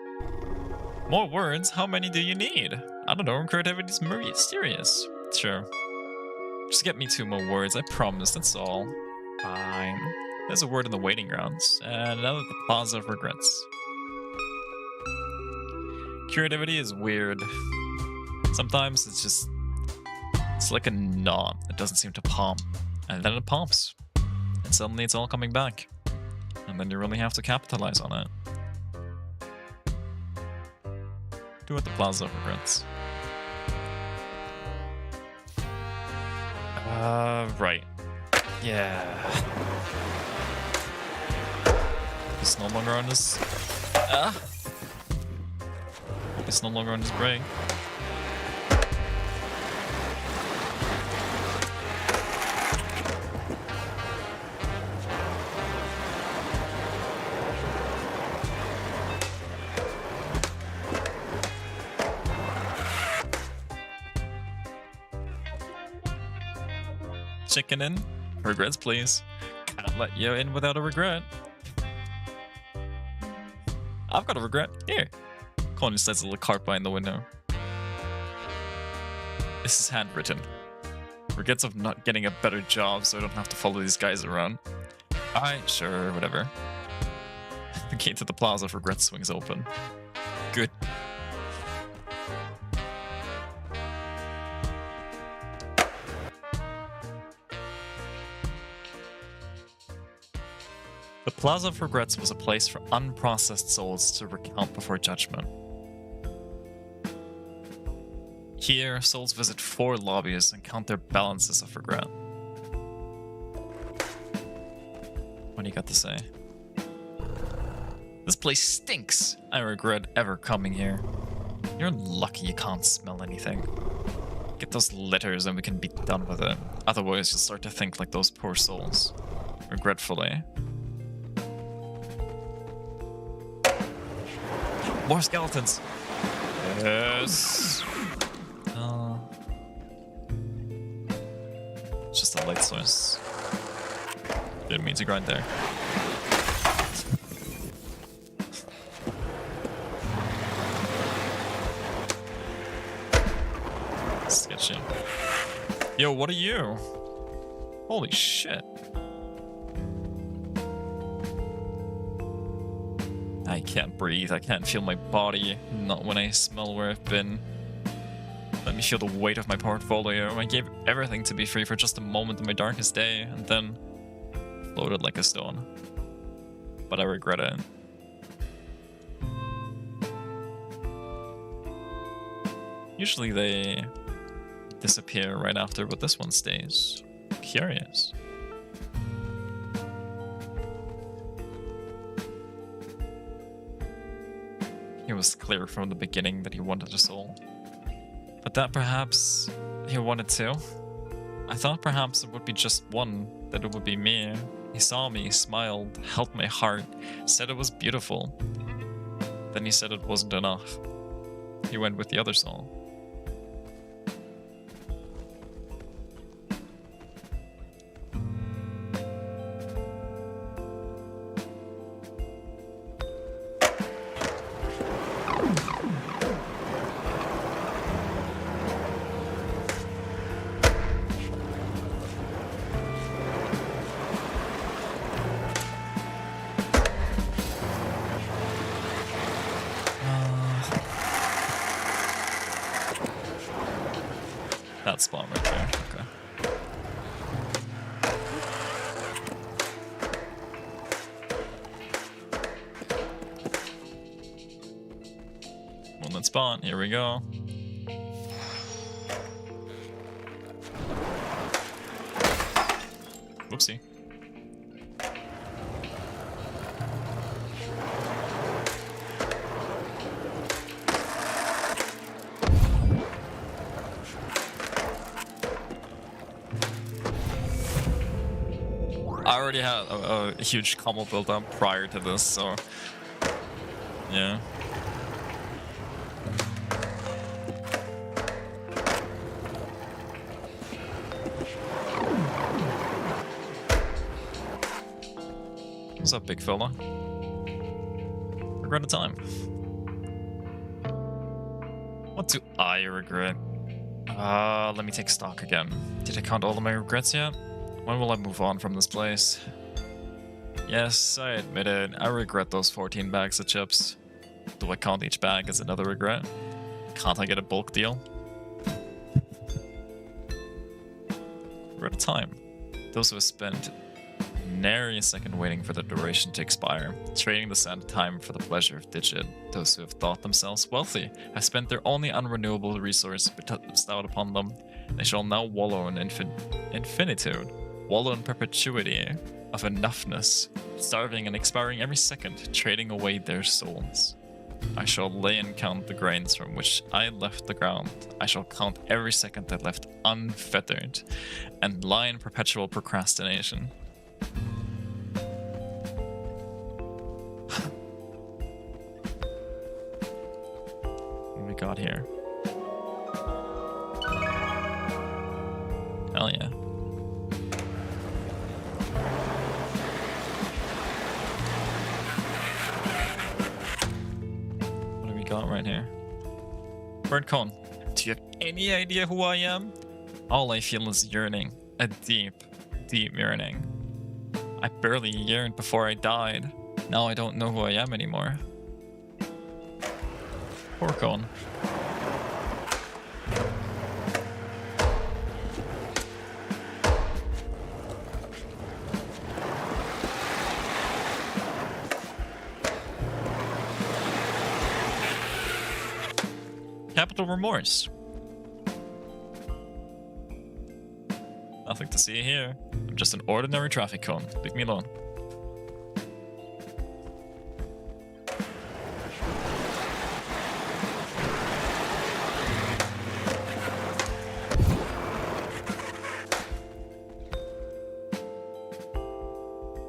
More words? How many do you need? I don't know. Creativity's mysterious. Sure. Just get me 2 more words, I promise, that's all. Fine. There's a word in the waiting grounds, and another at the Plaza of Regrets. Creativity is weird. Sometimes it's like a knot that doesn't seem to pop, and then it pops, and suddenly it's all coming back, and then you really have to capitalize on it. Do at the Plaza of Regrets. Right. Yeah. He's no longer on his... He's no longer on his break. Chicken in? Regrets, please. Can't let you in without a regret. I've got a regret. Here. Colin just says a little cart behind the window. This is handwritten. Regrets of not getting a better job so I don't have to follow these guys around. Alright, sure, whatever. The gate to the Plaza of Regrets swings open. Good. The Plaza of Regrets was a place for unprocessed souls to recount before judgment. Here, souls visit 4 lobbies and count their balances of regret. What do you got to say? This place stinks! I regret ever coming here. You're lucky you can't smell anything. Get those letters and we can be done with it. Otherwise, you'll start to think like those poor souls. Regretfully. More skeletons! Yes! It's just a light source. Didn't mean to grind there. Sketchy. Yo, what are you? Holy shit. I can't breathe, I can't feel my body, not when I smell where I've been. Let me feel the weight of my portfolio. I gave everything to be free for just a moment in my darkest day, and then floated like a stone. But I regret it. Usually they disappear right after, but this one stays. Curious. It was clear from the beginning that he wanted a soul. But that perhaps he wanted 2. I thought perhaps it would be just one, that it would be me. He saw me, smiled, held my heart, said it was beautiful. Then he said it wasn't enough. He went with the other soul. That spawn right there, okay. One that spawn, here we go. Whoopsie. I already had a huge combo build up prior to this, so yeah. What's up, big fella? Regret a time. What do I regret? Let me take stock again. Did I count all of my regrets yet? When will I move on from this place? Yes, I admit it. I regret those 14 bags of chips. Do I count each bag as another regret? Can't I get a bulk deal? We're out of time. Those who have spent nary a second waiting for the duration to expire, trading the sand time for the pleasure of digit. Those who have thought themselves wealthy have spent their only unrenewable resource bestowed upon them. They shall now wallow in infinitude, wallow in perpetuity of enoughness, starving and expiring every second, trading away their souls. I shall lay and count the grains from which I left the ground. I shall count every second that left unfettered, and lie in perpetual procrastination. What we got here? Hell yeah. What do we got right here? Burnt cone. Do you have any idea who I am? All I feel is yearning. A deep, deep yearning. I barely yearned before I died. Now I don't know who I am anymore. Poor cone. Capital remorse. Nothing to see here. I'm just an ordinary traffic cone. Leave me alone.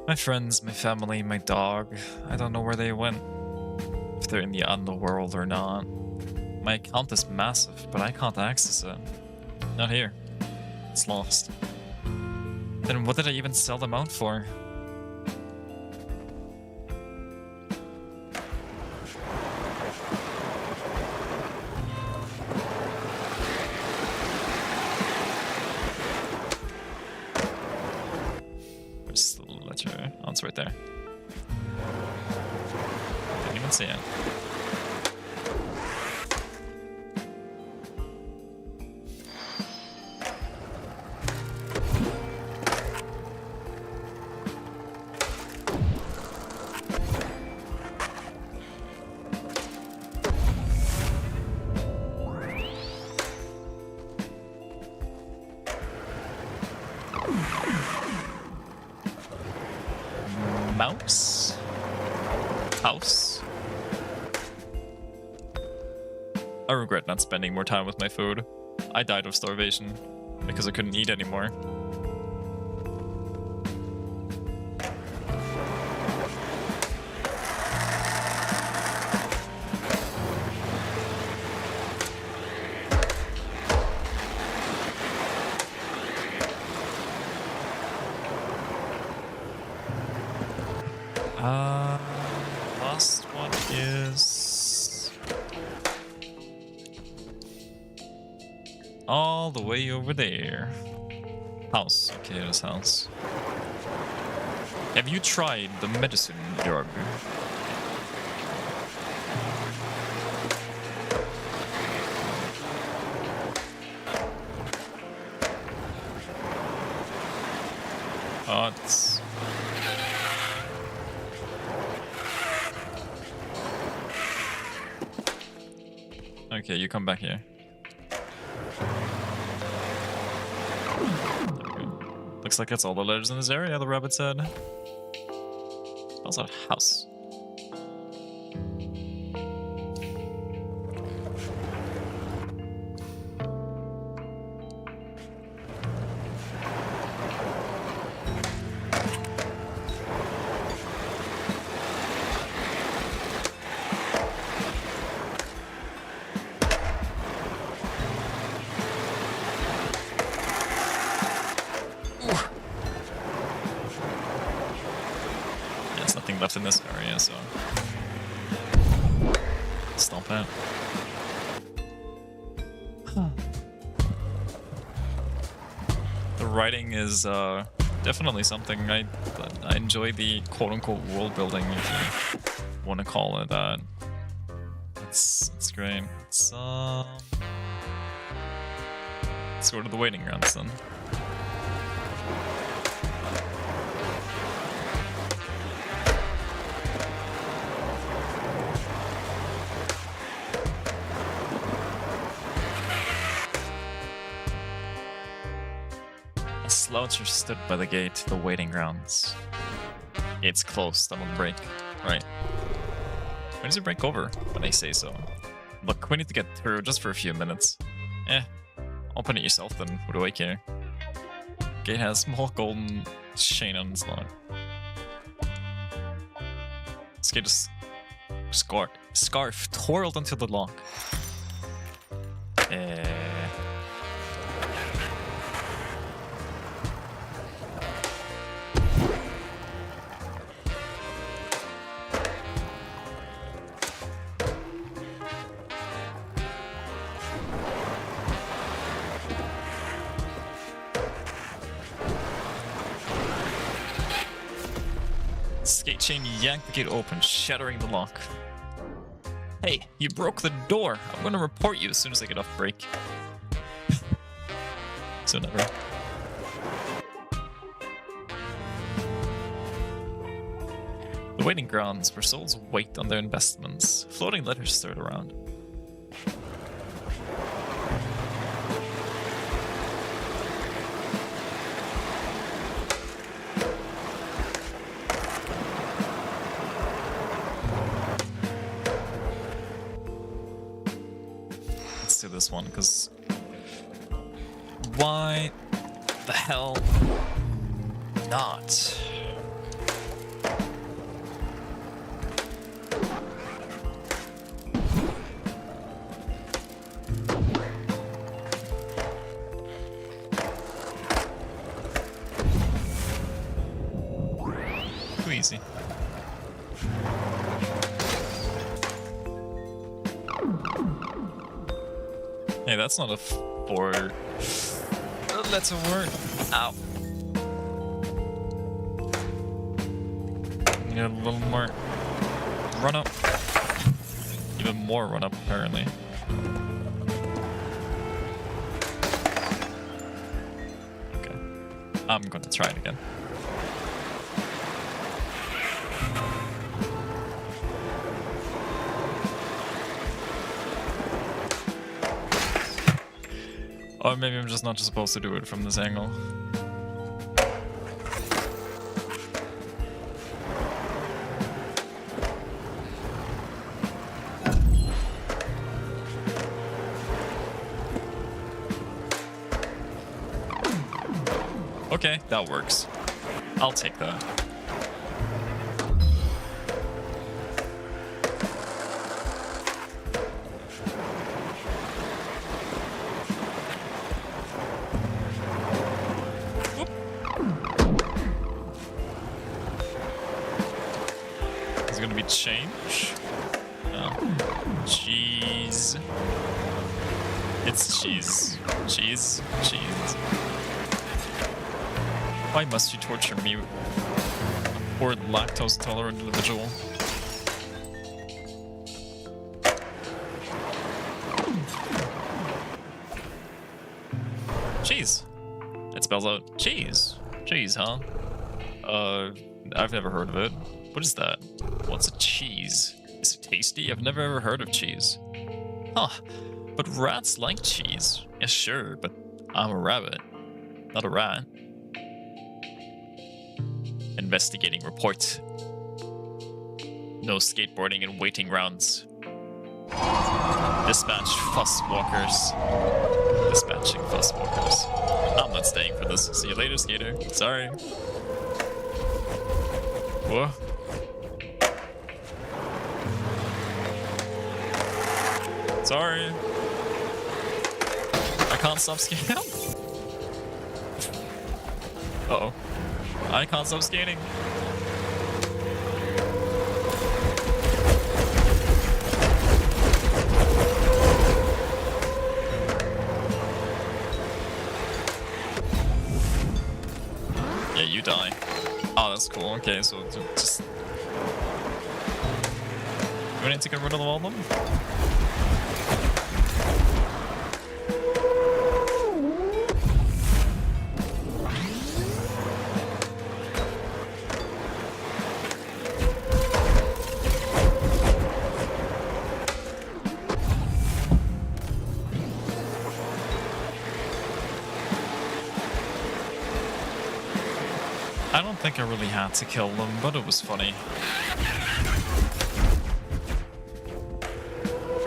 My friends, my family, my dog. I don't know where they went. If they're in the underworld or not. My account is massive, but I can't access it. Not here. It's lost. Then what did I even sell them out for? Where's the letter? Oh, it's right there. Didn't even see it. Mouse? House? I regret not spending more time with my food. I died of starvation because I couldn't eat anymore. Last one is all the way over there. House. Okay, it is house. Have you tried the medicine drug? Oh, it's... Okay, you come back here. There we go. Looks like that's all the letters in this area, the rabbit said. Spells out house. There's nothing left in this area, so stomp out. writing is definitely something I enjoy the quote-unquote world building, if you want to call it that. It's great. Let's go to the waiting grounds then. A sloucher stood by the gate to the waiting grounds. Gate's closed. I'm on break. Right. When does it break over? When I say so. Look, we need to get through just for a few minutes. Open it yourself then. What do I care? Gate has small golden chain on its lock. This gate is scarf twirled into the lock. Skate chain yanked the gate open, shattering the lock. Hey, you broke the door. I'm gonna report you as soon as I get off break. So never. The waiting grounds where souls wait on their investments. Floating letters stirred around. To this one, because why the hell not? Too easy. Hey, that's not a four. That's a word. Ow. Need a little more run up. Even more run up, apparently. Okay. I'm gonna try it again. Or maybe I'm just not supposed to do it from this angle. Okay, that works. I'll take that. Gonna be change? No. Cheese. It's cheese. Cheese. Cheese. Why must you torture me? Poor lactose tolerant individual. Cheese. It spells out cheese. Cheese, huh? I've never heard of it. What is that? What's a cheese? Is it tasty? I've never ever heard of cheese. Huh. But rats like cheese. Yeah, sure, but I'm a rabbit. Not a rat. Investigating report. No skateboarding in waiting rounds. Dispatch fuss walkers. Dispatching fuss walkers. I'm not staying for this. See you later, skater. Sorry. Whoa. Sorry. I can't stop skating. Uh-oh. I can't stop skating. Oh, okay, so just... Do we need to get rid of all of them? I don't think I really had to kill them, but it was funny.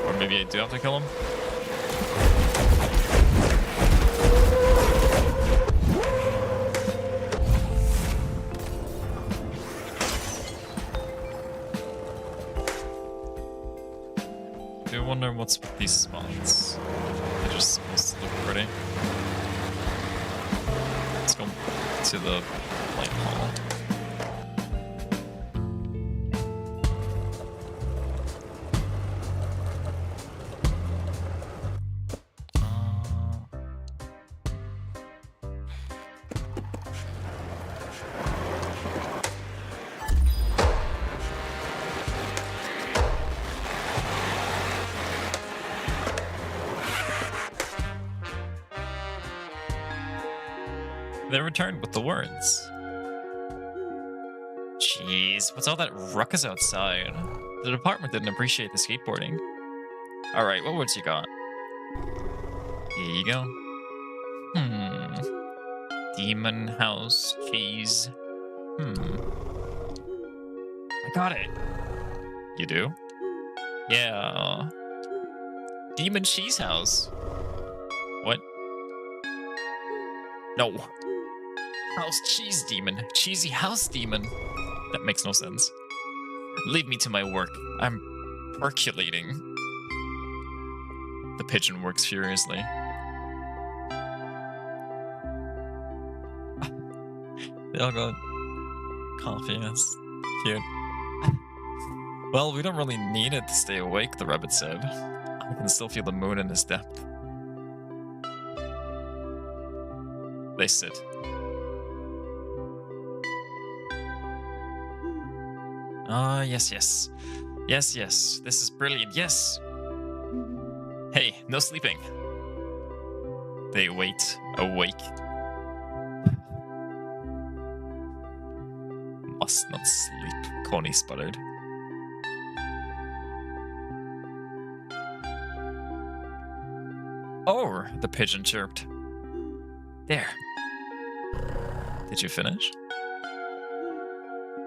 Or maybe I do have to kill them. I do wonder what's with these spots. They're just supposed to look pretty. Let's go to the light hall. They returned with the words. Jeez, what's all that ruckus outside? The department didn't appreciate the skateboarding. Alright, what words you got? Here you go. Demon house cheese. I got it. You do? Yeah. Demon cheese house. What? No. House cheese demon. Cheesy house demon. That makes no sense. Leave me to my work. I'm percolating. The pigeon works furiously. They all got coffee. That's cute. Well, we don't really need it to stay awake, the rabbit said. I can still feel the moon in its depth. They sit. Ah, yes. Yes, this is brilliant, yes. Hey, no sleeping. They wait, awake. Must not sleep, Coney sputtered. Oh, the pigeon chirped. There. Did you finish?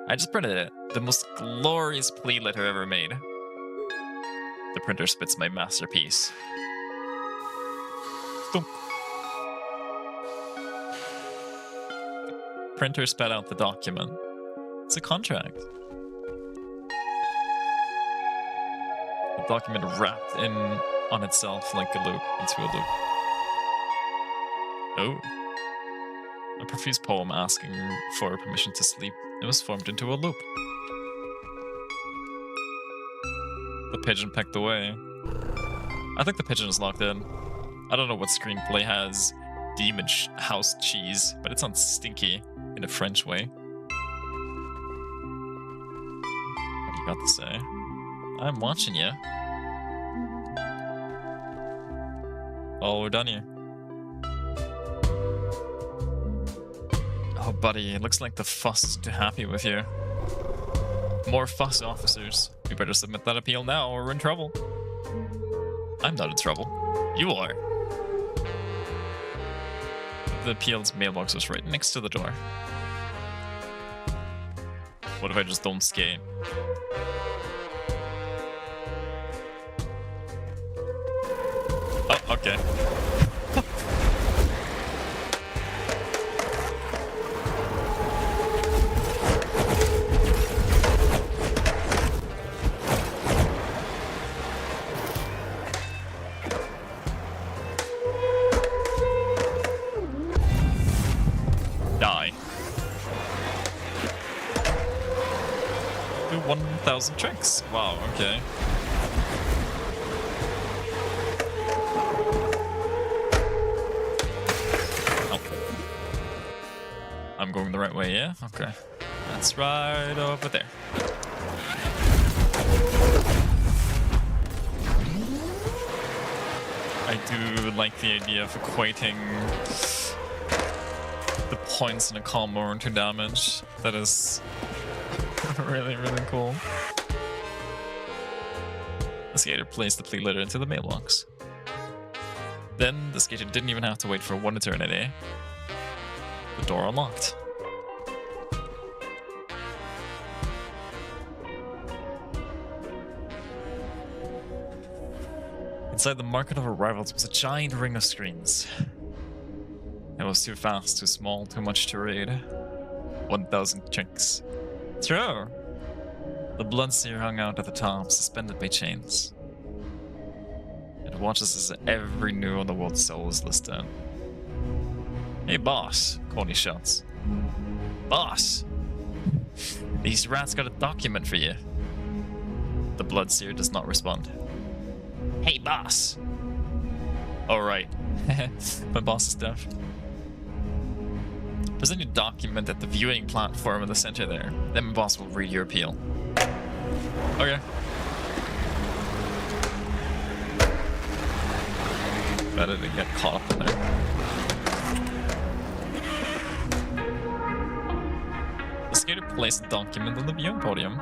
I just printed it. The most glorious plea letter ever made. The printer spits my masterpiece. Thump. Printer spat out the document. It's a contract. The document wrapped in on itself like a loop into a loop. Oh. A profuse poem asking for permission to sleep. It was formed into a loop. The pigeon pecked away. I think the pigeon is locked in. I don't know what screenplay has demon house cheese, but it sounds stinky in a French way. What do you got to say? I'm watching you. Oh, we're done here. Oh, buddy, it looks like the fuss is too happy with you. More fuss, officers. We better submit that appeal now or we're in trouble. I'm not in trouble. You are. The appeal's mailbox was right next to the door. What if I just don't skate? Oh, okay. Die. Do 1,000 tricks. Wow, okay. Oh. I'm going the right way, yeah? Okay. That's right over there. I do like the idea of equating the points in a combo into damage. That is really, really cool. The skater placed the plea letter into the mailbox. Then the skater didn't even have to wait for one eternity. The door unlocked. Inside the market of arrivals was a giant ring of screens. It was too fast, too small, too much to read. 1,000 chunks. True. The Bloodseer hung out at the top, suspended by chains. It watches as every new on the world's soul is listed. Hey boss, Coney shouts. Boss! These rats got a document for you. The Bloodseer does not respond. Hey boss! Alright. My boss is deaf. Present your document at the viewing platform in the center there. Then my boss will read your appeal. Okay. Better to get caught up in there. The skater placed the document on the viewing podium.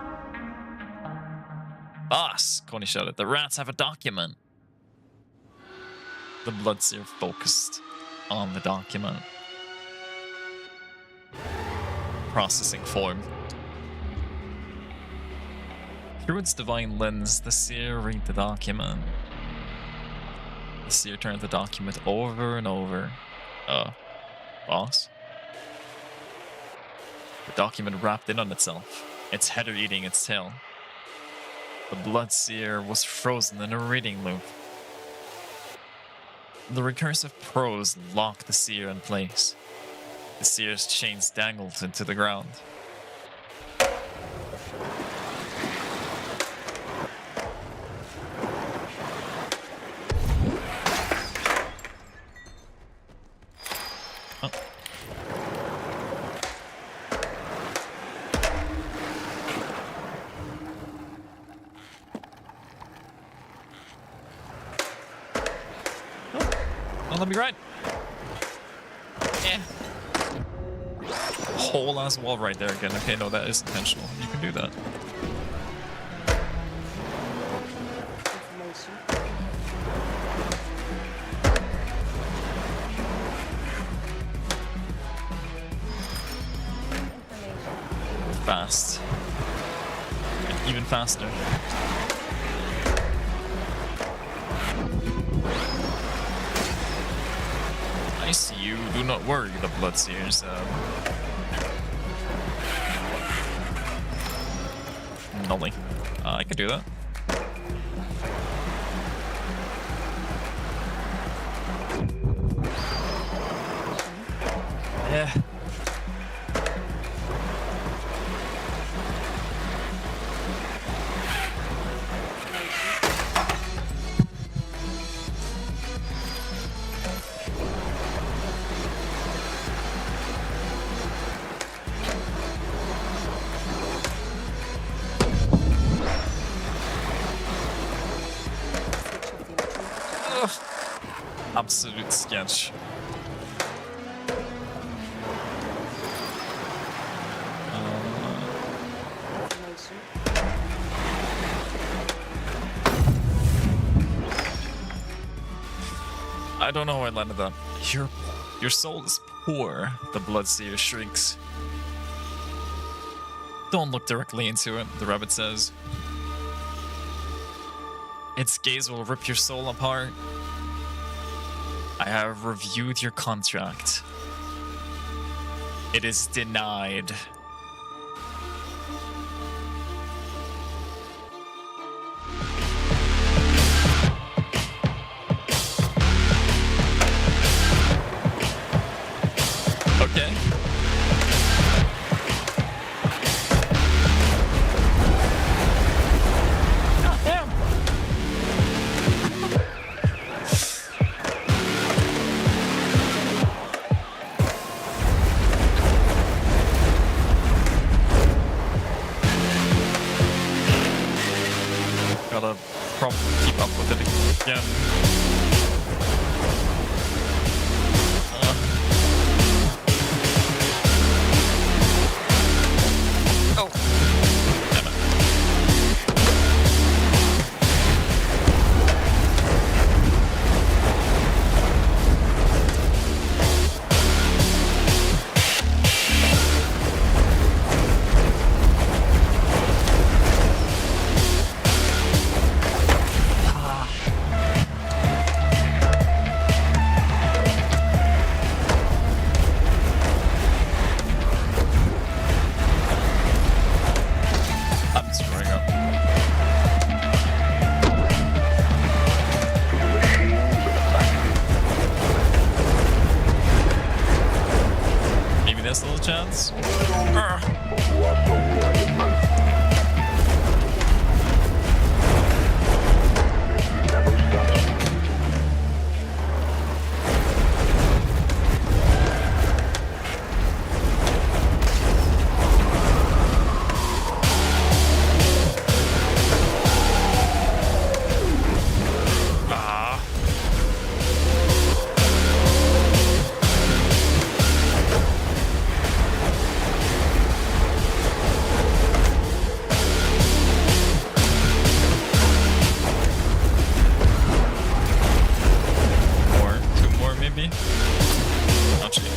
Boss, Coney shouted, the rats have a document. The Bloodseer focused on the document. Processing form. Through its divine lens, the seer read the document. The seer turned the document over and over. Boss? The document wrapped in on itself, its header eating its tail. The Bloodseer was frozen in a reading loop. The recursive prose locked the seer in place. The seer's chains dangled into the ground. Oh. Oh, let me right. Yeah. Whole ass wall right there again. Okay, no, that is intentional. You can do that. Fast. And even faster. I see you. Do not worry, the Bloodseers. Nolly. I could do that. Yeah. Absolute sketch. I don't know how I landed that. Your soul is poor, the Bloodseer shrieks. Don't look directly into it, the rabbit says. Its gaze will rip your soul apart. I have reviewed your contract. It is denied. Okay. God damn. gotta probably keep up with it again. Oh. Damn it. I'm screwing up. Maybe there's a little chance. Ah. More, two more maybe. Ouchie.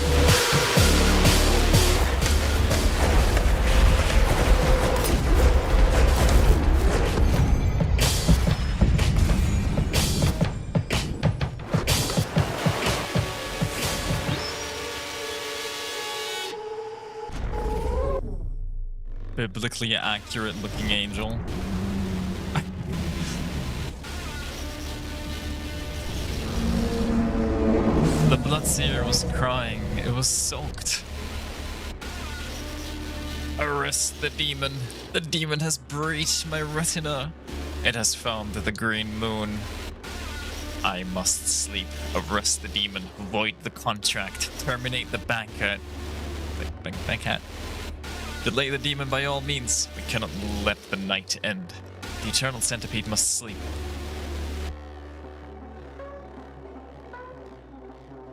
Biblically accurate looking angel. The Bloodseer was crying. It was soaked. Arrest the demon. The demon has breached my retina. It has found the green moon. I must sleep. Arrest the demon. Void the contract. Terminate the banquet. Banquet. Delay the demon by all means. We cannot let the night end. The eternal centipede must sleep.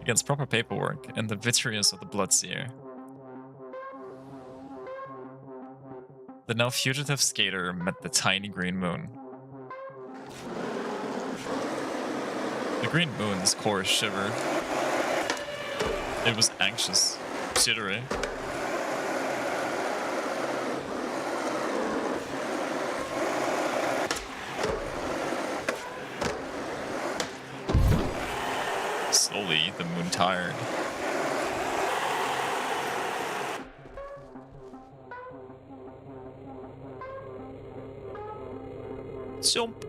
Against proper paperwork and the vitreous of the Bloodseer. The now fugitive skater met the tiny green moon. The green moon's core shivered. It was anxious, jittery. Slowly, the moon tired. Jump.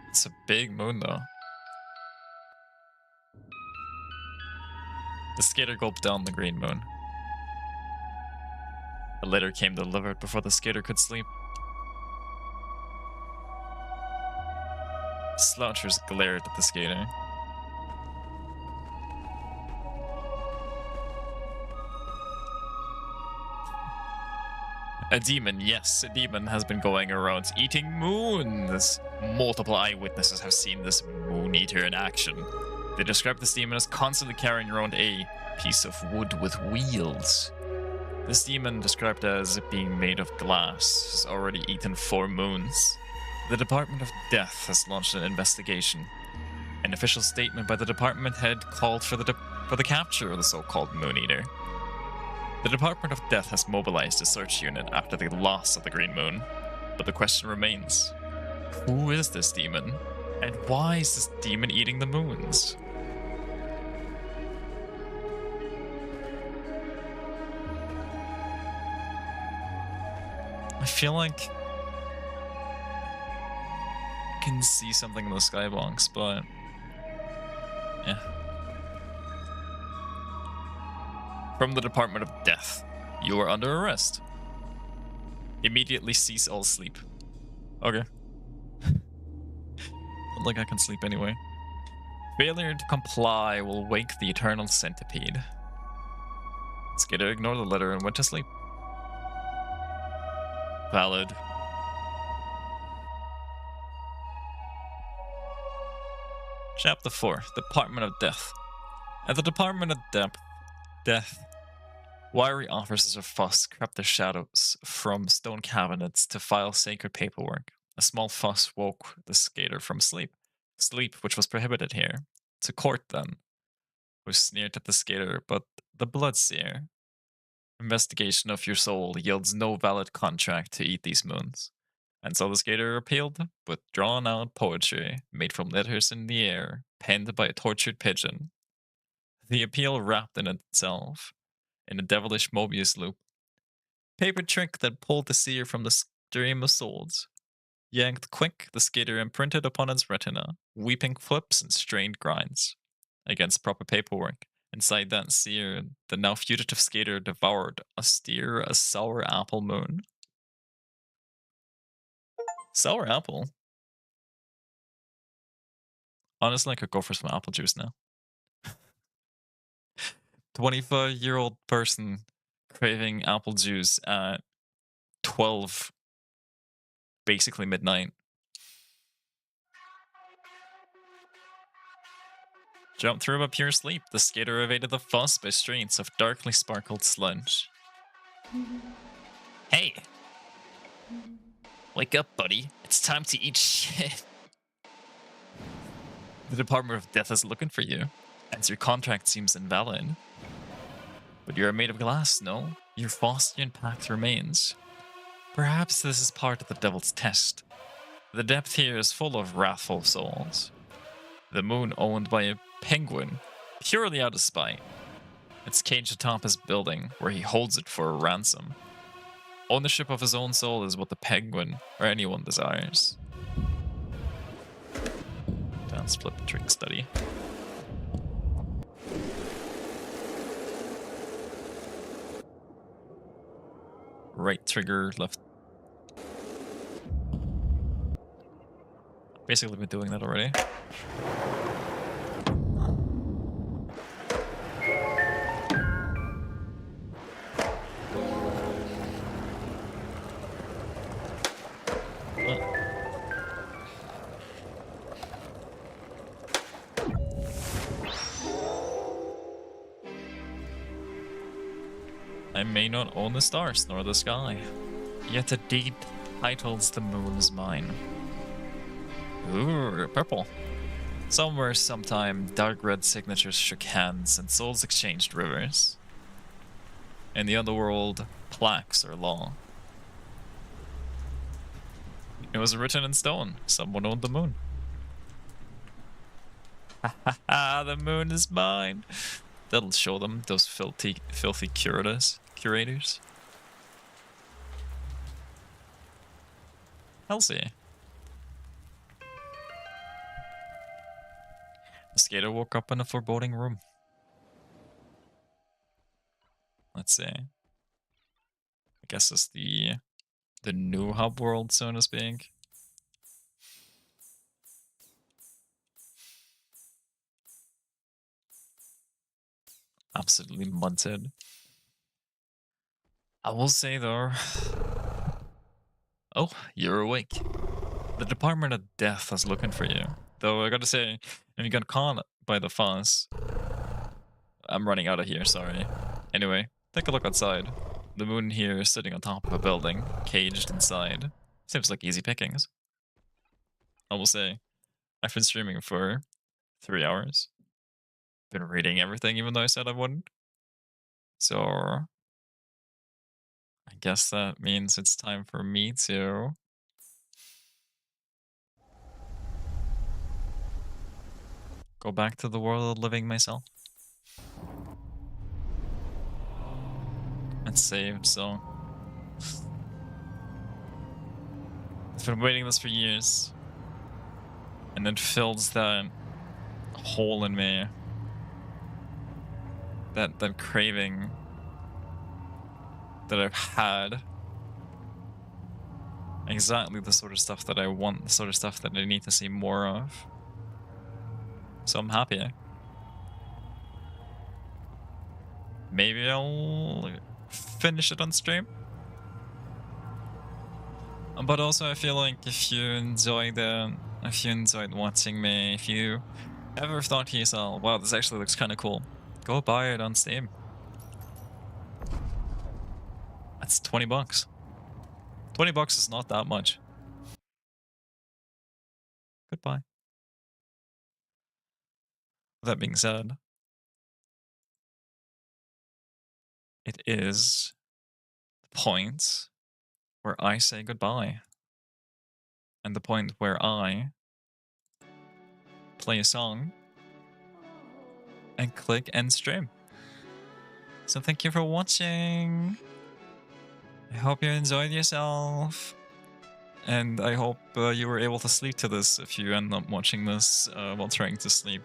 It's a big moon, though. The skater gulped down the green moon. A letter came delivered before the skater could sleep. Slouchers glared at the skater. A demon, yes, a demon has been going around eating moons. Multiple eyewitnesses have seen this moon eater in action. They describe this demon as constantly carrying around a piece of wood with wheels. This demon, described as being made of glass, has already eaten 4 moons. The Department of Death has launched an investigation. An official statement by the department head called for the capture of the so-called Moon Eater. The Department of Death has mobilized a search unit after the loss of the Green Moon, but the question remains: who is this demon, and why is this demon eating the moons? I feel like I can see something in the skybox, but yeah. From the Department of Death, you are under arrest. Immediately cease all sleep. Okay. Not like I can sleep anyway. Failure to comply will wake the eternal centipede. Skater ignored the letter and went to sleep. Valid. Chapter 4, Department of Death. At the Department of Death, wiry officers of fuss crept their shadows from stone cabinets to file sacred paperwork. A small fuss woke the skater from sleep which was prohibited here. To court, then, who sneered at the skater, but the bloodseer. Investigation of your soul yields no valid contract to eat these moons. And so the skater appealed with drawn out poetry made from letters in the air, penned by a tortured pigeon. The appeal wrapped in itself in a devilish Mobius loop. Paper trick that pulled the seer from the stream of souls. Yanked quick, the skater imprinted upon its retina, weeping flips and strained grinds. Against proper paperwork, inside that seer, the now fugitive skater devoured a sour apple moon. Sour apple? Honestly, I could go for some apple juice now. 25-year-old person craving apple juice at 12, basically midnight. Jumped through a pure sleep, the skater evaded the fuss by streets of darkly sparkled sludge. Hey! Wake up, buddy. It's time to eat shit. The Department of Death is looking for you, as your contract seems invalid. But you're made of glass, no? Your Faustian pact remains. Perhaps this is part of the devil's test. The depth here is full of wrathful souls. The moon owned by a penguin, purely out of spite. It's caged atop his building, where he holds it for a ransom. Ownership of his own soul is what the penguin or anyone desires. Dance flip trick study. Right trigger, left. Basically been doing that already. I may not own the stars nor the sky, yet a deed titles the moon is mine. Ooh, purple. Somewhere, sometime, dark red signatures shook hands and souls exchanged rivers. In the underworld, plaques are law. It was written in stone. Someone owned the moon. Ha ha ha, the moon is mine. That'll show them, those filthy curators. Elsie. The skater woke up in a foreboding room. Let's see. I guess it's the new hub world, so to speak. Absolutely munted. I will say though. Oh, you're awake. The Department of Death is looking for you. Though I gotta say, if you got caught by the fuss, I'm running out of here, sorry. Anyway, take a look outside. The moon here is sitting on top of a building, caged inside. Seems like easy pickings. I will say, I've been streaming for 3 hours. Been reading everything even though I said I wouldn't. So I guess that means it's time for me to go back to the world of living myself. It's saved, so I've been waiting this for years. And it fills that hole in me. That craving that I've had. Exactly the sort of stuff that I want, the sort of stuff that I need to see more of. So I'm happy. Maybe I'll finish it on stream. But also I feel like if you enjoyed watching me, if you ever thought to yourself, wow, this actually looks kind of cool, go buy it on Steam. That's $20. $20 is not that much. Goodbye. That being said, it is the point where I say goodbye. And the point where I play a song and click end stream. So thank you for watching. I hope you enjoyed yourself. And I hope you were able to sleep to this if you end up watching this while trying to sleep.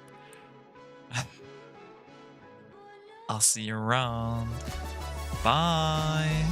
I'll see you around. Bye.